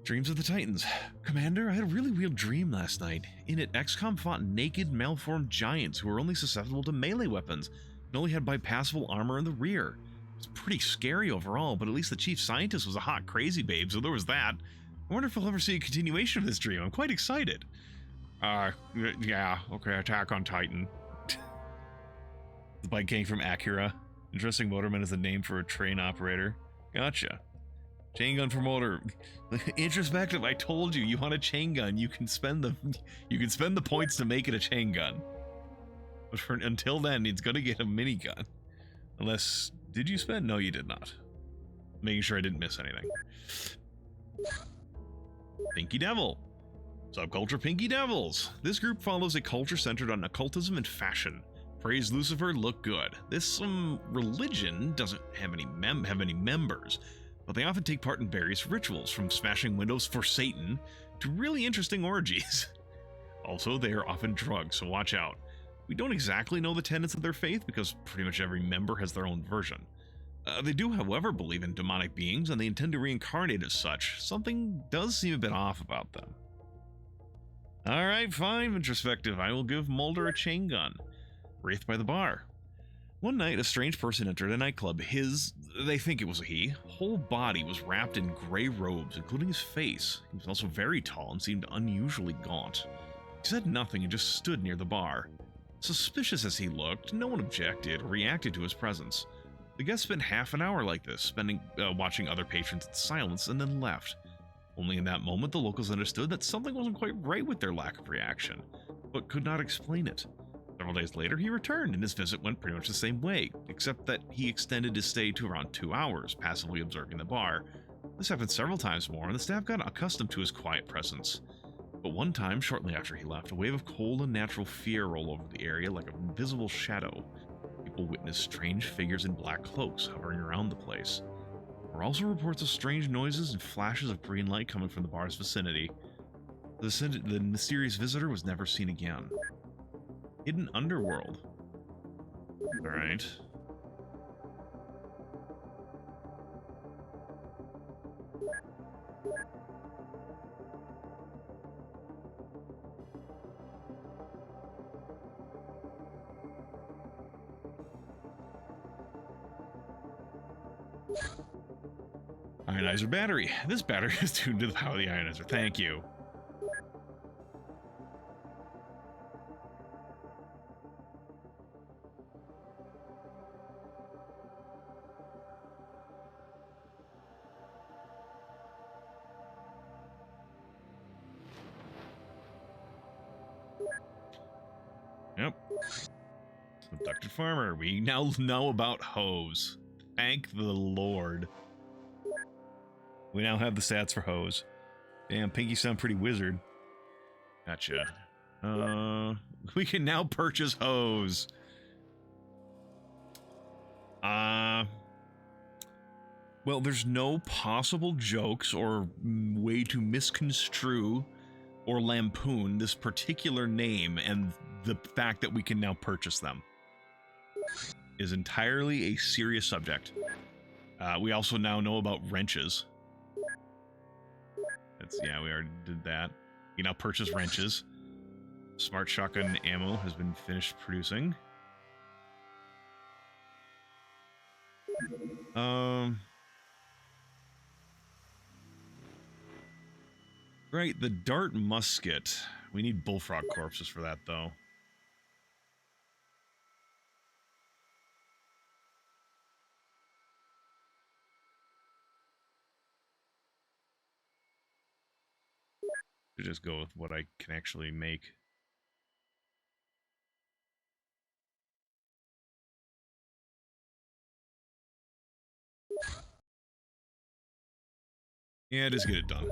Dreams of the Titans. Commander, I had a really weird dream last night. In it, XCOM fought naked, malformed giants who were only susceptible to melee weapons and only had bypassable armor in the rear. It was pretty scary overall, but at least the chief scientist was a hot crazy babe, so there was that. I wonder if we'll ever see a continuation of this dream. I'm quite excited. Yeah, okay, Attack on Titan. The bike gang from Acura. Interesting motorman is the name for a train operator. Gotcha. Chain gun for motor. Introspective, I told you, you want a chain gun. You can spend the points to make it a chain gun. But until then, it's gonna get a minigun. Unless, did you spend? No, you did not. Making sure I didn't miss anything. Pinky Devil. Subculture Pinky Devils. This group follows a culture centered on occultism and fashion. Praise Lucifer, look good. This religion doesn't have any members, but they often take part in various rituals, from smashing windows for Satan to really interesting orgies. Also, they are often drugged, so watch out. We don't exactly know the tenets of their faith because pretty much every member has their own version. They do, however, believe in demonic beings, and they intend to reincarnate as such. Something does seem a bit off about them. Alright, fine, introspective. I will give Mulder a chain gun. Wraith by the bar. One night, a strange person entered a nightclub. They think it was a he, whole body was wrapped in gray robes, including his face. He was also very tall and seemed unusually gaunt. He said nothing and just stood near the bar. Suspicious as he looked, no one objected or reacted to his presence. The guest spent half an hour like this, watching other patrons in silence, and then left. Only in that moment, the locals understood that something wasn't quite right with their lack of reaction, but could not explain it. Several days later, he returned, and his visit went pretty much the same way, except that he extended his stay to around 2 hours, passively observing the bar. This happened several times more, and the staff got accustomed to his quiet presence. But one time, shortly after he left, a wave of cold and natural fear rolled over the area like an invisible shadow. People witnessed strange figures in black cloaks hovering around the place. There were also reports of strange noises and flashes of green light coming from the bar's vicinity. The mysterious visitor was never seen again. Hidden underworld. Alright. Ionizer battery. This battery is tuned to the power of the ionizer. Thank you. Yep. Abducted farmer. We now know about hose. Thank the Lord. We now have the stats for hose. Damn, Pinky sound pretty wizard. Gotcha. We can now purchase hose. Well, there's no possible jokes or way to misconstrue or lampoon this particular name, and the fact that we can now purchase them is entirely a serious subject. We also now know about wrenches. Yeah, we already did that. You now purchase wrenches. Smart shotgun ammo has been finished producing. Right, the dart musket. We need bullfrog corpses for that, though. To just go with what I can actually make. Yeah, just get it done.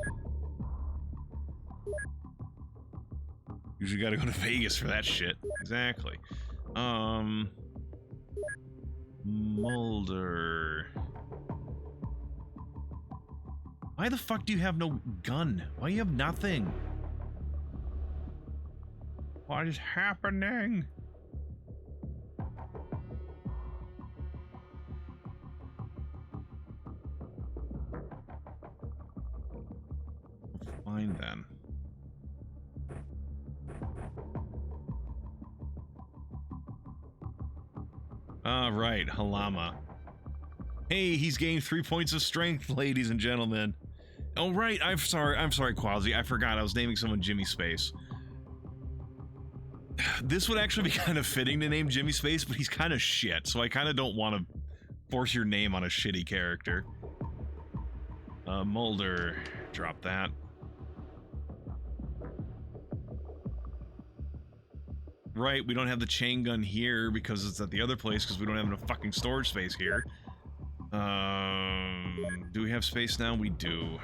Usually gotta go to Vegas for that shit. Exactly. Mulder. Why the fuck do you have no gun? Why do you have nothing? What is happening? Fine then. Right, Halama. Hey, he's gained 3 points of strength, ladies and gentlemen. Oh, right, I'm sorry, Quasi. I forgot I was naming someone Jimmy Space. This would actually be kind of fitting to name Jimmy Space, but he's kind of shit, so I kind of don't want to force your name on a shitty character. Mulder. Drop that. Right, we don't have the chain gun here because it's at the other place because we don't have enough fucking storage space here. Do we have space now? We do.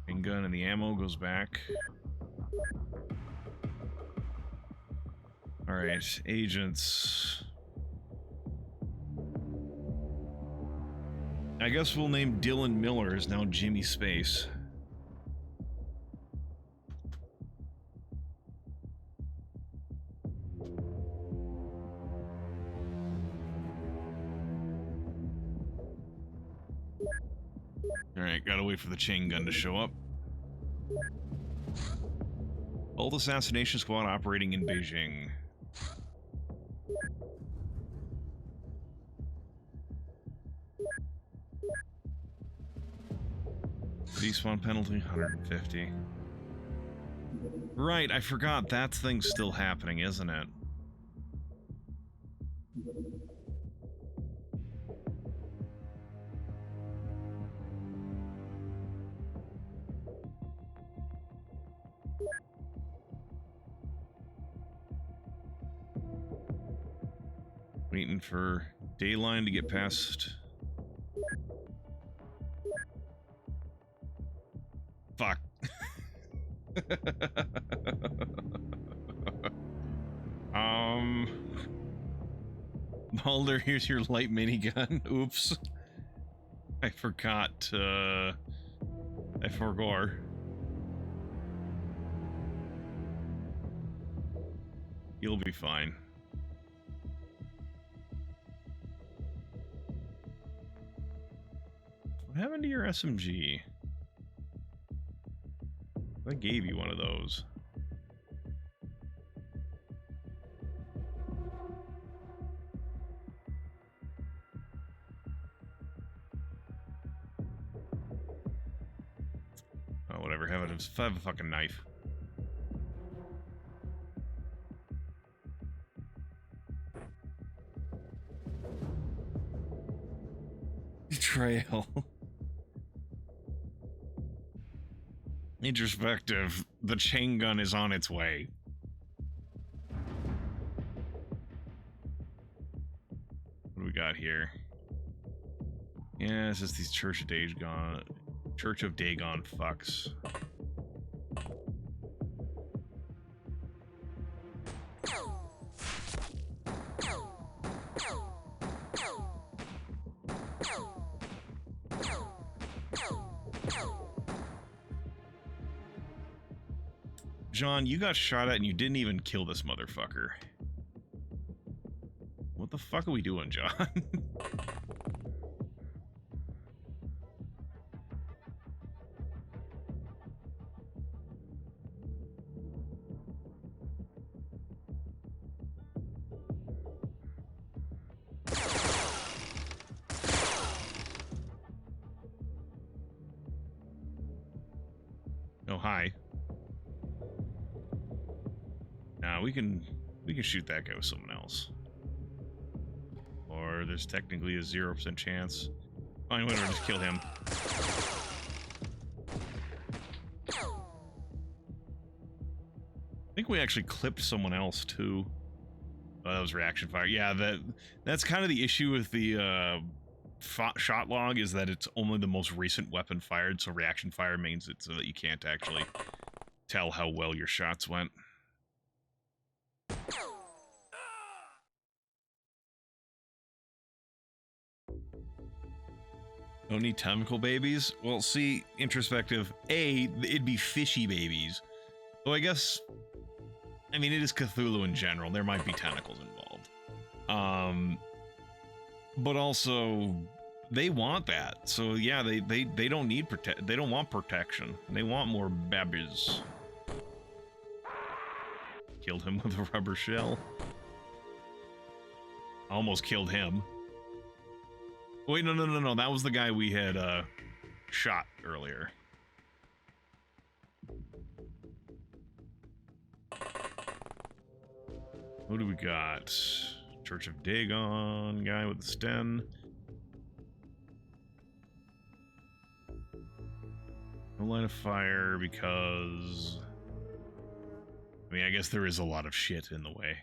Chain gun and the ammo goes back. Alright, agents. I guess we'll name Dylan Miller as now Jimmy Space. Alright, gotta wait for the chain gun to show up. Both assassination squad operating in Beijing. Despawn penalty, 150. Right, I forgot that thing's still happening, isn't it? Waiting for Dayline to get past. Fuck. Mulder, here's your light minigun. Oops. I forgot, I forgot. You'll be fine. What happened to your SMG? I gave you one of those. Oh, whatever. Have a fucking knife. Betrayal. Introspective. The chain gun is on its way. What do we got here? Yeah, it's just these Church of Dagon fucks. John, you got shot at and you didn't even kill this motherfucker. What the fuck are we doing, John? Oh, hi. Nah, we can shoot that guy with someone else. Or there's technically a 0% chance. Fine, whatever, just kill him. I think we actually clipped someone else too. Oh, that was reaction fire. Yeah, that's kind of the issue with the shot log, is that it's only the most recent weapon fired, so reaction fire means it so that you can't actually tell how well your shots went. Don't need tentacle babies? Well, see, introspective. A, it'd be fishy babies. Well, I guess, I mean, it is Cthulhu in general. There might be tentacles involved. But also, they want that. So yeah, they don't need they don't want protection. They want more babies. Killed him with a rubber shell. Almost killed him. Wait, no. That was the guy we had shot earlier. What do we got? Church of Dagon guy with the Sten. No line of fire because, I mean, I guess there is a lot of shit in the way.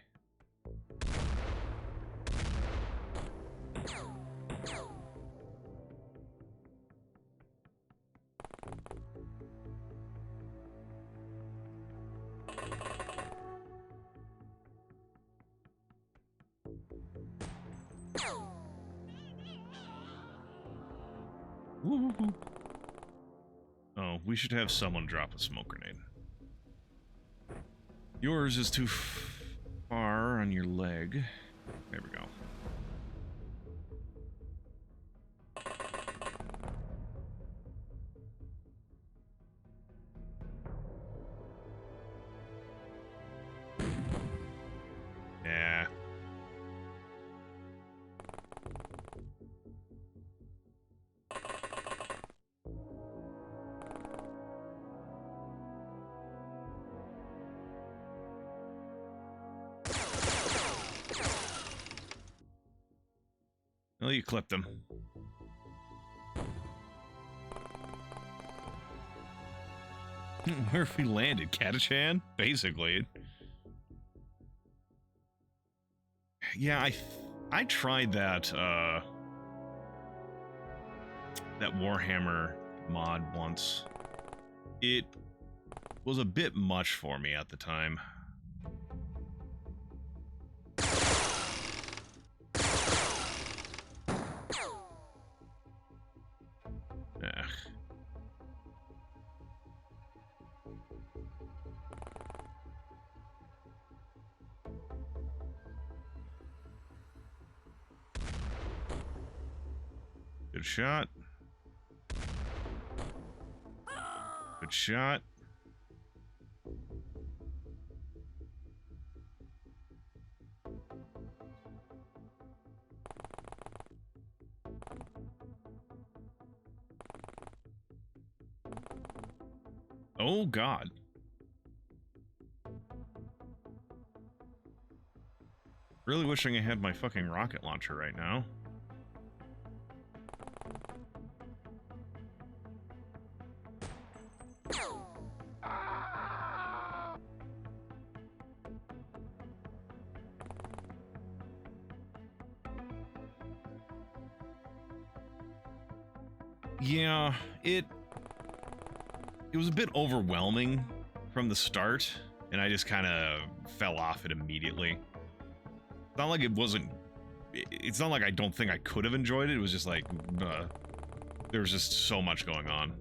Woo-hoo-hoo. Oh, we should have someone drop a smoke grenade. Yours is too far on your leg. There we go. Well, you clipped him. Where have we landed? Catachan? Basically. Yeah, I tried that, that Warhammer mod once. It was a bit much for me at the time. Ugh. Good shot. Good shot. Oh, God. Really wishing I had my fucking rocket launcher right now. Yeah, it was a bit overwhelming from the start, and I just kind of fell off it immediately. It's not like it wasn't... It's not like I don't think I could have enjoyed it, it was just like... there was just so much going on.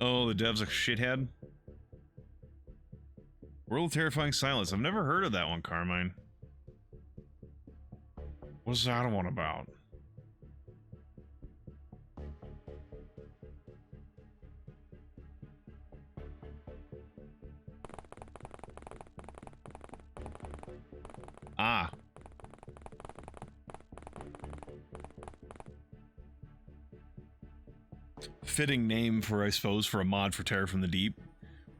Oh, the dev's a shithead? World of Terrifying Silence. I've never heard of that one, Carmine. What's that one about? Ah. Fitting name for, I suppose, for a mod for Terror from the Deep.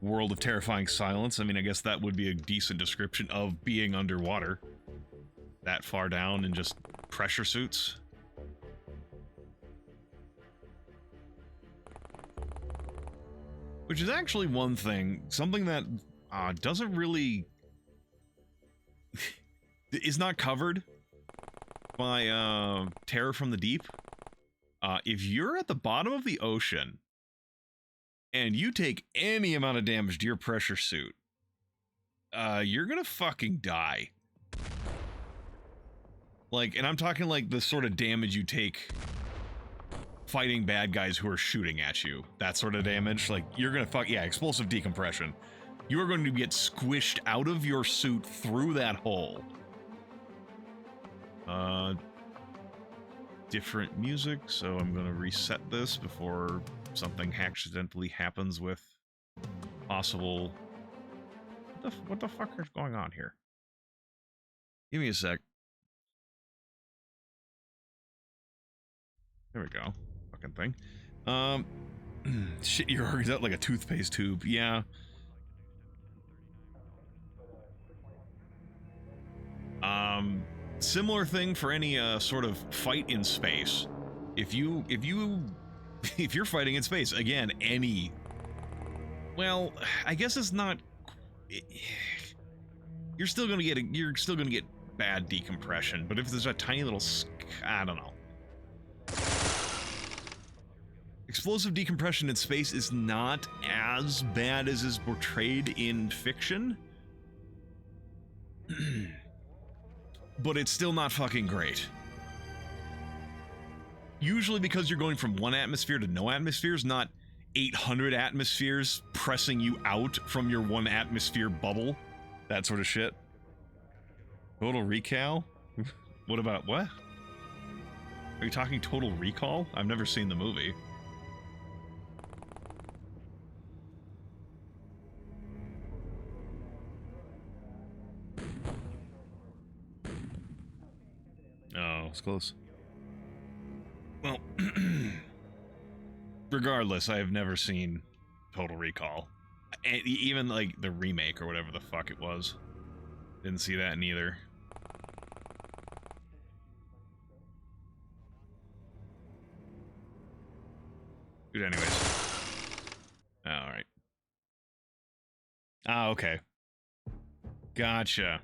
World of Terrifying Silence. I mean, I guess that would be a decent description of being underwater. That far down in just pressure suits. Which is actually one thing, something that doesn't really... is not covered by Terror from the Deep. If you're at the bottom of the ocean and you take any amount of damage to your pressure suit, you're gonna fucking die. Like, and I'm talking like the sort of damage you take fighting bad guys who are shooting at you. That sort of damage. Like, you're gonna yeah, explosive decompression. You are going to get squished out of your suit through that hole. Different music, so I'm gonna reset this before something accidentally happens with possible... What the fuck is going on here? Give me a sec. There we go. Fucking thing. Shit, your organs out like a toothpaste tube. Yeah. Similar thing for any sort of fight in space. If you're fighting in space, again, any... Well, I guess it's not... You're still gonna get bad decompression, but if there's a tiny little... I don't know. Explosive decompression in space is not as bad as is portrayed in fiction. But it's still not fucking great. Usually because you're going from one atmosphere to no atmospheres, not 800 atmospheres pressing you out from your one atmosphere bubble. That sort of shit. Total Recall? What about what? Are you talking Total Recall? I've never seen the movie. Oh, it's close. Well, regardless, I have never seen Total Recall. And even like the remake or whatever the fuck it was. Didn't see that neither. Good, anyways. Alright. Ah, okay. Gotcha.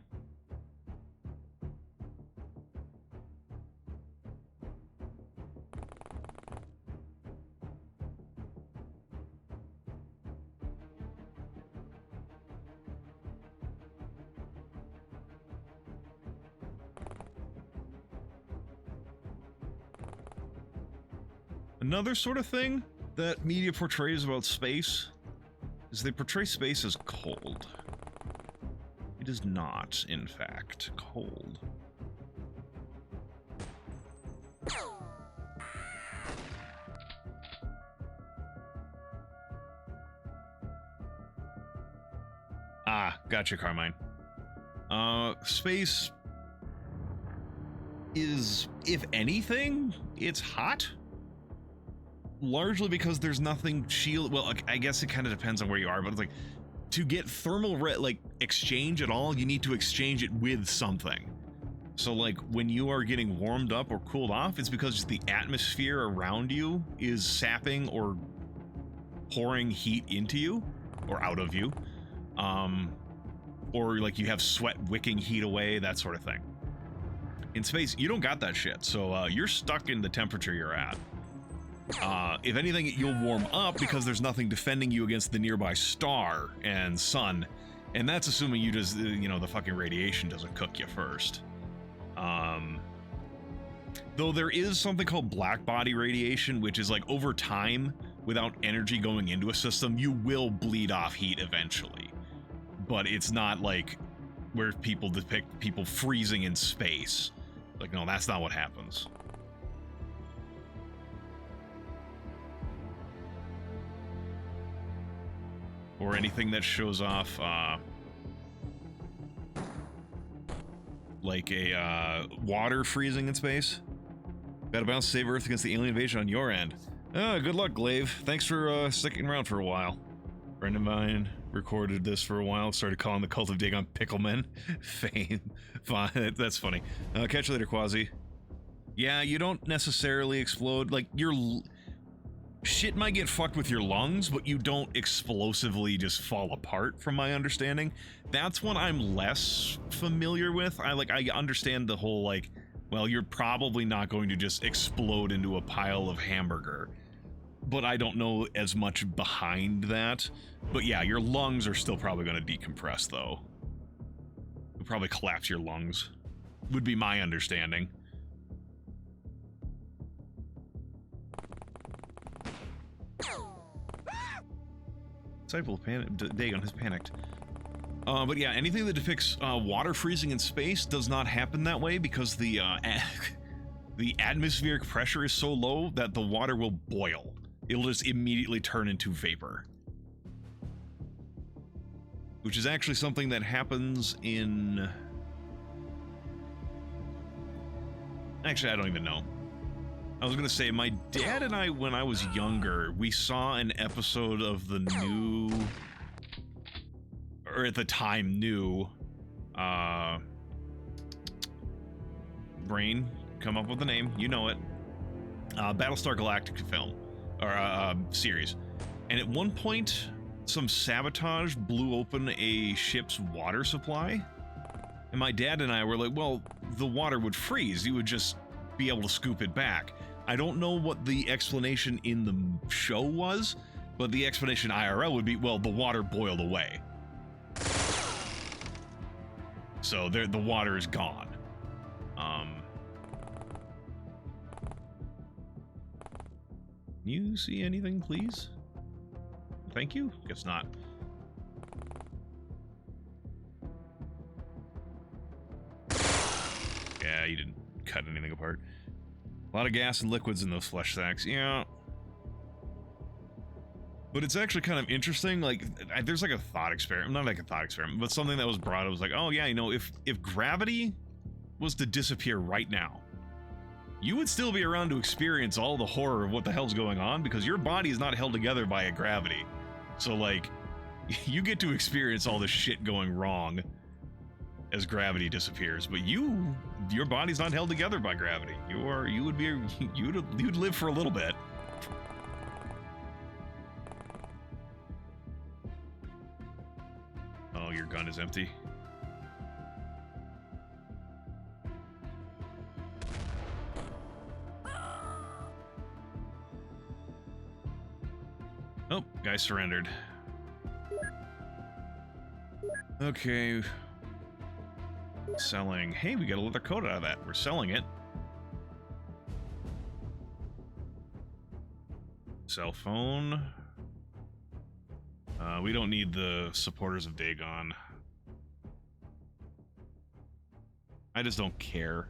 Another sort of thing that media portrays about space is they portray space as cold. It is not, in fact, cold. Ah, gotcha, Carmine. Space is, if anything, it's hot. Largely because there's nothing shield. Well, I guess it kind of depends on where you are, but it's like to get thermal exchange at all, you need to exchange it with something. So like when you are getting warmed up or cooled off, it's because the atmosphere around you is sapping or pouring heat into you or out of you, or like you have sweat wicking heat away, that sort of thing. In space, you don't got that shit, so you're stuck in the temperature you're at. If anything, you'll warm up because there's nothing defending you against the nearby star and sun, and that's assuming you just, you know, the fucking radiation doesn't cook you first. Though there is something called black body radiation, which is like over time, without energy going into a system, you will bleed off heat eventually. But it's not like where people depict people freezing in space. Like, no, that's not what happens. Or anything that shows off, like a, water freezing in space. Gotta bounce to save Earth against the alien invasion on your end. Oh, good luck, Glaive. Thanks for, sticking around for a while. Friend of mine recorded this for a while, started calling the Cult of Dagon Picklemen. Fame. Fine, that's funny. Catch you later, Quasi. Yeah, you don't necessarily explode, like, your shit might get fucked with your lungs, but you don't explosively just fall apart, from my understanding. That's what I'm less familiar with. I understand the whole, like, well, you're probably not going to just explode into a pile of hamburger. But I don't know as much behind that. But yeah, your lungs are still probably going to decompress, though. You'll probably collapse your lungs, would be my understanding. Disciple Dagon has panicked. But yeah, anything that depicts water freezing in space does not happen that way because the atmospheric pressure is so low that the water will boil. It'll just immediately turn into vapor. Which is actually something that happens in... Actually, I don't even know. I was gonna say, my dad and I, when I was younger, we saw an episode of the new, or at the time new, brain, come up with the name, you know it, Battlestar Galactica film, or series. And at one point, some sabotage blew open a ship's water supply. And my dad and I were like, well, the water would freeze, you would just be able to scoop it back. I don't know what the explanation in the show was, but the explanation IRL would be, well, the water boiled away. So the water is gone. You see anything, please? Thank you? Guess not. Yeah, you didn't cut anything apart. A lot of gas and liquids in those flesh sacks, yeah. But it's actually kind of interesting, like, there's like a thought experiment, not like a thought experiment, but something that was brought up was like, oh yeah, you know, if gravity was to disappear right now, you would still be around to experience all the horror of what the hell's going on because your body is not held together by a gravity. So, like, you get to experience all this shit going wrong as gravity disappears, but your body's not held together by gravity. You'd live for a little bit. Oh, your gun is empty. Oh, guy surrendered. Okay. Selling. Hey, we got a leather coat out of that. We're selling it. Cell phone. We don't need the supporters of Dagon. I just don't care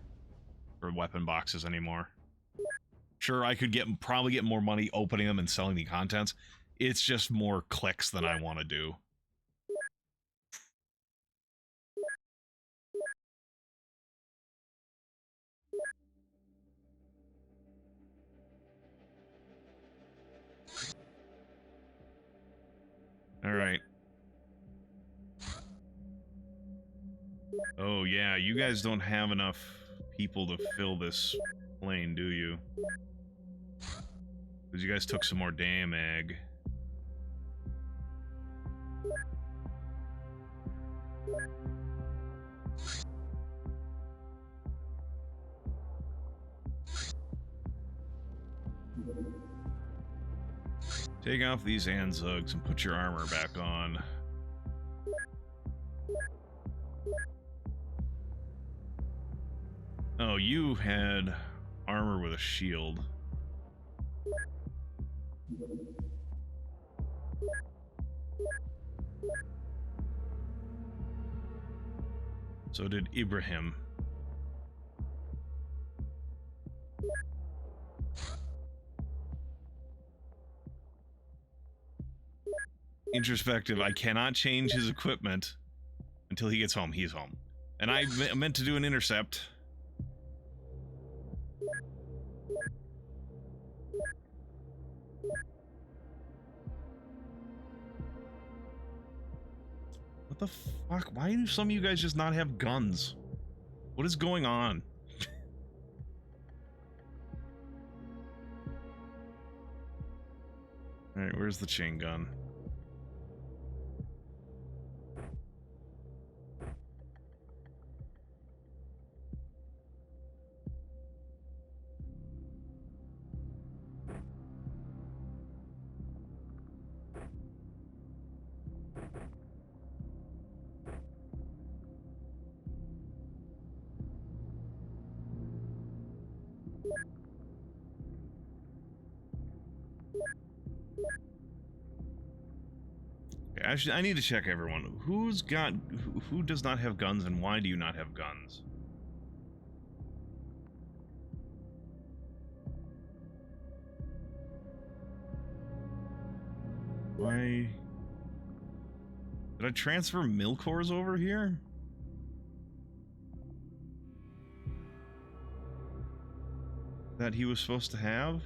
for weapon boxes anymore. Sure, I could probably get more money opening them and selling the contents. It's just more clicks than I want to do. All right. Oh, yeah, you guys don't have enough people to fill this plane, do you? Because you guys took some more damage. Take off these Anzugs and put your armor back on. Oh, you had armor with a shield. So did Ibrahim. Introspective, I cannot change his equipment until he gets home. He's home. And I meant to do an intercept. What the fuck? Why do some of you guys just not have guns? What is going on? Alright, where's the chain gun? Actually, I need to check everyone. Who does not have guns, and why do you not have guns? Why? Did I transfer Milcors over here? That he was supposed to have?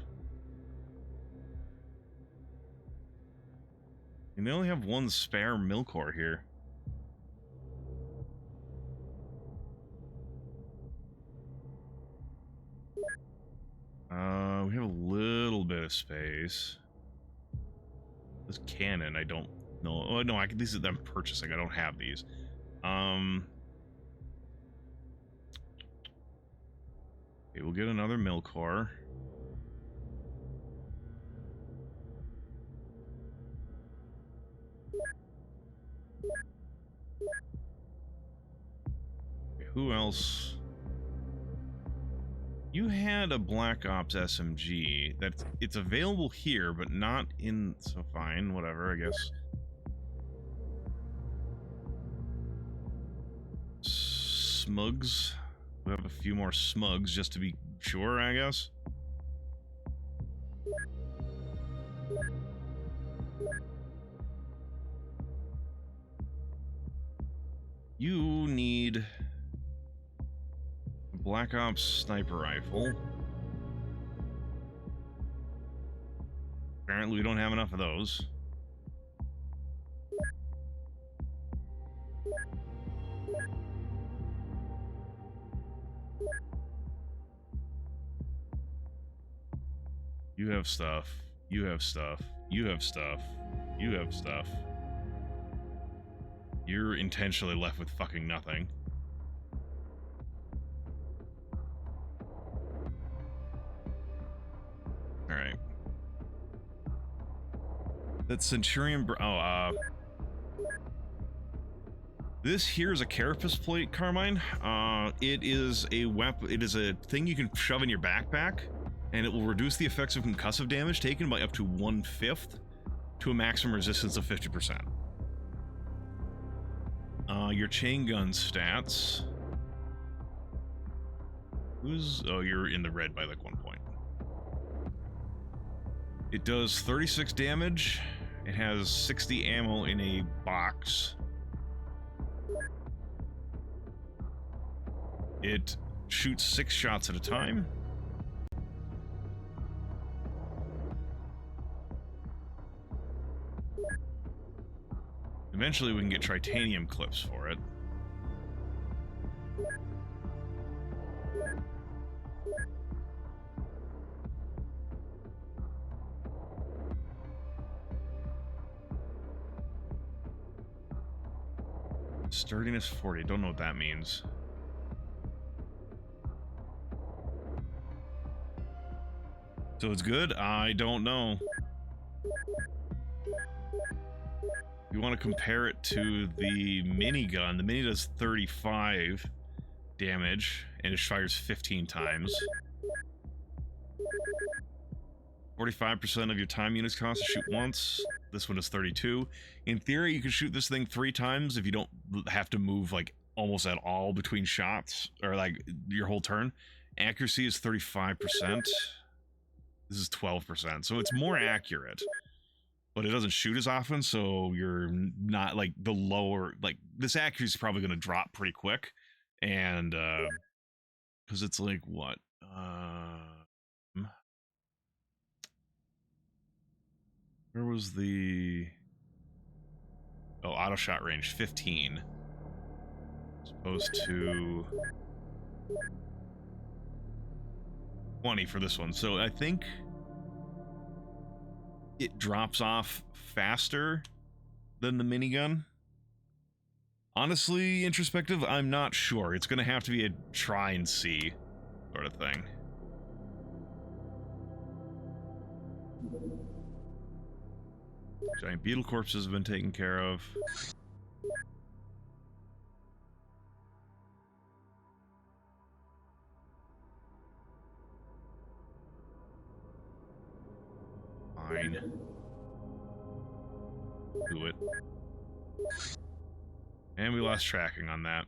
And they only have one spare Milcor here. We have a little bit of space. This cannon, I don't know. Oh no, these are them purchasing. I don't have these. Okay, we'll get another Milcor. Who else? You had a Black Ops SMG. It's available here, but not in. So fine, whatever. I guess. Smugs. We have a few more Smugs just to be sure, I guess. You need a Black Ops sniper rifle. Apparently we don't have enough of those. You have stuff. You have stuff. You have stuff. You have stuff. You're intentionally left with fucking nothing. Alright. That Centurion... this here is a carapace plate, Carmine. It is a weapon. It is a thing you can shove in your backpack, and it will reduce the effects of concussive damage taken by up to 1/5 to a maximum resistance of 50%. Your chain gun stats. Oh, you're in the red by like 1 point. It does 36 damage. It has 60 ammo in a box. It shoots 6 shots at a time. Eventually we can get titanium clips for it. Sturdiness 40, don't know what that means. So it's good? I don't know. You want to compare it to the minigun. The mini does 35 damage, and it fires 15 times. 45% of your time units cost to shoot once. This one is 32. In theory, you can shoot this thing 3 times if you don't have to move, like, almost at all between shots, or, like, your whole turn. Accuracy is 35%. This is 12%, so it's more accurate. But it doesn't shoot as often, so you're not, like, the lower... Like, this accuracy is probably going to drop pretty quick. And, because it's, like, what? Where was the... Oh, auto shot range, 15. As opposed to... 20 for this one. So I think... it drops off faster than the minigun. Honestly, introspective, I'm not sure. It's gonna have to be a try and see sort of thing. Giant beetle corpses have been taken care of. Fine. Do it. And we lost tracking on that.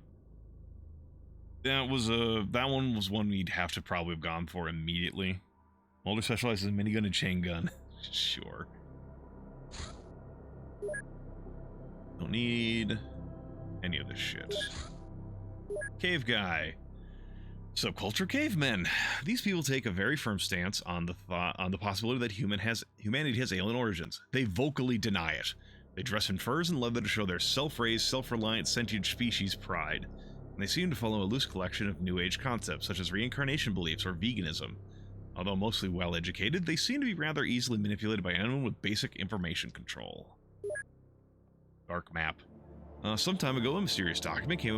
That one was one we'd have to probably have gone for immediately. Mulder specializes in minigun and chain gun. Sure. Don't need any of this shit. Cave guy. Subculture cavemen. These people take a very firm stance on the possibility that humanity has alien origins. They vocally deny it. They dress in furs and leather to show their self-raised, self-reliant, sentient species pride. And they seem to follow a loose collection of New Age concepts, such as reincarnation beliefs or veganism. Although mostly well-educated, they seem to be rather easily manipulated by anyone with basic information control. Dark map. Some time ago, a mysterious document came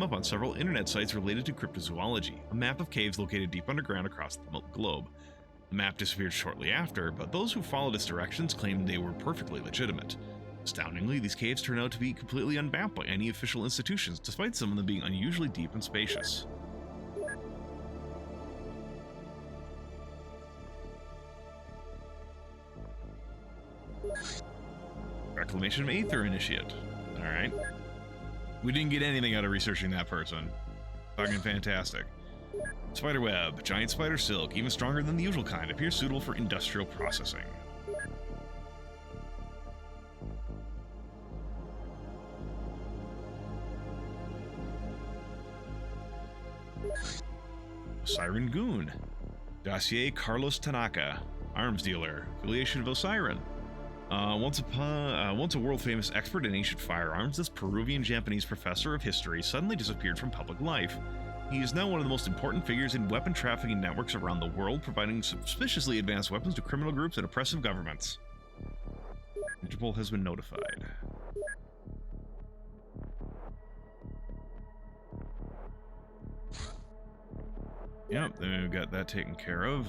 up on several internet sites related to cryptozoology, a map of caves located deep underground across the globe. The map disappeared shortly after, but those who followed its directions claimed they were perfectly legitimate. Astoundingly, these caves turned out to be completely unmapped by any official institutions, despite some of them being unusually deep and spacious. Reclamation of Aether Initiate. Alright. We didn't get anything out of researching that person. Fucking fantastic. Spiderweb. Giant spider silk, even stronger than the usual kind, appears suitable for industrial processing. Siren Goon. Dossier Carlos Tanaka. Arms dealer. Affiliation of Osiren. Once a world-famous expert in ancient firearms, this Peruvian-Japanese professor of history suddenly disappeared from public life. He is now one of the most important figures in weapon trafficking networks around the world, providing suspiciously advanced weapons to criminal groups and oppressive governments. Interpol has been notified. Yep, then we've got that taken care of.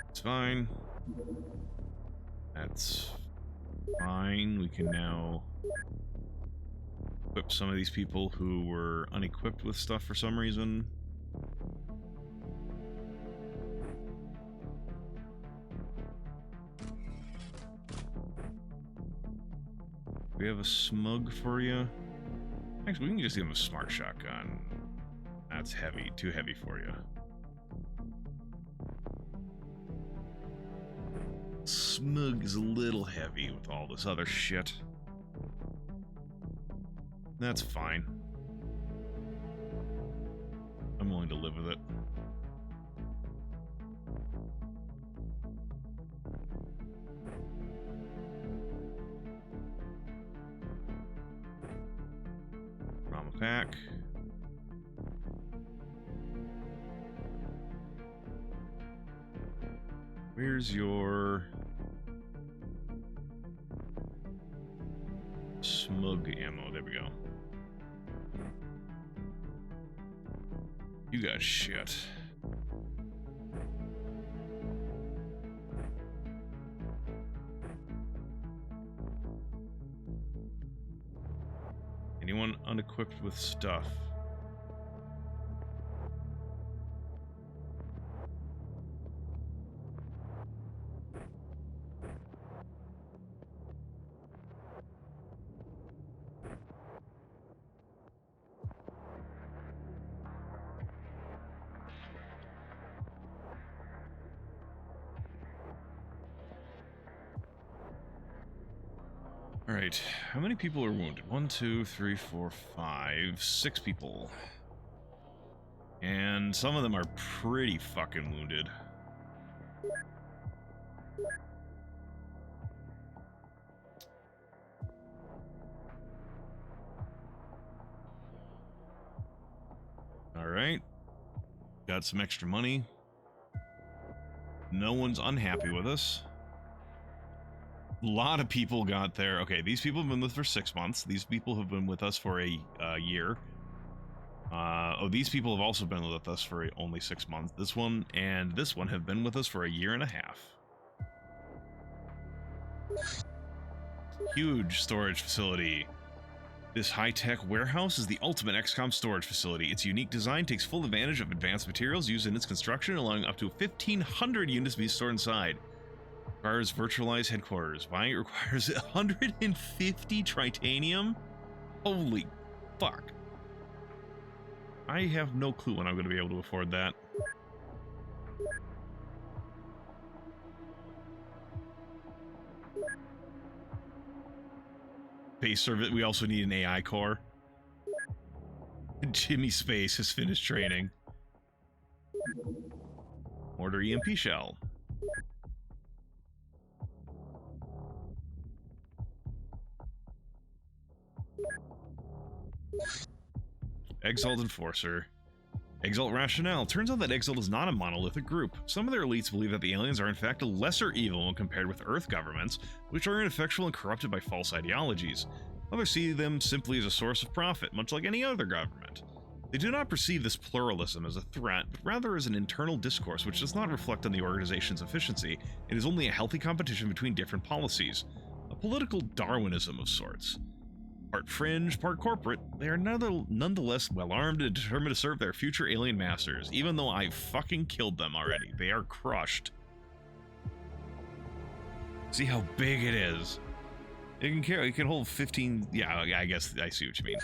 It's fine. That's fine. We can now equip some of these people who were unequipped with stuff for some reason. We have a smug for you. Actually, we can just give him a smart shotgun. That's heavy. Too heavy for you. Smug is a little heavy with all this other shit. That's fine. I'm willing to live with it. Trauma pack. Where's your smug ammo? There we go. You got shit. Anyone unequipped with stuff? All right, how many people are wounded? 1, 2, 3, 4, 5, 6 people. And some of them are pretty fucking wounded. All right, got some extra money. No one's unhappy with us. A lot of people got there. Okay, these people have been with us for 6 months. These people have been with us for a year. These people have also been with us for only 6 months. This one and this one have been with us for a year and a half. Huge storage facility. This high-tech warehouse is the ultimate XCOM storage facility. Its unique design takes full advantage of advanced materials used in its construction, allowing up to 1,500 units to be stored inside. Requires virtualized headquarters. Why? It requires 150 tritanium? Holy fuck. I have no clue when I'm going to be able to afford that. Base service. We also need an AI core. Jimmy Space has finished training. Order EMP shell. Exalt Enforcer. Exalt Rationale. Turns out that Exalt is not a monolithic group. Some of their elites believe that the aliens are in fact a lesser evil when compared with Earth governments, which are ineffectual and corrupted by false ideologies. Others see them simply as a source of profit, much like any other government. They do not perceive this pluralism as a threat, but rather as an internal discourse which does not reflect on the organization's efficiency. It is only a healthy competition between different policies. A political Darwinism of sorts. Part fringe, part corporate, they are nonetheless well-armed and determined to serve their future alien masters, even though I fucking killed them already. They are crushed. See how big it is. It can hold 15... Yeah, I guess I see what you mean.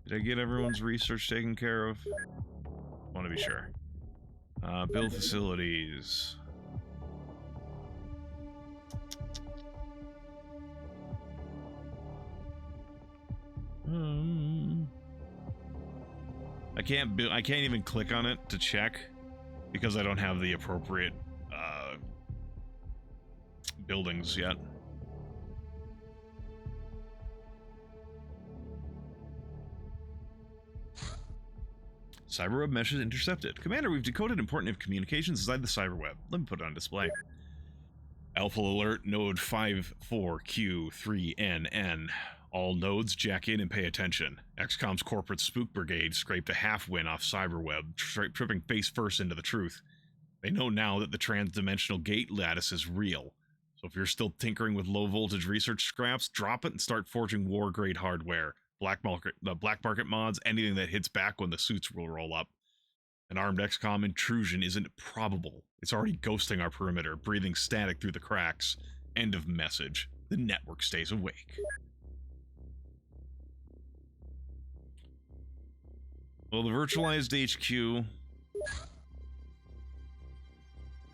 Did I get everyone's research taken care of? Want to be sure. Build facilities... I can't even click on it to check because I don't have the appropriate buildings yet. Cyberweb message intercepted. Commander, we've decoded important communications inside the cyberweb. Let me put it on display. Alpha alert node 54Q3NN. All nodes jack in and pay attention. XCOM's corporate spook brigade scraped a half-win off cyberweb, tripping face first into the truth. They know now that the trans-dimensional gate lattice is real. So if you're still tinkering with low-voltage research scraps, drop it and start forging war-grade hardware. Black market mods, anything that hits back when the suits will roll up. An armed XCOM intrusion isn't probable. It's already ghosting our perimeter, breathing static through the cracks. End of message. The network stays awake. Well, the virtualized HQ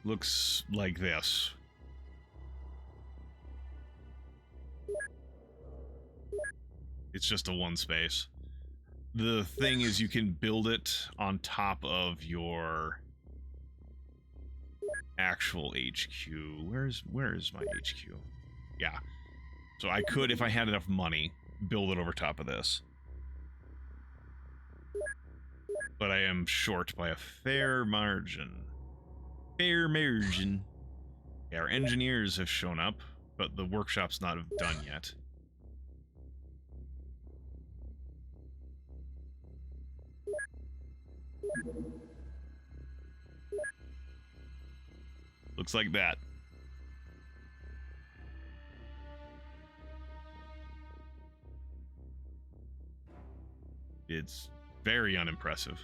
looks like this. It's just a one space. The thing is, you can build it on top of your actual HQ. Where is my HQ? Yeah. So I could, if I had enough money, build it over top of this. But I am short by a fair margin. Fair margin. Yeah, our engineers have shown up, but the workshop's not done yet. Looks like that. It's very unimpressive.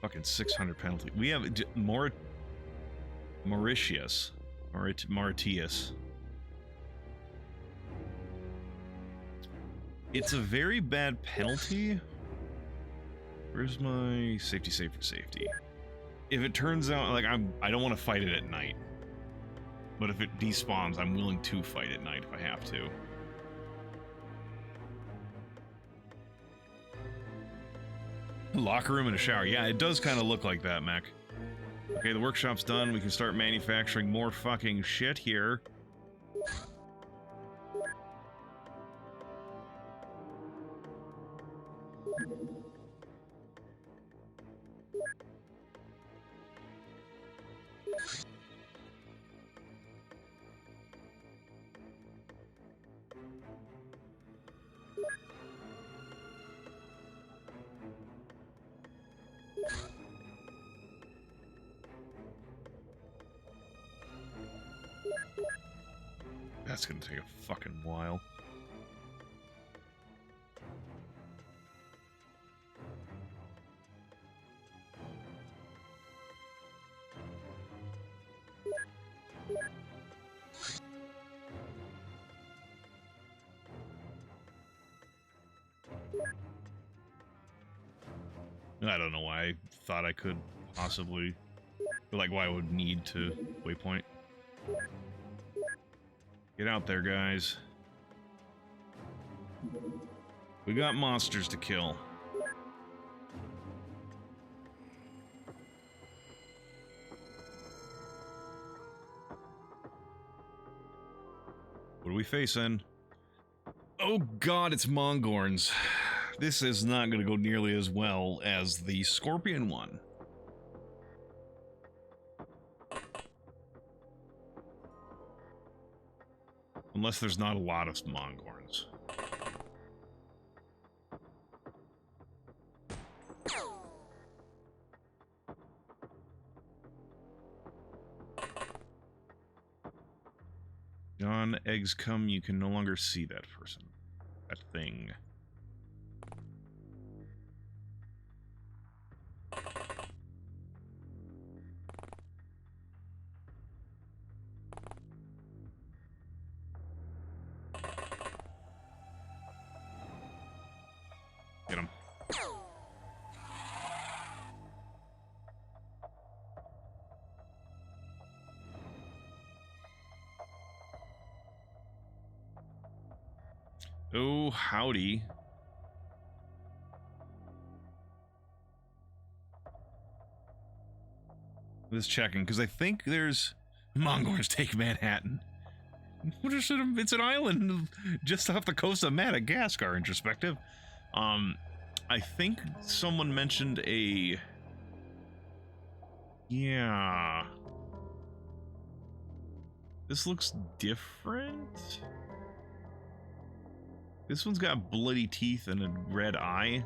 Fucking 600 penalty. We have Mauritius. It's a very bad penalty. Where's my safety save for safety? If it turns out like I don't want to fight it at night. But if it despawns, I'm willing to fight at night if I have to. Locker room and a shower. Yeah, it does kind of look like that, Mac. Okay, the workshop's done. We can start manufacturing more fucking shit here. That's gonna take a fucking while. I don't know why I thought I could possibly, or like why I would need to waypoint. Get out there, guys. We got monsters to kill. What are we facing? Oh god, it's Mongorns. This is not going to go nearly as well as the Scorpion one. Unless there's not a lot of Mongorns. John, eggs come, you can no longer see that person. That thing. Get him. Oh, howdy. Just checking, because I think there's... Mongors take Manhattan. It's an island just off the coast of Madagascar, introspective. I think someone mentioned a... Yeah... This looks different? This one's got bloody teeth and a red eye.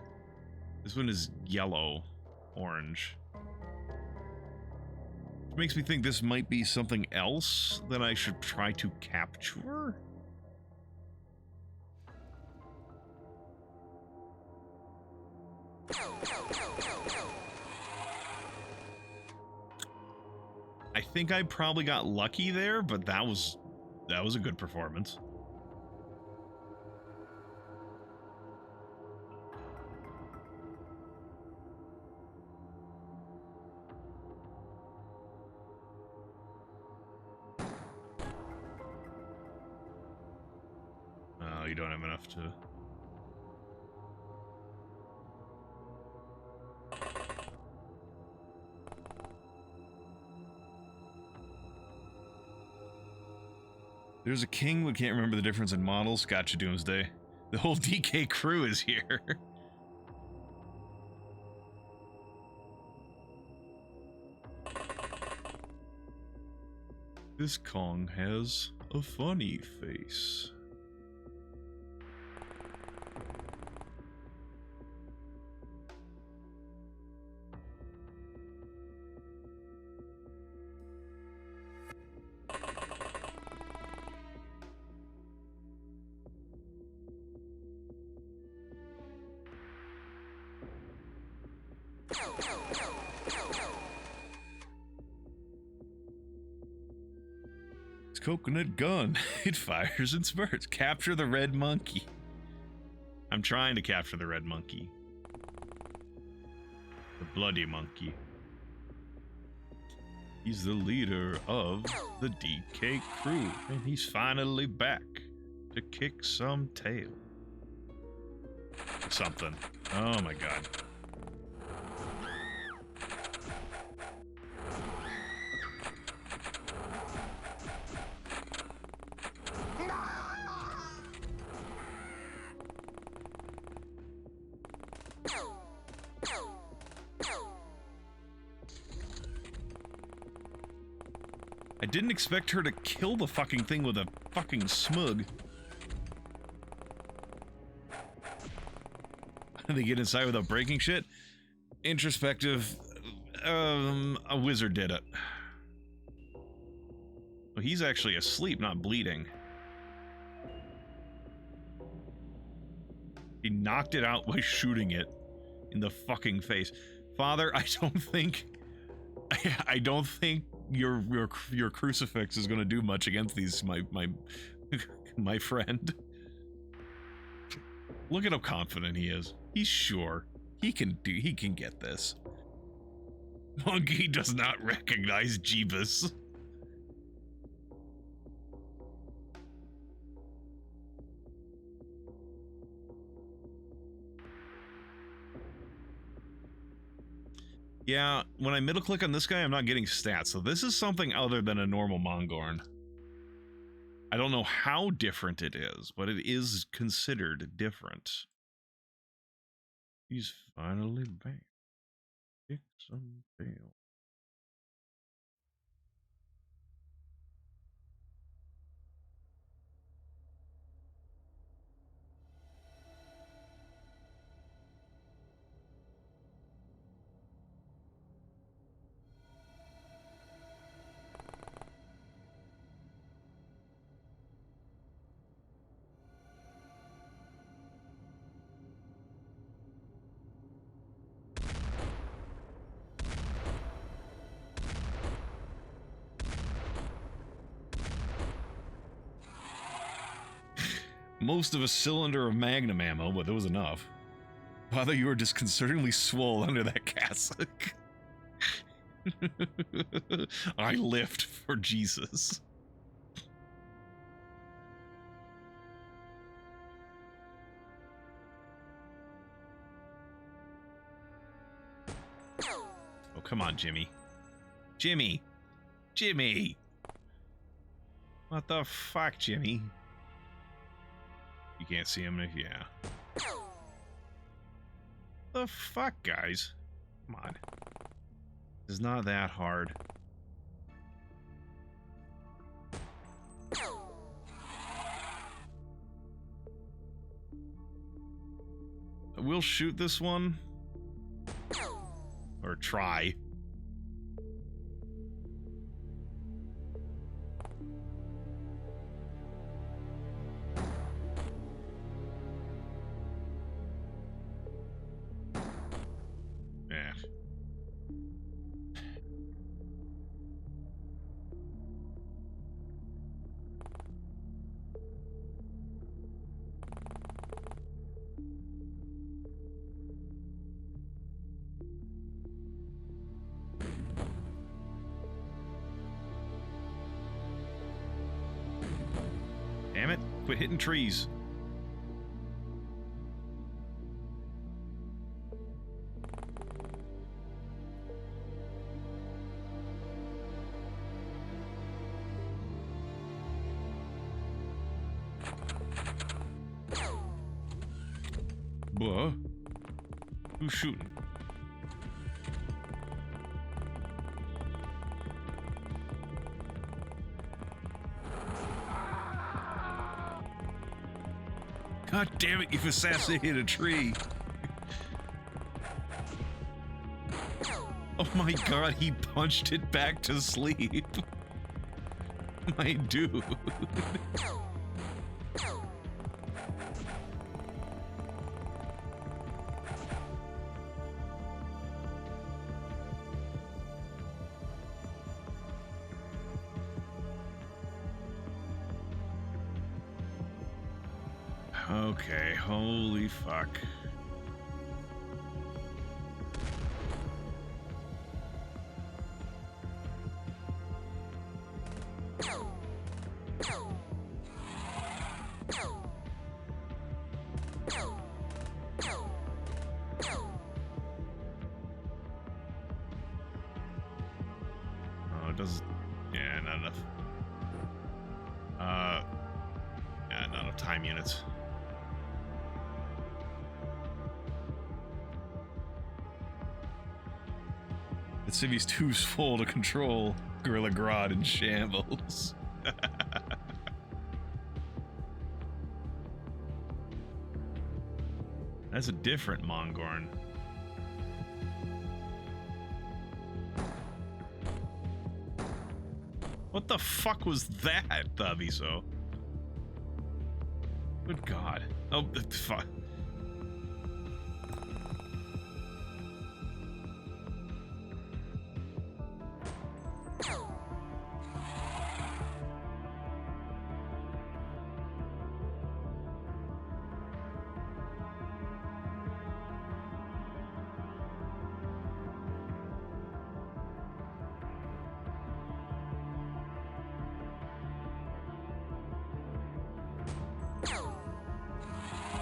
This one is yellow, orange. Which makes me think this might be something else that I should try to capture? I think I probably got lucky there, but that was a good performance. Oh, you don't have enough to... There's a king, but can't remember the difference in models. Gotcha, Doomsday. The whole DK crew is here. This Kong has a funny face. Coconut gun. It fires in spurts. Capture the red monkey. I'm trying to capture the red monkey. The bloody monkey. He's the leader of the DK crew, and he's finally back to kick some tail. Something. Oh my god. I didn't expect her to kill the fucking thing with a fucking smug. They get inside without breaking shit? Introspective. A wizard did it. Well, he's actually asleep, not bleeding. He knocked it out by shooting it in the fucking face. Father, I don't think your crucifix is gonna do much against these my friend. Look at how confident he is. He's sure he can get this. Monkey does not recognize Jeebus. Yeah, when I middle click on this guy, I'm not getting stats, so this is something other than a normal Mongorn. I don't know how different it is, but it is considered different. He's finally back. Kick some tail. Most of a cylinder of magnum ammo, but there was enough. Father, you are disconcertingly swole under that cassock. I lift for Jesus. come on, Jimmy. Jimmy! Jimmy! What the fuck, Jimmy? You can't see him if... Yeah. The fuck, guys? Come on. It's not that hard. We'll shoot this one. Or try. Yeah. Damn it, quit hitting trees. Buh. Who's shooting? God damn it, you've assassinated a tree. Oh my god, he punched it back to sleep. My dude. Okay, holy fuck. Oh, it doesn't... Yeah, not enough. Yeah, not enough time units. The city's too full to control. Gorilla Grodd in shambles. That's a different Mongorn. What the fuck was that, Aviso? Good God. Oh, fuck.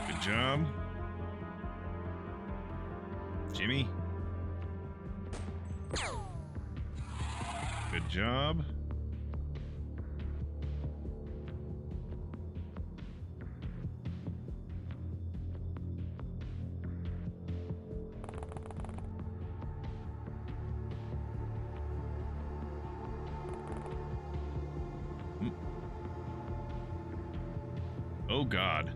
Good job. Jimmy. Good job. Oh God.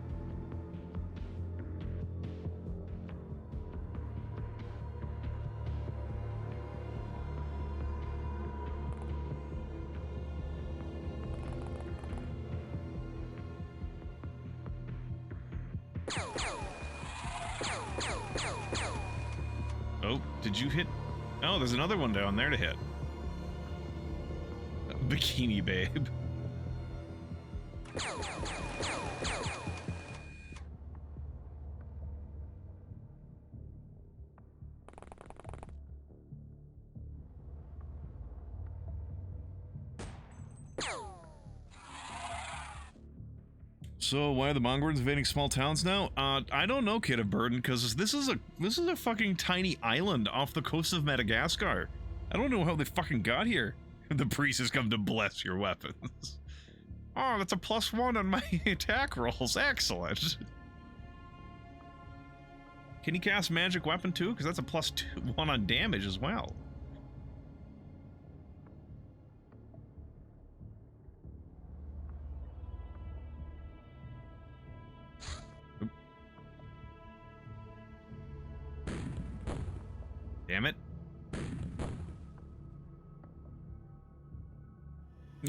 Oh, did you hit? Oh, there's another one down there to hit. Bikini Babe. So why are the Mongolians invading small towns now? I don't know, Kid of Burden, because this is a fucking tiny island off the coast of Madagascar. I don't know how they fucking got here. The priest has come to bless your weapons. Oh, that's a +1 on my attack rolls. Excellent. Can you cast magic weapon too? Because that's a +1 on damage as well. Damn it.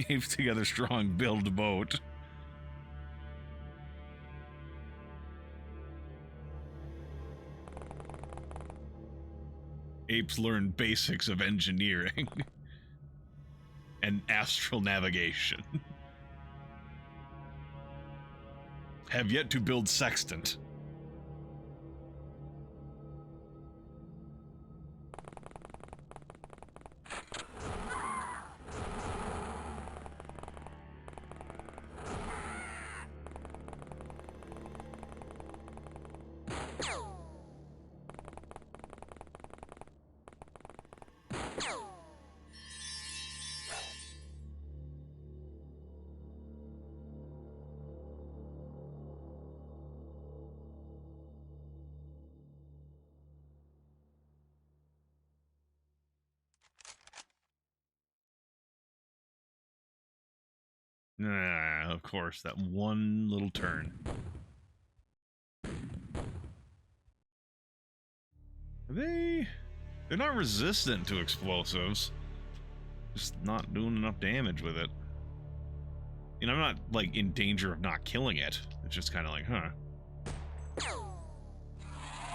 Apes together strong, build a boat. Apes learn basics of engineering and astral navigation. Have yet to build sextant. Nah, of course, that one little turn. They're not resistant to explosives. Just not doing enough damage with it. You know, I'm not, like, in danger of not killing it. It's just kind of like, huh.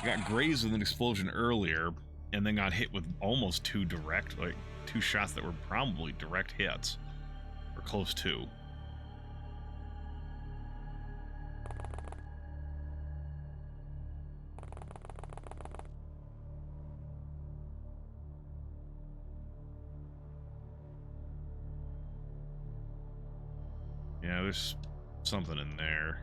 I got grazed with an explosion earlier, and then got hit with almost two shots that were probably direct hits. Or close to. Yeah, there's something in there.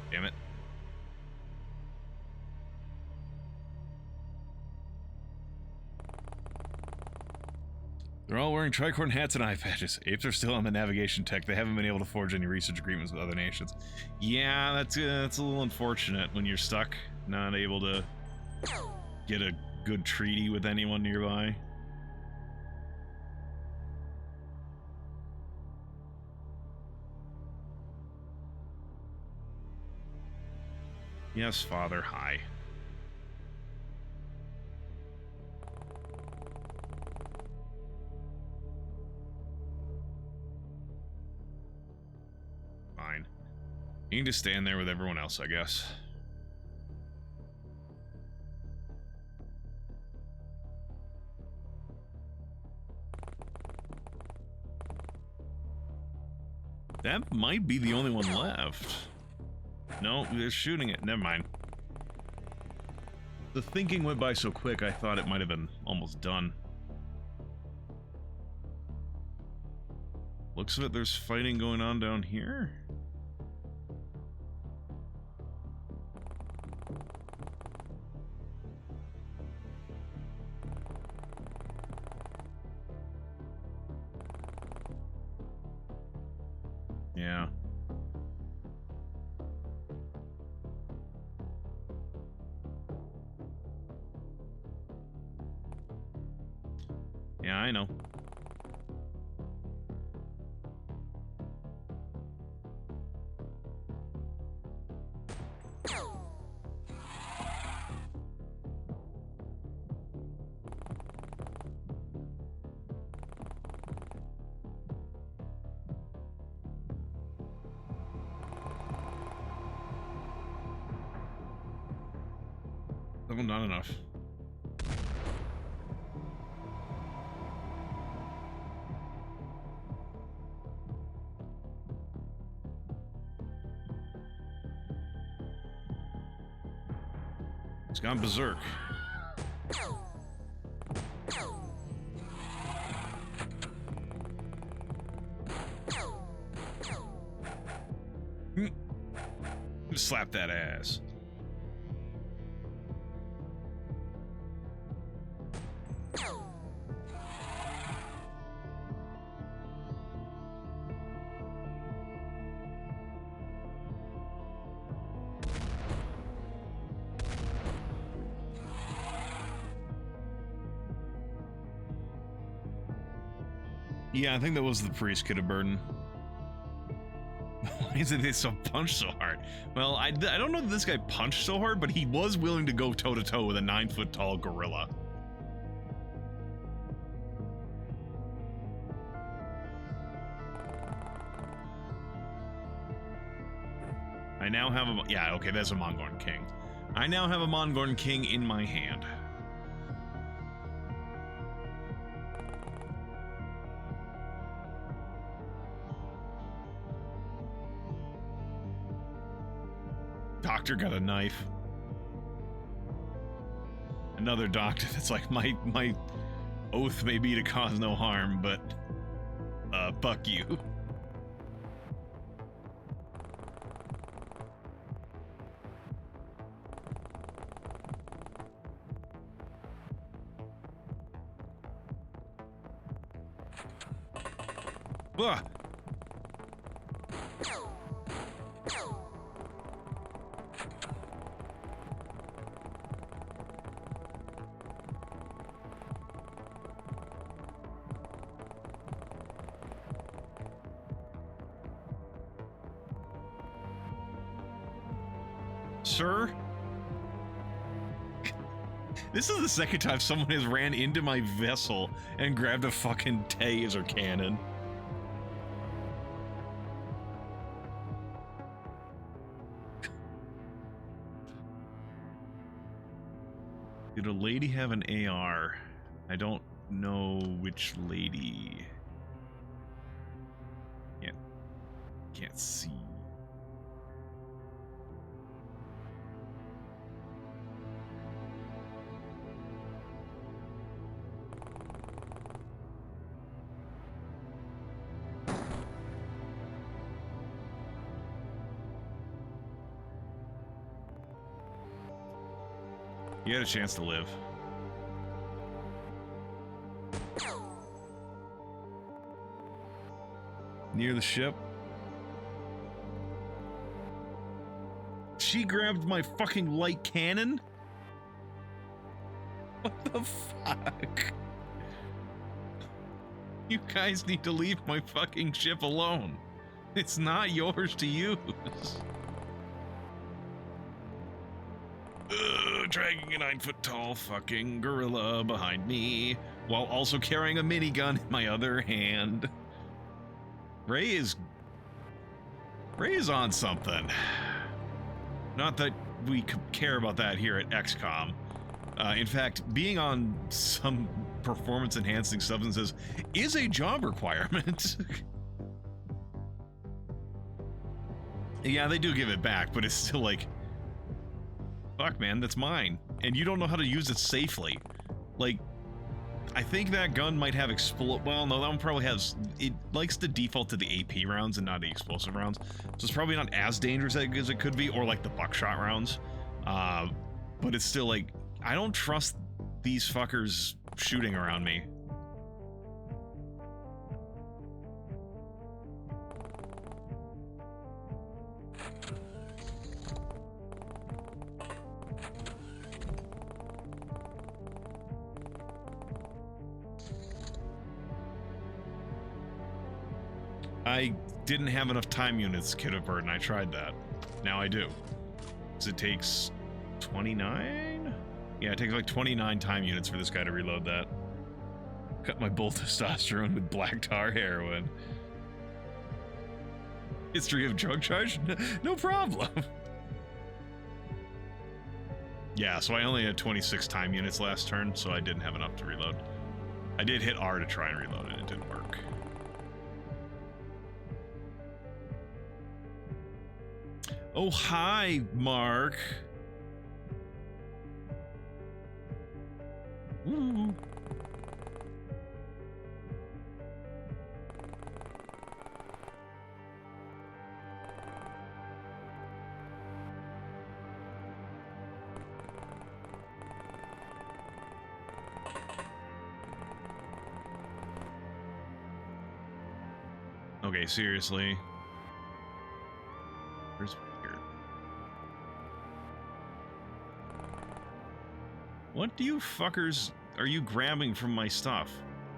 Damn it. They're all wearing tricorn hats and eye patches. Apes are still on the navigation tech. They haven't been able to forge any research agreements with other nations. Yeah, that's a little unfortunate when you're stuck, not able to get a good treaty with anyone nearby. Yes, Father, hi. Fine. You can just stand there with everyone else, I guess. That might be the only one left. No, they're shooting it. Never mind. The thinking went by so quick, I thought it might have been almost done. Looks of it, there's fighting going on down here. Yeah. Yeah, I know. Still not enough. It's gone berserk. slap that ass. Yeah, I think that was the priest kid of burden. Why isn't it so punched so hard? Well, I don't know that this guy punched so hard, but he was willing to go toe-to-toe with a 9-foot-tall gorilla. I now have a... Yeah, okay, that's a Mongorn King. I now have a Mongorn King in my hand. Doctor got a knife. Another doctor that's like, my oath may be to cause no harm, but fuck you. Ugh. Sir? This is the second time someone has ran into my vessel and grabbed a fucking taser cannon. Did a lady have an AR? I don't know which lady. Can't see. You had a chance to live. Near the ship. She grabbed my fucking light cannon? What the fuck? You guys need to leave my fucking ship alone. It's not yours to use. Dragging a 9-foot-tall fucking gorilla behind me, while also carrying a minigun in my other hand. Ray is on something. Not that we care about that here at XCOM. In fact, being on some performance-enhancing substances is a job requirement. Yeah, they do give it back, but it's still like, fuck, man, that's mine. And you don't know how to use it safely. Like, I think that gun might have well, no, that one probably has... It likes to default to the AP rounds and not the explosive rounds. So it's probably not as dangerous as it could be, or like the buckshot rounds. But it's still like, I don't trust these fuckers shooting around me. I didn't have enough time units, Kid of Burden. I tried that. Now I do. So it takes 29? Yeah, it takes like 29 time units for this guy to reload that. Cut my bull testosterone with black tar heroin. History of drug charge? No problem. Yeah, so I only had 26 time units last turn, so I didn't have enough to reload. I did hit R to try and reload it. It didn't work. Oh, hi, Mark. Ooh. Okay, seriously. Where's here? What do you fuckers are you grabbing from my stuff?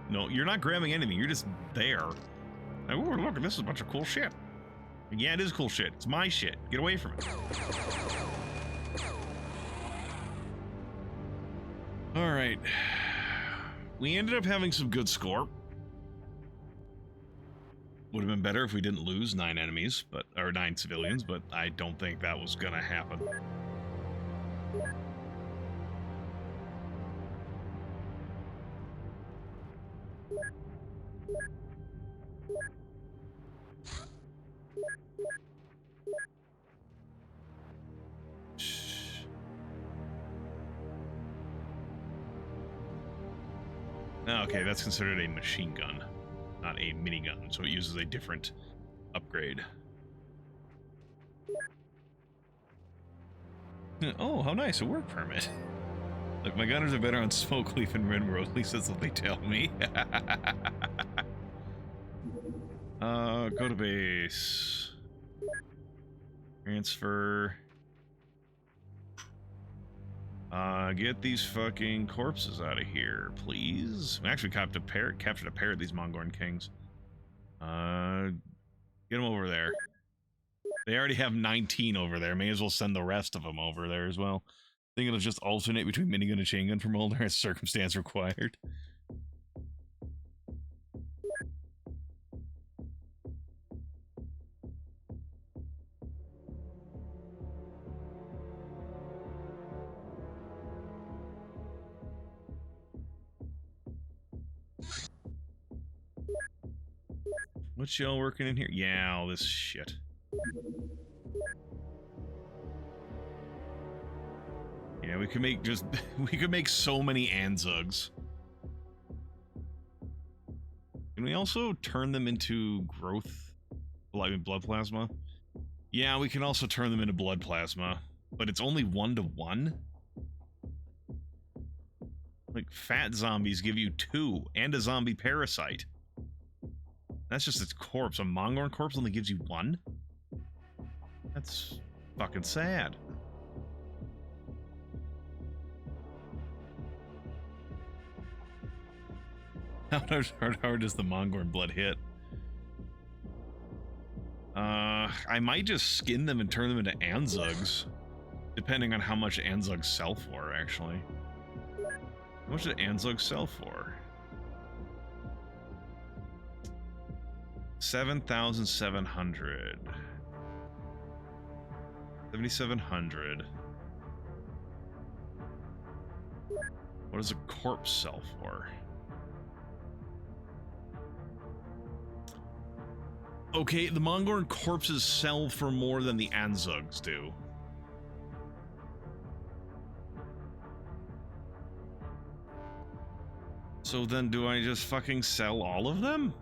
No, you're not grabbing anything. You're just there. Oh, look, this is a bunch of cool shit. Yeah, it is cool shit. It's my shit. Get away from it. Alright. We ended up having some good score. Would have been better if we didn't lose 9 enemies, or 9 civilians, but I don't think that was gonna happen. Okay, that's considered a machine gun, not a minigun, so it uses a different upgrade. Oh, how nice, a work permit. Look, my gunners are better on Smoke Leaf and Rimroad, at least that's what they tell me. Go to base. Transfer. Get these fucking corpses out of here, please. We actually captured a pair of these Mongorn Kings. Get them over there. They already have 19 over there. May as well send the rest of them over there as well. I think it'll just alternate between minigun and chain gun for Mulder as circumstance required. What's y'all working in here? Yeah, all this shit. Yeah, we could make we could make so many Anzugs. Can we also turn them into growth? Blood plasma? Yeah, we can also turn them into blood plasma, but it's only 1-to-1. Like, fat zombies give you 2, and a zombie parasite. That's just its corpse. A Mongorn corpse only gives you 1? That's fucking sad. How hard does the Mongorn blood hit? I might just skin them and turn them into Anzugs. Depending on how much Anzugs sell for, actually. How much did Anzugs sell for? 7,700. 7,700. What does a corpse sell for? Okay, the Mongorn corpses sell for more than the Anzugs do. So then do I just fucking sell all of them?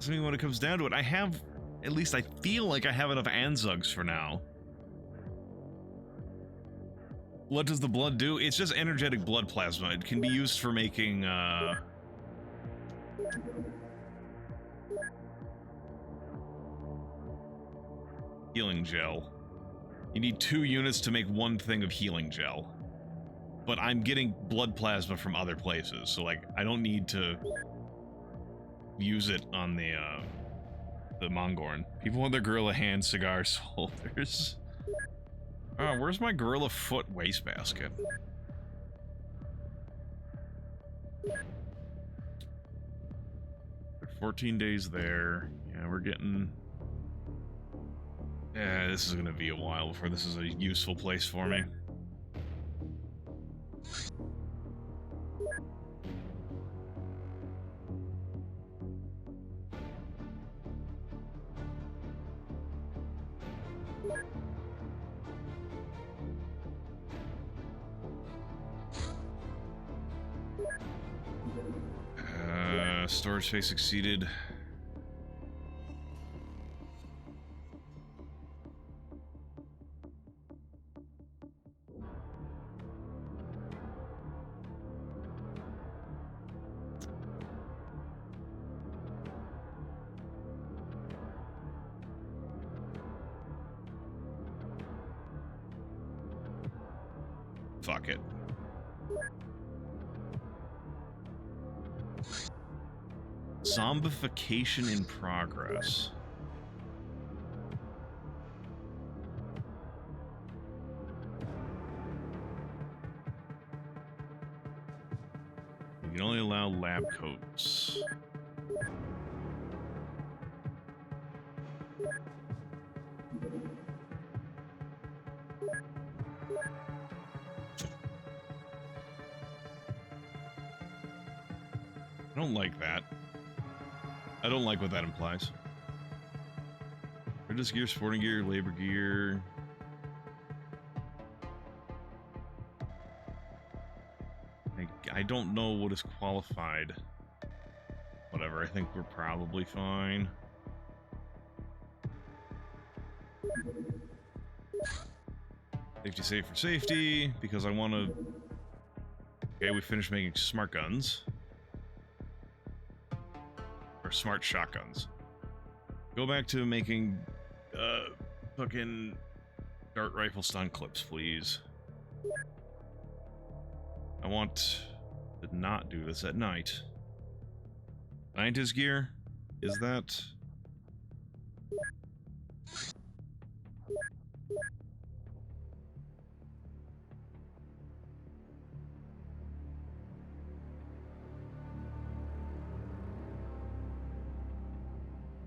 I mean, when it comes down to it, I have, at least I feel like I have enough Anzugs for now. What does the blood do? It's just energetic blood plasma. It can be used for making, healing gel. You need 2 units to make 1 thing of healing gel. But I'm getting blood plasma from other places, so like, I don't need to use it on the Mongorn. People want their gorilla hand cigar holders. Oh, where's my gorilla foot wastebasket? 14 days there. Yeah, we're getting... Yeah, this is gonna be a while before this is a useful place for me. Storage space exceeded. fuck it. Zombification in progress. You can only allow lab coats. I don't like that. I don't like what that implies. Apprentice gear, sporting gear, labor gear. I don't know what is qualified. Whatever, I think we're probably fine. Safety safe for safety, because I want to... Okay, we finished making smart guns. Or smart shotguns. Go back to making, fucking dart rifle stun clips, please. I want to not do this at night. Scientist gear? Is that...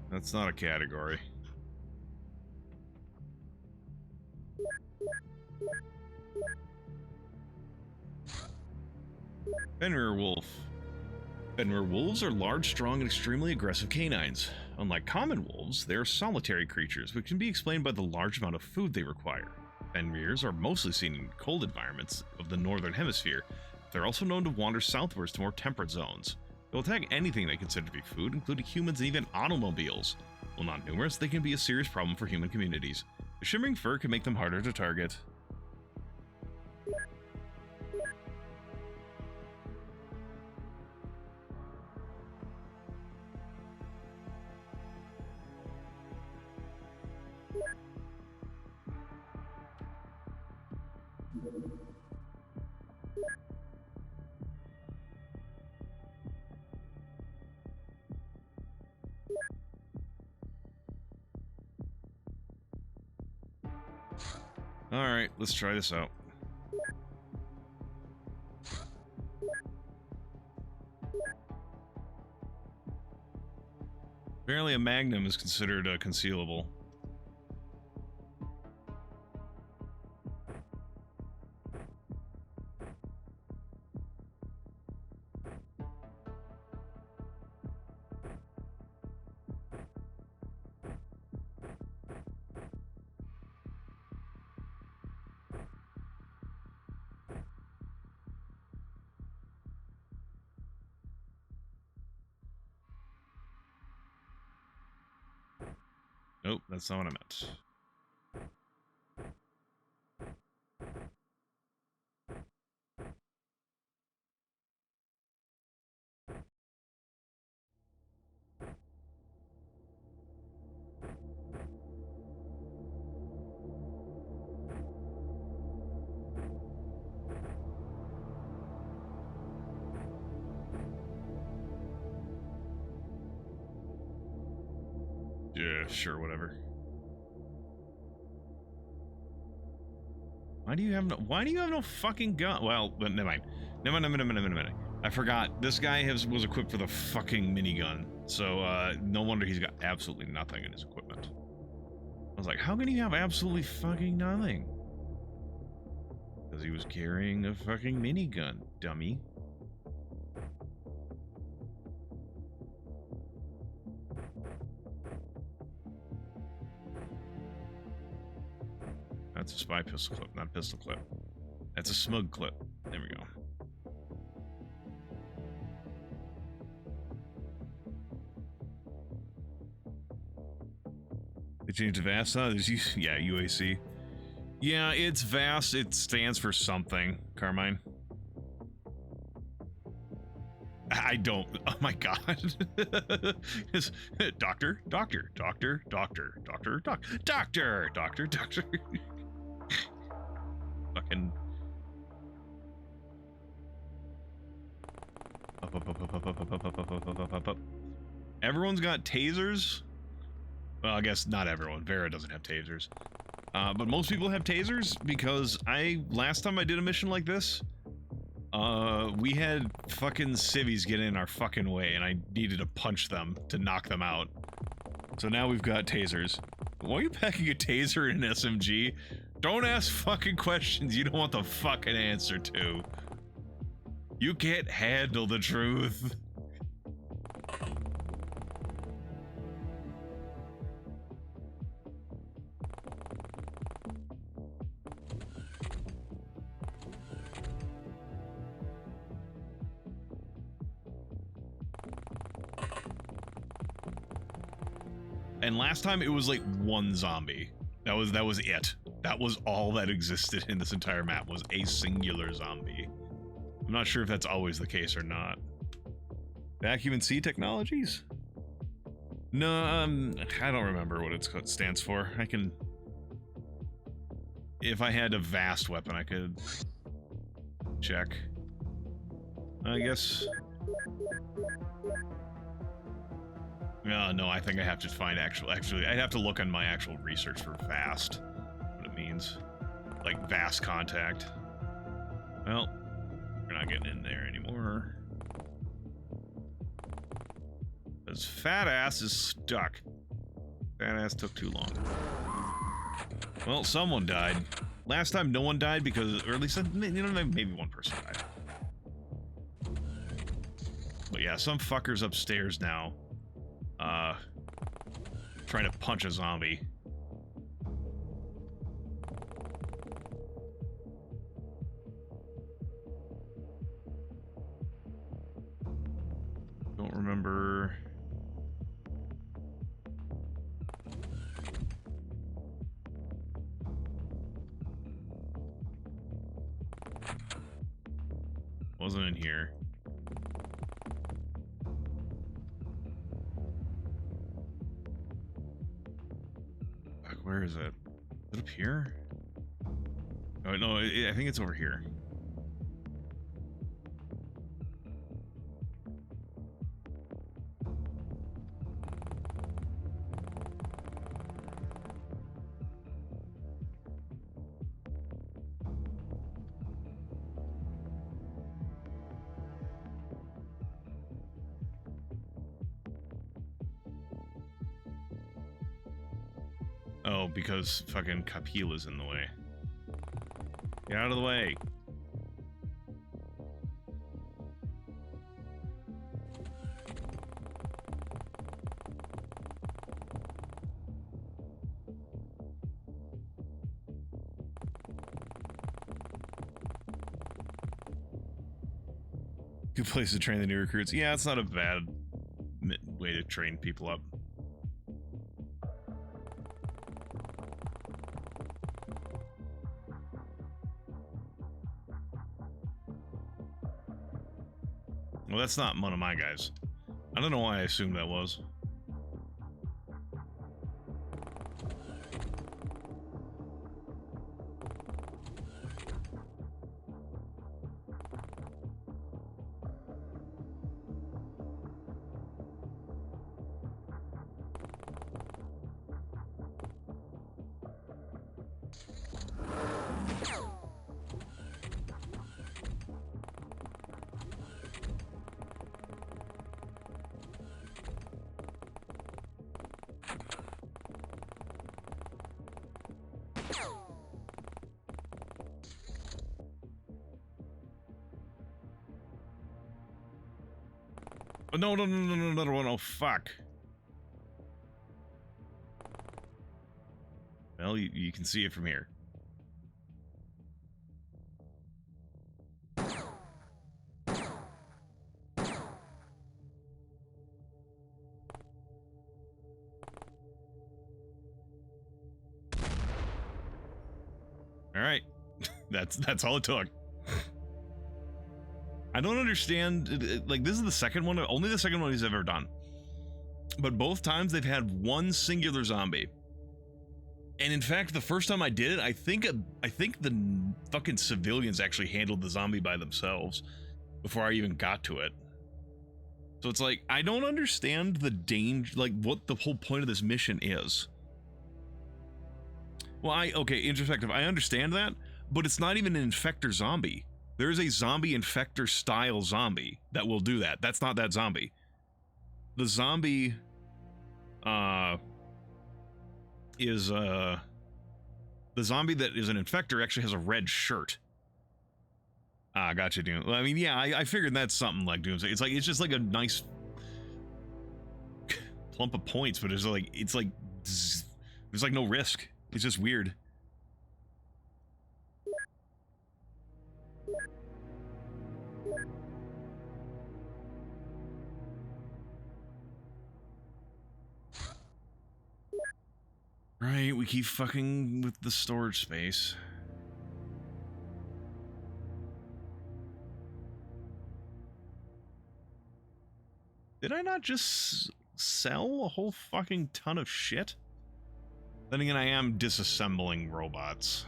That's not a category. Fenrir wolf. Fenrir wolves are large, strong, and extremely aggressive canines. Unlike common wolves, they are solitary creatures, which can be explained by the large amount of food they require. Fenrirs are mostly seen in cold environments of the northern hemisphere. They're also known to wander southwards to more temperate zones. They'll attack anything they consider to be food, including humans and even automobiles. While not numerous, they can be a serious problem for human communities. The shimmering fur can make them harder to target. Alright, let's try this out. Apparently a magnum is considered concealable. Nope, that's not what I meant. Yeah, sure, whatever. Why do you have no fucking gun? Well, but never mind. Never mind. I forgot. This guy was equipped with a fucking minigun. So, no wonder he's got absolutely nothing in his equipment. I was like, how can you have absolutely fucking nothing? Because he was carrying a fucking minigun, dummy. That's a spy pistol clip, not a pistol clip. That's a smug clip. There we go. They changed to VAST, huh? Yeah, UAC. Yeah, it's VAST. It stands for something, Carmine. I don't. Oh my god. Doctor. Fucking Everyone's got tasers. Well, I guess not everyone. Vera doesn't have tasers. But most people have tasers because last time I did a mission like this, we had fucking civvies get in our fucking way and I needed to punch them to knock them out. So now we've got tasers. Why are you packing a taser in an SMG? Don't ask fucking questions you don't want the fucking answer to. You can't handle the truth. And last time it was like one zombie. That was it. That was all that existed in this entire map, was a singular zombie. I'm not sure if that's always the case or not. Vacuum and C technologies? No, I don't remember what it stands for. I can... If I had a vast weapon, I could check. I guess... No, I think I have to find actually, I'd have to look on my actual research for vast, what it means. Like vast contact. Well, we're not getting in there anymore. Because fat ass is stuck. Fat ass took too long. Well, someone died. Last time no one died because, or at least, you know, maybe one person died. But yeah, some fuckers upstairs now. Trying to punch a zombie. Don't remember. Wasn't in here. Where is it? Is it up here? Oh, no, I think it's over here. Oh, because fucking Capila's in the way. Get out of the way. Good place to train the new recruits. Yeah, it's not a bad way to train people up. Well, that's not one of my guys. I don't know why I assumed that was. Oh, no, another one. Oh, fuck. Well, you can see it from here. All right. That's all it took. I don't understand, like, this is the second one, only the second one he's ever done. But both times they've had one singular zombie. And in fact, the first time I did it, I think the fucking civilians actually handled the zombie by themselves before I even got to it. So it's like, I don't understand the danger, like what the whole point of this mission is. Well, okay, introspective, I understand that, but it's not even an infector zombie. There is a zombie infector style zombie that will do that. That's not that zombie. The zombie, the zombie that is an infector actually has a red shirt. Ah, gotcha, Doom. Well, I mean, yeah, I figured that's something like Doomsday. It's just like a nice plump of points, but there's like no risk. It's just weird. Right, we keep fucking with the storage space. Did I not just sell a whole fucking ton of shit? Then again, I am disassembling robots.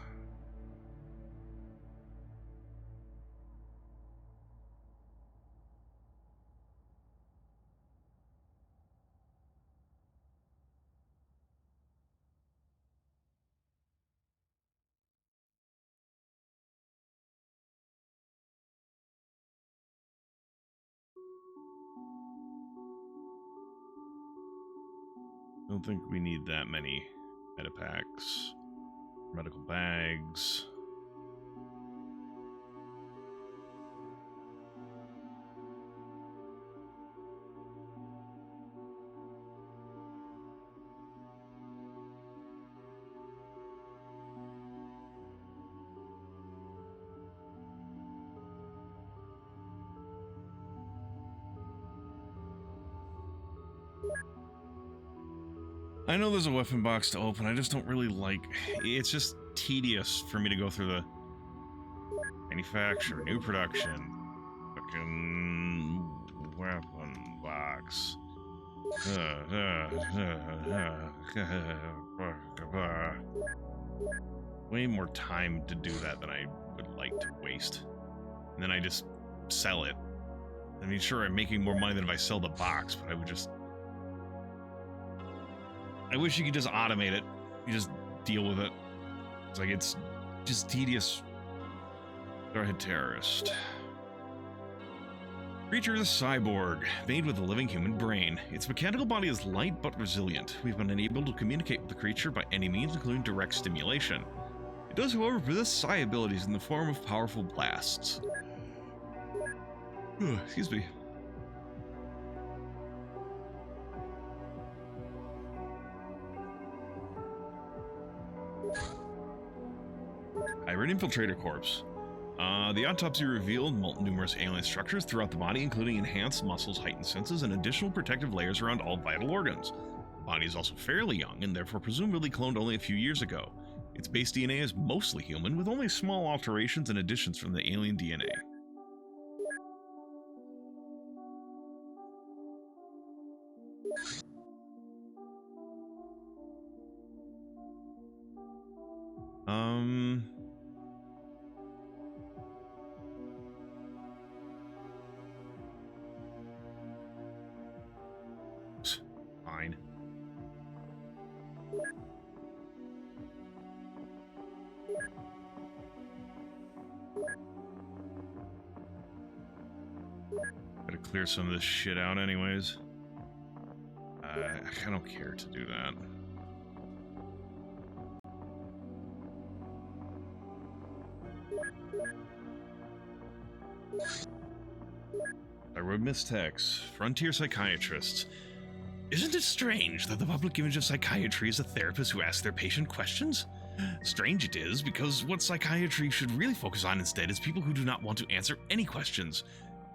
Don't think we need that many medipacks. Medical bags. I know there's a weapon box to open, I just don't really like... It's just tedious for me to go through the... Manufacture, new production... Fucking... Weapon box... Way more time to do that than I would like to waste. And then I just sell it. I mean, sure, I'm making more money than if I sell the box, but I would just... I wish you could just automate it. You just deal with it. It's like, it's just tedious. Go ahead, terrorist. Creature is a cyborg, made with a living human brain. Its mechanical body is light but resilient. We've been unable to communicate with the creature by any means, including direct stimulation. It does, however, possess psi abilities in the form of powerful blasts. Excuse me. Hybrid Infiltrator Corpse. The autopsy revealed numerous alien structures throughout the body, including enhanced muscles, heightened senses, and additional protective layers around all vital organs. The body is also fairly young, and therefore presumably cloned only a few years ago. Its base DNA is mostly human, with only small alterations and additions from the alien DNA. Fine. Gotta clear some of this shit out anyways. I don't care to do that. Mystex, frontier psychiatrists. Isn't it strange that the public image of psychiatry is a therapist who asks their patient questions? Strange it is, because what psychiatry should really focus on instead is people who do not want to answer any questions.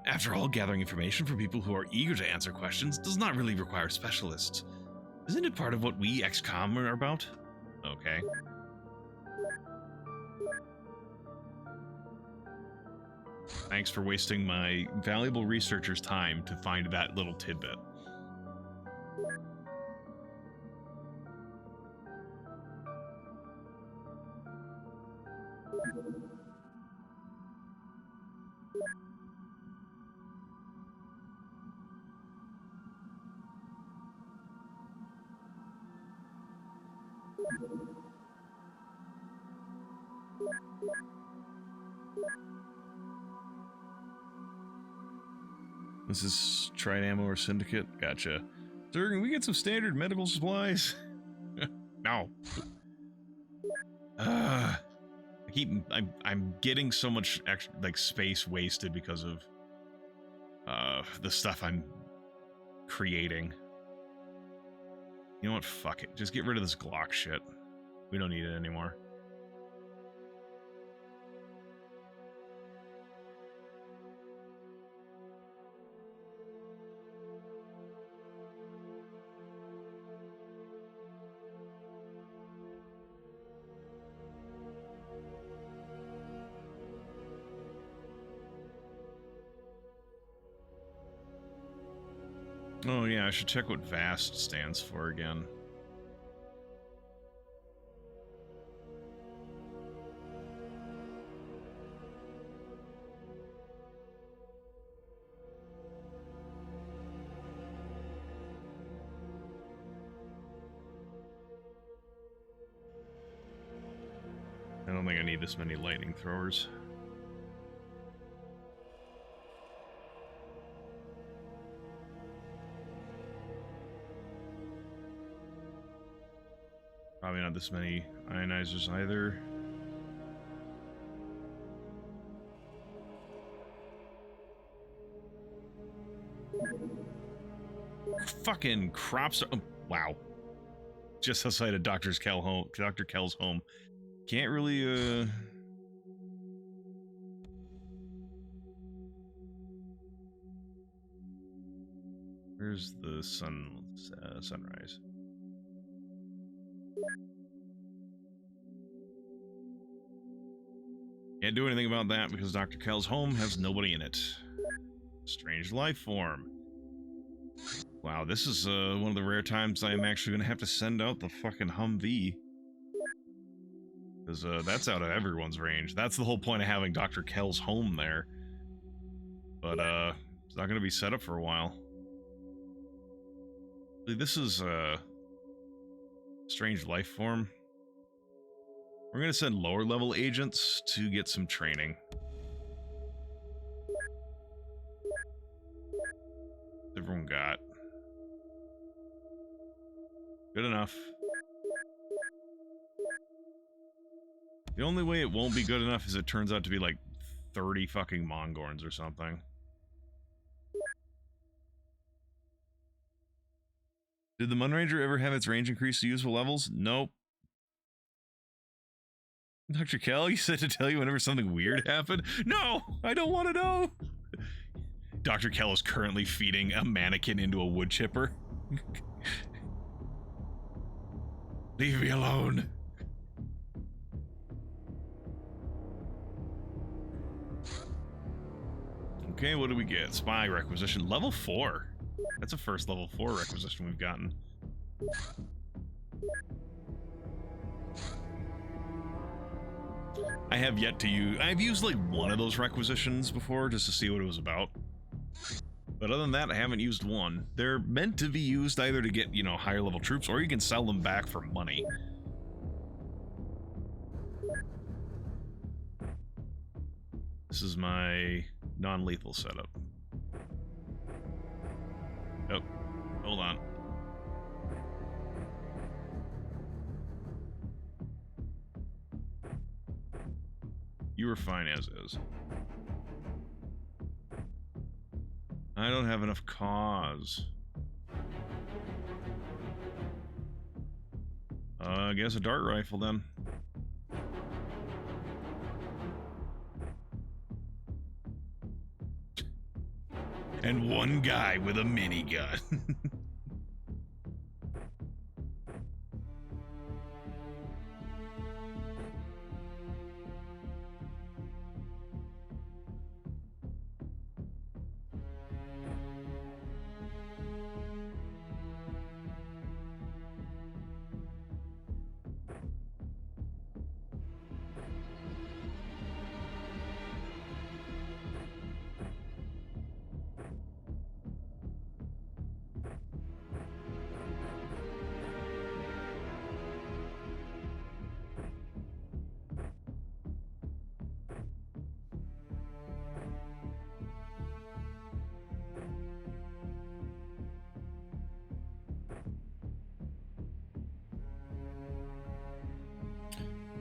After all, gathering information from people who are eager to answer questions does not really require specialists. Isn't it part of what we XCOM are about? Okay. Thanks for wasting my valuable researcher's time to find that little tidbit. This is Tried Ammo or Syndicate? Gotcha. Sir, can we get some standard medical supplies? No. I'm getting so much extra, like, space wasted because of the stuff I'm creating. You know what? Fuck it. Just get rid of this Glock shit. We don't need it anymore. Oh yeah, I should check what VAST stands for again. I don't think I need this many lightning throwers. Probably not this many ionizers either. Fucking crops are... Oh, wow. Just outside of Dr. Kell's home. Can't really, Where's the sunrise? Can't do anything about that because Dr. Kell's home has nobody in it. Strange life form. Wow, this is one of the rare times I am actually going to have to send out the fucking Humvee. Because that's out of everyone's range. That's the whole point of having Dr. Kell's home there. But it's not going to be set up for a while. This is strange life form. We're going to send lower level agents to get some training. Everyone got. Good enough. The only way it won't be good enough is it turns out to be like 30 fucking Mongorns or something. Did the Munranger ever have its range increase to useful levels? Nope. Dr. Kell, you said to tell you whenever something weird happened? No! I don't want to know! Dr. Kell is currently feeding a mannequin into a wood chipper. Leave me alone. Okay, what do we get? Spy requisition. Level 4. That's a first level 4 requisition we've gotten. I have yet to use... I've used like one of those requisitions before just to see what it was about. But other than that, I haven't used one. They're meant to be used either to get, you know, higher level troops, or you can sell them back for money. This is my non-lethal setup. Oh, hold on. You were fine as is. I don't have enough cause. I guess a dart rifle then. And one guy with a minigun.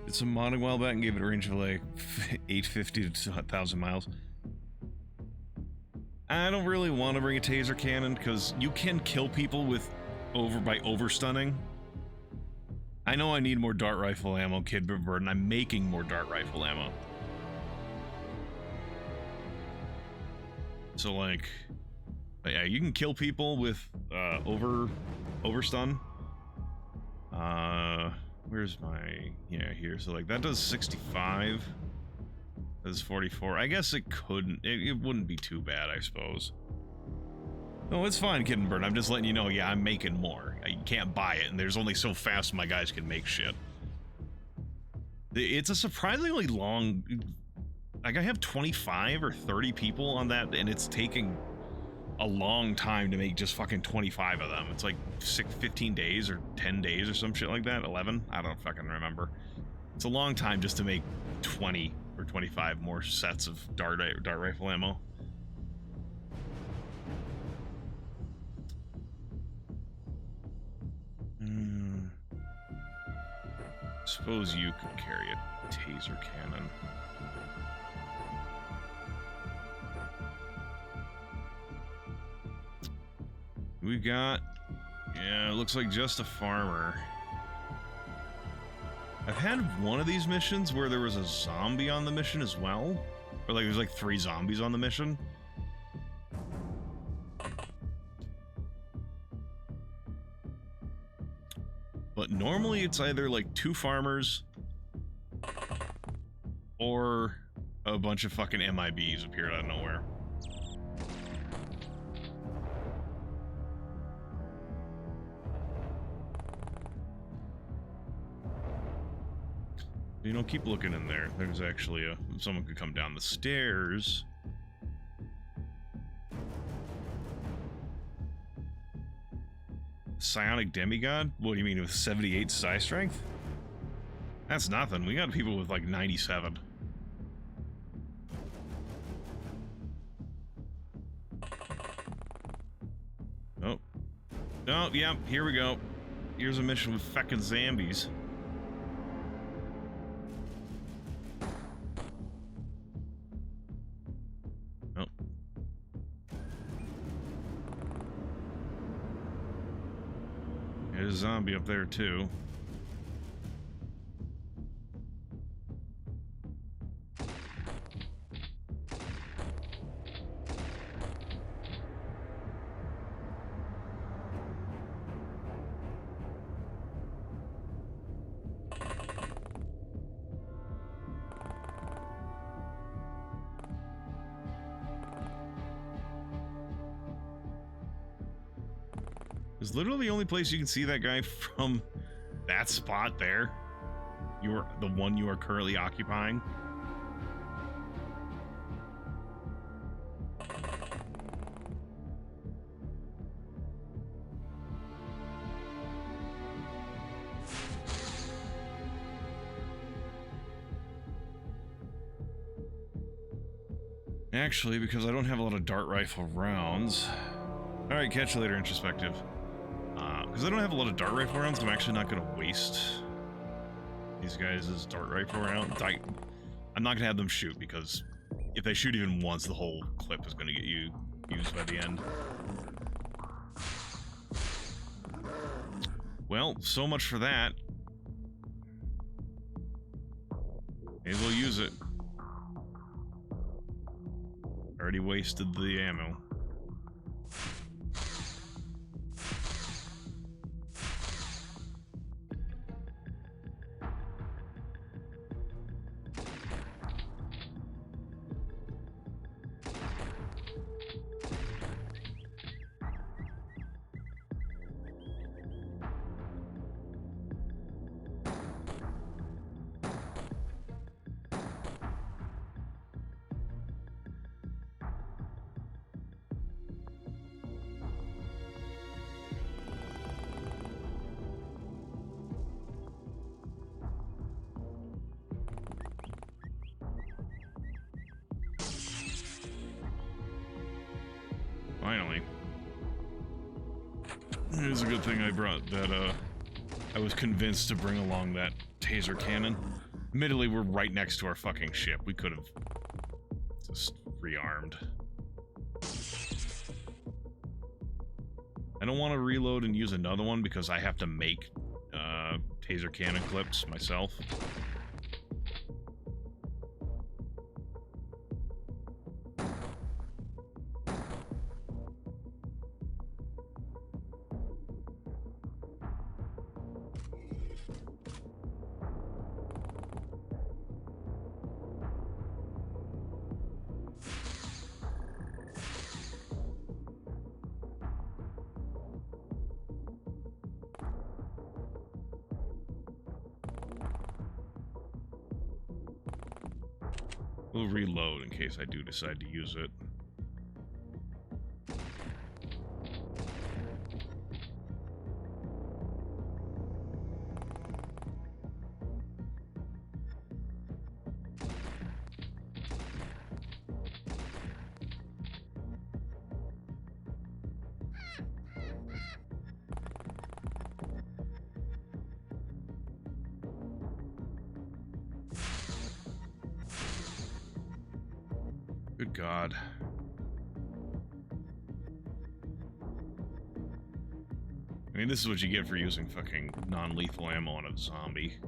did some modding a while back and gave it a range of like 850 to 1,000 miles. I don't really want to bring a taser cannon because you can kill people with by overstunning. I know I need more dart rifle ammo, Kid Bird, and I'm making more dart rifle ammo. So like, yeah, you can kill people with overstun. Where's my, yeah, here. So like that does 65. Does 44. I guess it couldn't, it wouldn't be too bad, I suppose. No, it's fine, Kid and Bird. I'm just letting you know, yeah, I'm making more. You can't buy it, and there's only so fast my guys can make shit. It's a surprisingly long, like I have 25 or 30 people on that, and it's taking a long time to make just fucking 25 of them. It's like 15 days or 10 days or some shit like that. 11? I don't fucking remember. It's a long time just to make 20 or 25 more sets of dart rifle ammo. Suppose you could carry a taser cannon. We've got, yeah, it looks like just a farmer. I've had one of these missions where there was a zombie on the mission as well. Or like there's like 3 zombies on the mission. But normally it's either like 2 farmers or a bunch of fucking MIBs appeared out of nowhere. You know, keep looking in there. There's actually someone could come down the stairs. Psionic demigod? What do you mean with 78 psi strength? That's nothing. We got people with like 97. Oh. Oh, yeah, here we go. Here's a mission with feckin' zombies. There's a zombie up there too. It's literally the only place you can see that guy from that spot there. You're the one you are currently occupying. Actually, because I don't have a lot of dart rifle rounds. Alright, catch you later, introspective. Because I don't have a lot of dart rifle rounds, I'm actually not going to waste these guys' dart rifle rounds. I'm not going to have them shoot, because if they shoot even once, the whole clip is going to get used by the end. Well, so much for that. Maybe we'll use it. Already wasted the ammo. Finally. It was a good thing I brought that, I was convinced to bring along that taser cannon. Admittedly, we're right next to our fucking ship. We could have just rearmed. I don't want to reload and use another one because I have to make taser cannon clips myself. We'll reload in case I do decide to use it. Good God. I mean, this is what you get for using fucking non-lethal ammo on a zombie.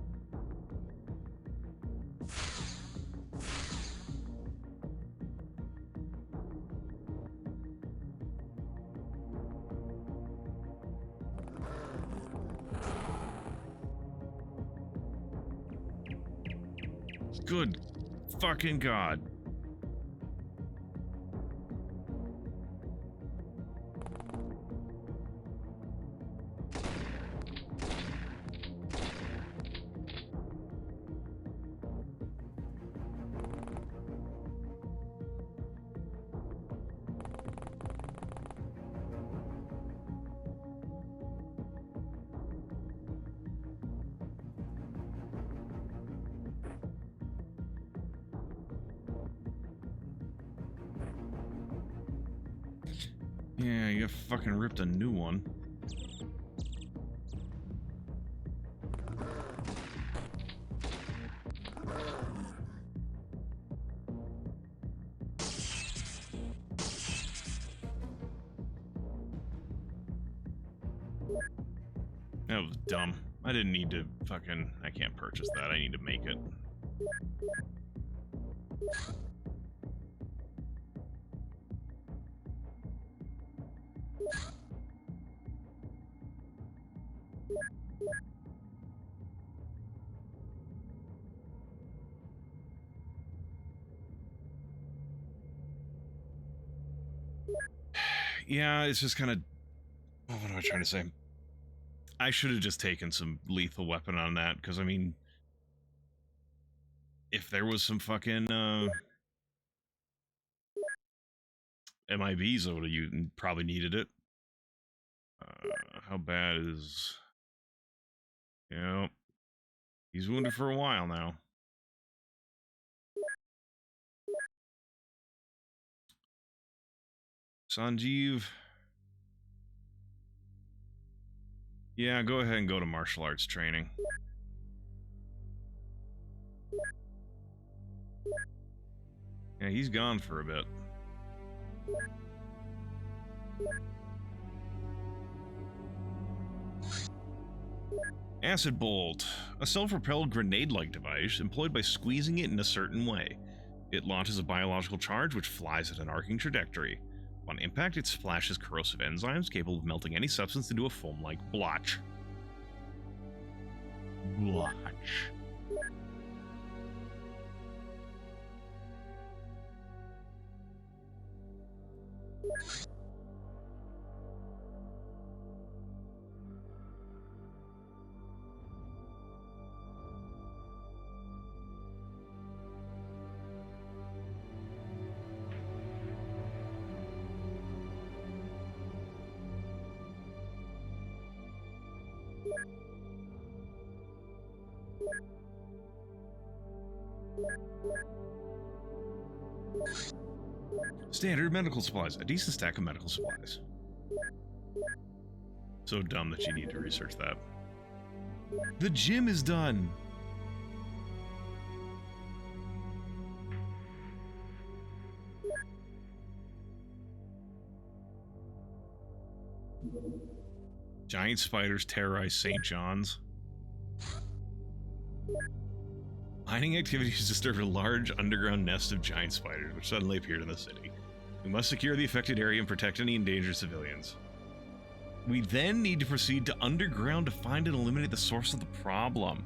Good fucking God. Yeah, you fucking ripped a new one. That was dumb. I didn't need to fucking... I can't purchase that. I need to make it. Yeah, it's just kind of... what am I trying to say? I should have just taken some lethal weapon on that, because, I mean... if there was some fucking, MIBs, I would have probably needed it. How bad is... yeah, he's wounded for a while now. Sanjeev. Yeah, go ahead and go to martial arts training. Yeah, he's gone for a bit. Acid Bolt. A self-propelled grenade-like device employed by squeezing it in a certain way. It launches a biological charge which flies at an arcing trajectory. On impact, it splashes corrosive enzymes capable of melting any substance into a foam-like blotch. Blotch. Standard medical supplies. A decent stack of medical supplies. So dumb that you need to research that. The gym is done! Giant spiders terrorize St. John's. Mining activities disturbed a large underground nest of giant spiders, which suddenly appeared in the city. We must secure the affected area and protect any endangered civilians. We then need to proceed to underground to find and eliminate the source of the problem.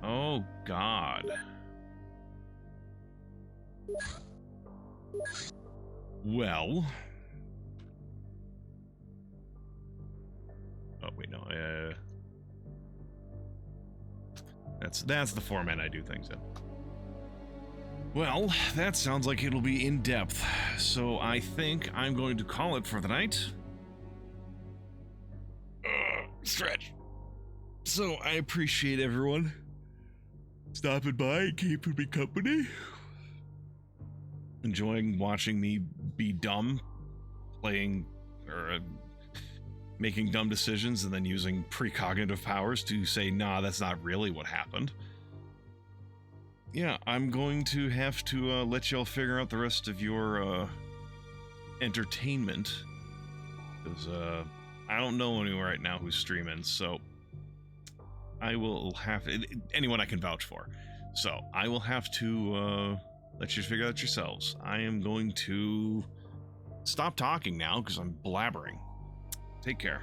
Oh, God. Well... Oh, wait, no. That's the format I do things in. Well, that sounds like it'll be in depth. So I think I'm going to call it for the night. Stretch. So I appreciate everyone stopping by and keeping me company. Enjoying watching me be dumb, playing or making dumb decisions and then using precognitive powers to say, nah, that's not really what happened. Yeah, I'm going to have to let y'all figure out the rest of your entertainment. Because I don't know anyone right now who's streaming, so I will have anyone I can vouch for. So I will have to let you figure out yourselves. I am going to stop talking now because I'm blabbering. Take care.